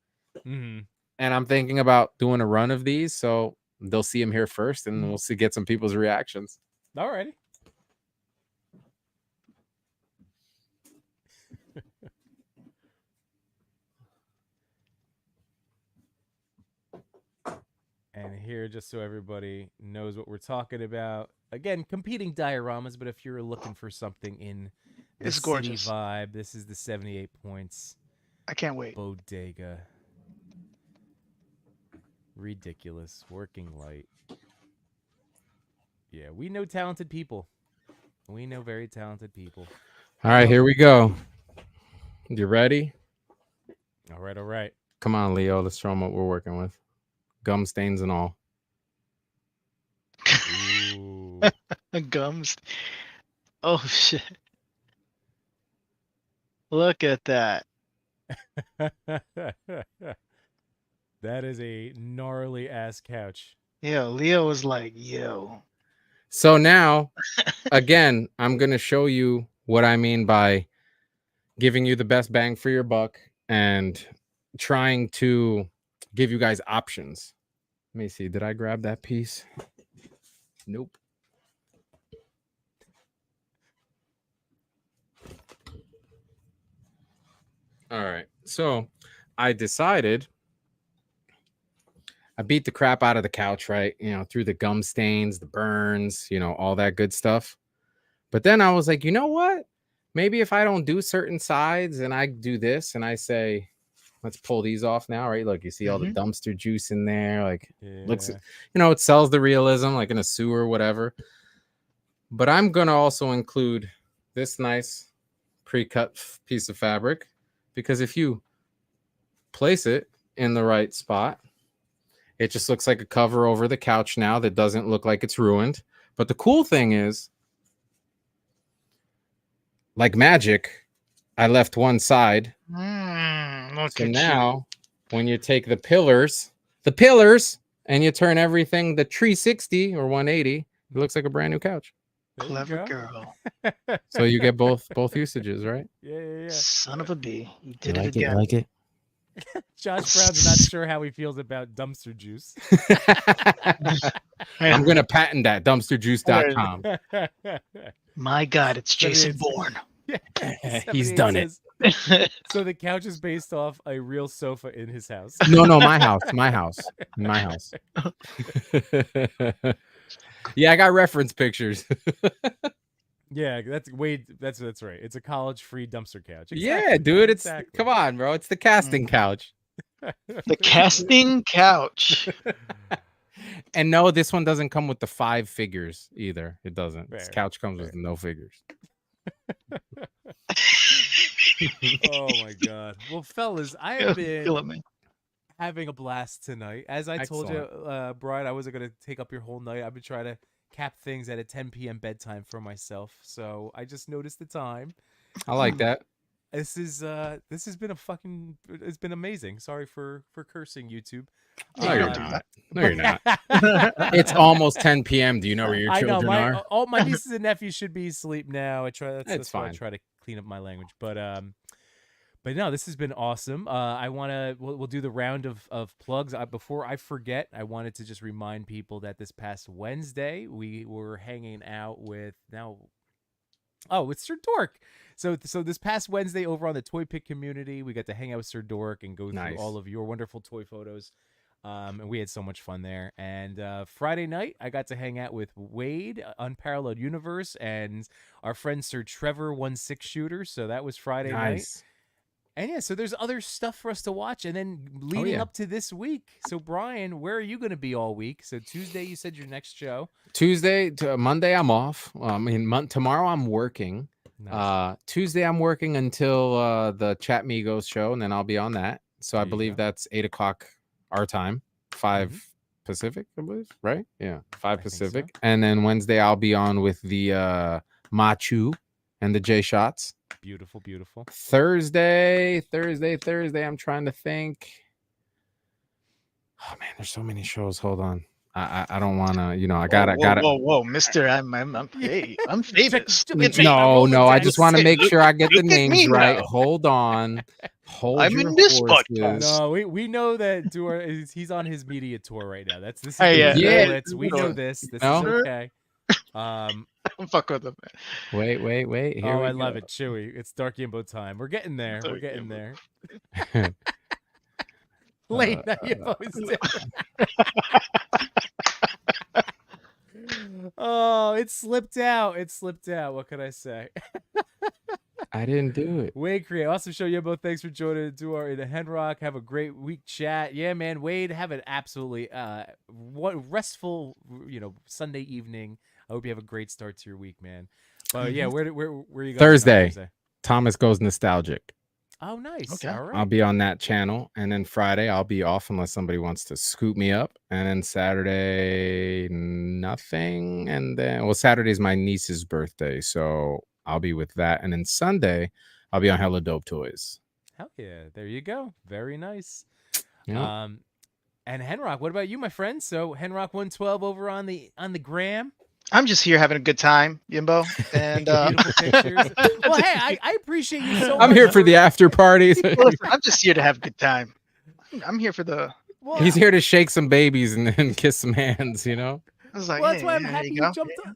Mm-hmm. And I'm thinking about doing a run of these, so they'll see him here first, and we'll get some people's reactions. Alrighty. And here, just so everybody knows what we're talking about, again, competing dioramas, but if you're looking for something in the It's city gorgeous. vibe, this is the 78 points I can't wait. bodega. Ridiculous. Working light. Yeah, we know talented people. We know very talented people. All right, here we go. You ready? All right, all right. Come on, Leo. Let's show them what we're working with. Gum stains and all. Ooh. Gums. Oh shit! Look at that. That is a gnarly ass couch. Yeah, Leo was like, yo. So now, again, I'm going to show you what I mean by giving you the best bang for your buck and trying to give you guys options. Let me see. Did I grab that piece? Nope. All right. So I decided I beat the crap out of the couch, right? You know, through the gum stains, the burns, you know, all that good stuff. But then I was like, you know what? Maybe if I don't do certain sides and I do this and I say, let's pull these off now, right? Look, you see all the dumpster juice in there. Like, looks, you know, it sells the realism like in a sewer, whatever. But I'm going to also include this nice pre-cut piece of fabric, because if you place it in the right spot, it just looks like a cover over the couch now that doesn't look like it's ruined. But the cool thing is, like magic, I left one side. So now, when you take the pillars, and you turn everything the 360 or 180, it looks like a brand new couch. Clever girl. So you get both usages, right? Yeah. Son of a bee. You did like it again. Like it. Josh Brown's not sure how he feels about dumpster juice. I'm going to patent that, dumpsterjuice.com. My God, it's Jason Bourne. He's done it. So the couch is based off a real sofa in his house. No, my house. Yeah, I got reference pictures. Yeah, that's right. It's a college-free dumpster couch. Yeah, dude. It's come on, bro. It's the casting couch. The casting couch. And no, this one doesn't come with the 5 figures either. It doesn't. This couch comes with no figures. Oh my God. Well, fellas, I have been having a blast tonight. As I told you, Brian, I wasn't going to take up your whole night. I've been trying to cap things at a 10 p.m. bedtime for myself. So I just noticed the time. I like that. This has been it's been amazing. Sorry for cursing, YouTube. No, you're not. No, you're not. It's almost 10 p.m. Do you know where your children are? All my nieces and nephews should be asleep now. That's fine. why I try to clean up my language. But But no, this has been awesome. I want to we'll do the round of plugs. Before I forget, I wanted to just remind people that this past Wednesday we were hanging out with it's Sir Dork. So this past Wednesday over on the Toy Pick community, we got to hang out with Sir Dork and go through Nice. all of your wonderful toy photos. And we had so much fun there. And Friday night, I got to hang out with Wade, Unparalleled Universe, and our friend Sir Trevor 1/6 Shooter. So that was Friday night. Nice. And yeah, so there's other stuff for us to watch. And then leading up to this week. So Brian, where are you going to be all week? So Tuesday, you said your next show. Tuesday to Monday, I'm off. Tomorrow I'm working. Nice. Tuesday I'm working until the Chat Migos show, and then I'll be on that. So I believe that's 8:00 our time, 5 Pacific, I believe, right? Yeah, 5 Pacific. So. And then Wednesday I'll be on with the Machu and the J Shots. Beautiful, beautiful. Thursday. I'm trying to think. Oh man, there's so many shows. Hold on. I don't want to, I gotta. Whoa, Mister, I'm famous. No, I just want to make sure I get the names right. Now. Hold on. I'm in this podcast. No, we know that he's on his media tour right now. This is yeah. We know this. This is okay. I'm fuck with him. Wait. Here I love it, Chewy. It's Dark Yimbo time. We're getting there. We're getting there. Late night Yimbos. Oh, it slipped out. What can I say? I didn't do it. Wade Create. Awesome show, Yimbo. Thanks for joining Duar in the Henrock. Have a great week chat. Yeah, man. Wade, have an absolutely restful, Sunday evening. I hope you have a great start to your week, man. But yeah, where you going? Thursday. Thomas Goes Nostalgic. Oh, nice. Okay. All right. I'll be on that channel. And then Friday, I'll be off unless somebody wants to scoop me up. And then Saturday, nothing. And then, Saturday's my niece's birthday. So I'll be with that. And then Sunday, I'll be on Hella Dope Toys. Hell yeah. There you go. Very nice. Yeah. And Henrock, what about you, my friend? So Henrock 112 over on the gram. I'm just here having a good time, Yimbo. And beautiful pictures. Well, hey, I appreciate you so much. I'm here for the after parties. I'm just here to have a good time. I'm here for the. Well, he's here to shake some babies and kiss some hands, I was like, that's why I'm happy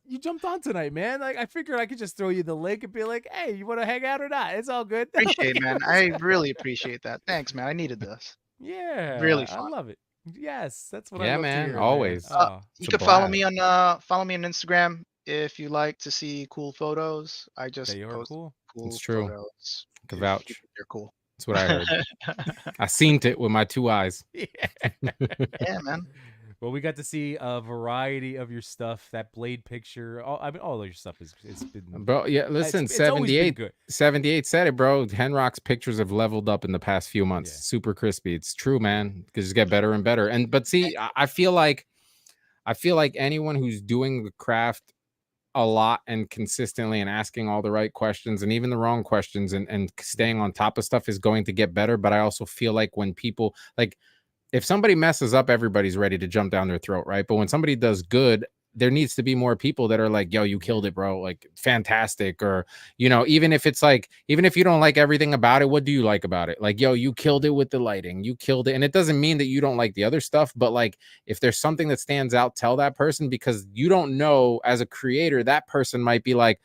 you jumped on tonight, man. Like I figured I could just throw you the link and be like, hey, you want to hang out or not? It's all good. Appreciate it, man. I really appreciate that. Thanks, man. I needed this. Yeah. Really fun. I love it. Yes, that's what I love man. To hear, always. Man. You can follow me on Instagram if you like to see cool photos. I just post cool. It's true. Photos. Can vouch. They're cool. That's what I heard. I seen it with my 2 eyes. Yeah, man. Well, we got to see a variety of your stuff. That Blade picture, all of your stuff it's been. Bro, yeah, listen, it's 78 said it, bro. Henrock's pictures have leveled up in the past few months. Yeah. Super crispy. It's true, man. Because just get better and better. But see, I feel like anyone who's doing the craft a lot and consistently and asking all the right questions and even the wrong questions and staying on top of stuff is going to get better. But I also feel like when people if somebody messes up, everybody's ready to jump down their throat, right? But when somebody does good, there needs to be more people that are like, yo, you killed it, bro. Like, fantastic. Or, even if it's even if you don't like everything about it, what do you like about it? Like, yo, you killed it with the lighting. You killed it. And it doesn't mean that you don't like the other stuff, but if there's something that stands out, tell that person, because you don't know, as a creator, that person might be like,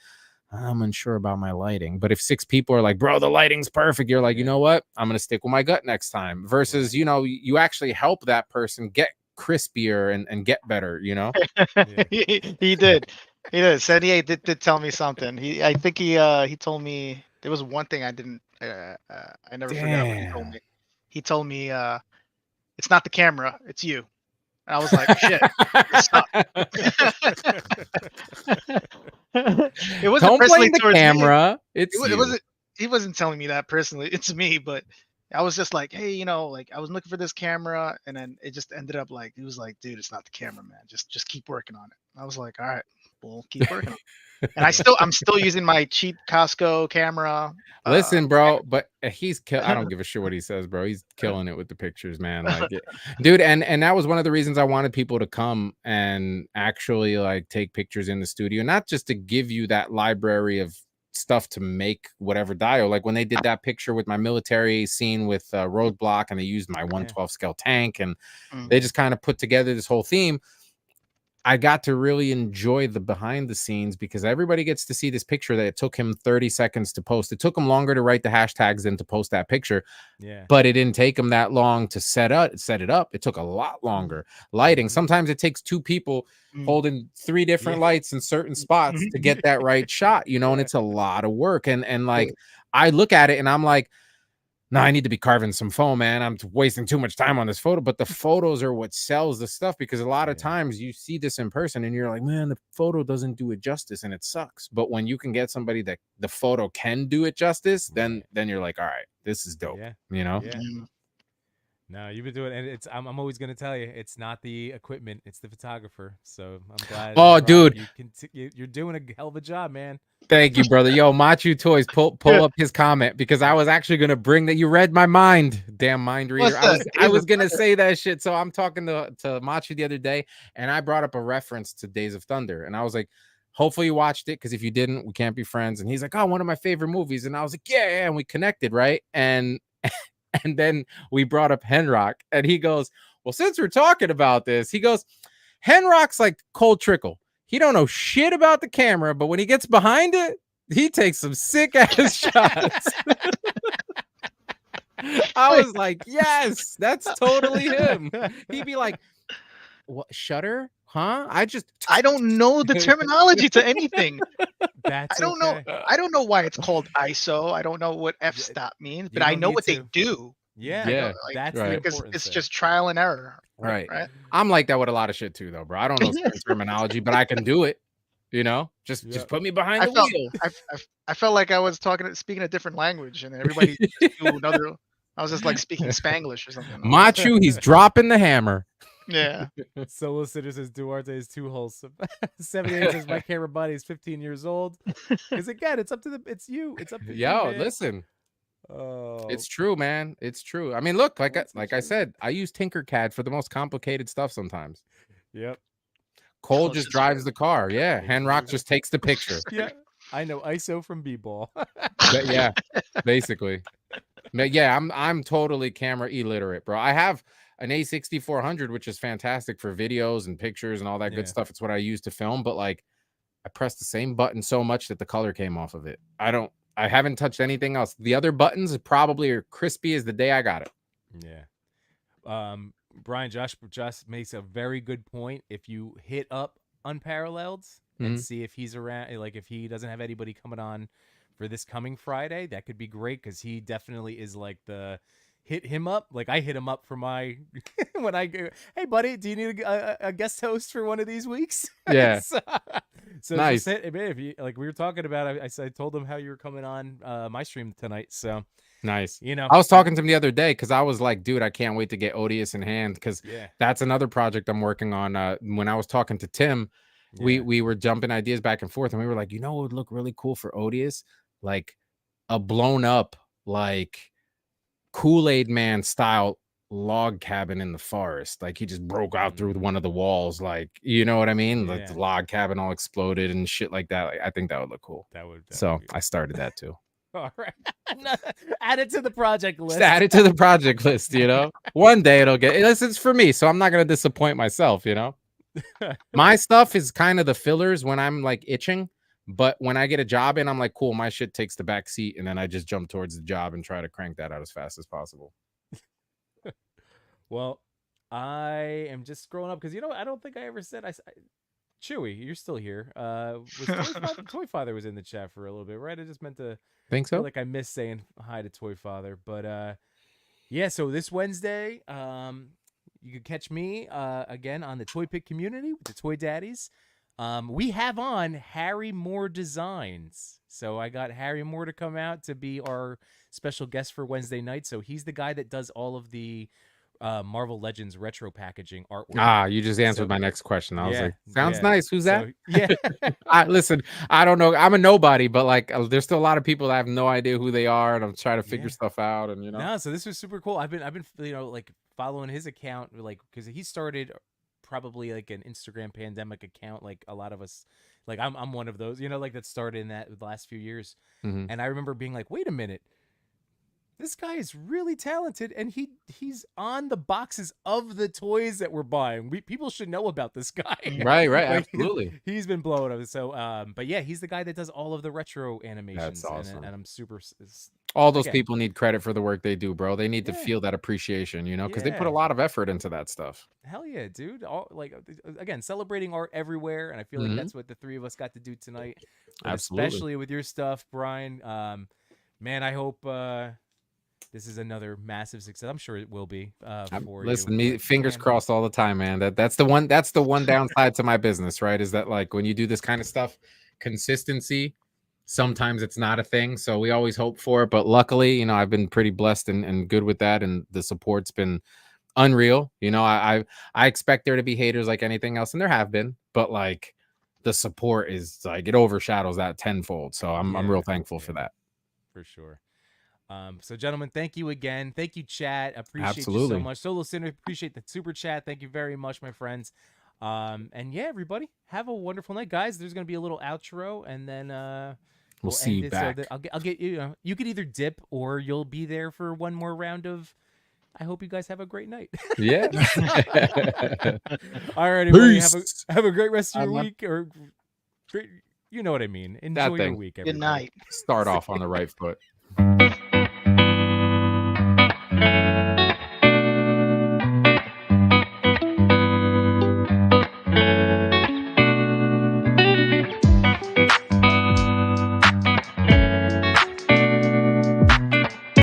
I'm unsure about my lighting. But if 6 people are like, bro, the lighting's perfect, you're like, you know what? I'm going to stick with my gut next time. Versus, you actually help that person get crispier and get better, Yeah. He did. 78 did tell me something. I think he told me there was one thing I didn't I never forgot what he told me. He told me it's not the camera, it's you. And I was like, shit. It wasn't don't personally blame the towards camera. Me. It wasn't. He wasn't telling me that personally. It's me, but I was just like, hey, I was looking for this camera, and then it just ended up he was like, dude, it's not the camera, man. Just keep working on it. I was like, all right, we'll keep working on it. And I'm still using my cheap Costco camera. Listen, bro, but I don't give a shit what he says, bro. He's killing it with the pictures, man. Dude, and that was one of the reasons I wanted people to come and actually take pictures in the studio, not just to give you that library of stuff to make whatever Dio. Like when they did that picture with my military scene with Roadblock, and they used my 112 scale tank, and they just kind of put together this whole theme. I got to really enjoy the behind the scenes because everybody gets to see this picture that it took him 30 seconds to post. It took him longer to write the hashtags than to post that picture. Yeah. But it didn't take him that long to set it up. It took a lot longer. Lighting. Sometimes it takes two people holding 3 different lights in certain spots to get that right shot, you know, and it's a lot of work. And like I look at it and I'm like, no, I need to be carving some foam, man. I'm wasting too much time on this photo. But the photos are what sells the stuff, because a lot of times you see this in person and you're like, man, the photo doesn't do it justice and it sucks. But when you can get somebody that the photo can do it justice, then you're like, all right, this is dope. You know? Yeah. No, you've been doing it, and it's I'm always gonna tell you, it's not the equipment, it's the photographer. So I'm glad. Oh, dude, you're doing a hell of a job, man. Thank you, brother. Yo, Machu Toys, pull up his comment, because I was actually gonna bring that. You read my mind, damn mind reader. I was gonna say that shit. So I'm talking to Machu the other day, and I brought up a reference to Days of Thunder, and I was like, hopefully you watched it, because if you didn't, we can't be friends. And he's like, oh, one of my favorite movies, and I was like, yeah, and we connected, right? And then we brought up Henrock, and he goes, well, since we're talking about this, he goes, Henrock's like Cole Trickle. He don't know shit about the camera, but when he gets behind it, he takes some sick ass shots. I was like, yes, that's totally him. He'd be like, what, shutter? Huh? I don't know the terminology to anything. I don't know. okay. I don't know why it's called ISO. I don't know what f-stop means, but I know what they do. Yeah, that's right. Because it's just trial and error. Right. I'm like that with a lot of shit too, though, bro. I don't know certain terminology, but I can do it. You know, just put me behind the wheel. I felt like I was speaking a different language, and everybody knew another. I was just like speaking Spanglish or something. Machu, he's dropping the hammer. Yeah. Solo Sitter says Duarte is too wholesome. 78 says my camera buddy is 15 years old. Because again, it's up to it's you. It's up to you. Yo, Man. listen. Oh, it's true, man. It's true. I mean, look, like I said, I use Tinkercad for the most complicated stuff sometimes. Yep. Cole just drives the car. Yeah. Henrock just takes the picture. Yeah. I know ISO from B-ball. Yeah, basically. Yeah, I'm totally camera illiterate, bro. I have an A6400, which is fantastic for videos and pictures and all that good stuff. It's what I use to film, but like I pressed the same button so much that the color came off of it. I haven't touched anything else. The other buttons probably are crispy as the day I got it. Yeah. Brian, Josh makes a very good point. If you hit up Unparalleled and see if he's around, like if he doesn't have anybody coming on for this coming Friday, that could be great, because he definitely is like the hit him up. Like I hit him up for my when I go, hey buddy, do you need a guest host for one of these weeks? Yeah. So nice. If you, like we were talking about, I told him how you were coming on my stream tonight. So nice. You know, I was talking to him the other day, because I was like, dude, I can't wait to get Odious in hand, because that's another project I'm working on. When I was talking to Tim, we were jumping ideas back and forth, and we were like, you know what would look really cool for Odious? Like a blown up, like Kool-Aid Man style log cabin in the forest. Like he just broke out through one of the walls, like, you know what I mean? Like the log cabin all exploded and shit like that. Like, I think that would look cool. That would I started that too. All right. Add it to the project list. Just add it to the project list, you know? One day it'll get it's for me, so I'm not gonna disappoint myself, you know. My stuff is kind of the fillers when I'm like itching, but when I get a job in, I'm like, cool, my shit takes the back seat, and then I just jump towards the job and try to crank that out as fast as possible. Well, I am just scrolling up because, you know, I don't think I ever said Chewy, you're still here. Toy Father was in the chat for a little bit, right? I just meant to think so. Like I missed saying hi to Toy Father, but yeah. So this Wednesday, you can catch me again on the Toy Pick community with the Toy Daddies. We have on Harry Moore Designs, so I got Harry Moore to come out to be our special guest for Wednesday night. So he's the guy that does all of the Marvel Legends retro packaging artwork. You just answered my next question. I was like, sounds yeah. nice. Who's that? Yeah. Listen, I don't know. I'm a nobody, but like, there's still a lot of people that have no idea who they are, and I'm trying to figure stuff out. And you know, no. So this was super cool. I've been, you know, like following his account, like because he started probably like an Instagram pandemic account, like a lot of us Like I'm one of those, like that started in the last few years. Mhm. And I remember being like, wait a minute, this guy is really talented, and he's on the boxes of the toys that we're buying. People should know about this guy. Right, Like, absolutely. he's been blowing up. So, but yeah, he's the guy that does all of the retro animations. That's awesome. And I'm super. All those again, people need credit for the work they do, bro. They need to Yeah. feel that appreciation, because they put a Yeah. lot of effort into that stuff. Hell yeah, dude! Again, celebrating art everywhere, and I feel like Mhm. that's what the three of us got to do tonight. But Absolutely. especially with your stuff, Brian. Man, I hope this is another massive success. I'm sure it will be for Listen, you. fingers Man, crossed all the time, man. That's the one downside to my business, right? Is that like when you do this kind of stuff, consistency, sometimes it's not a thing. So we always hope for it. But luckily, I've been pretty blessed and good with that. And the support's been unreal. I expect there to be haters like anything else, and there have been, but like the support is like it overshadows that tenfold. So I'm real thankful for that. For sure. So gentlemen, thank you again. Thank you, chat. Appreciate you so Absolutely. much. Solo Sinner, appreciate the super chat. Thank you very much, my friends. And yeah, everybody, have a wonderful night, guys. There's gonna be a little outro, and then we'll see you back. So I'll get you. You could either dip or you'll be there for one more round of. I hope you guys have a great night. Yeah. All right, everybody. Peace. Have a great rest of your week, or great. You know what I mean. Enjoy your week, everybody. Good night. Start off on the right foot.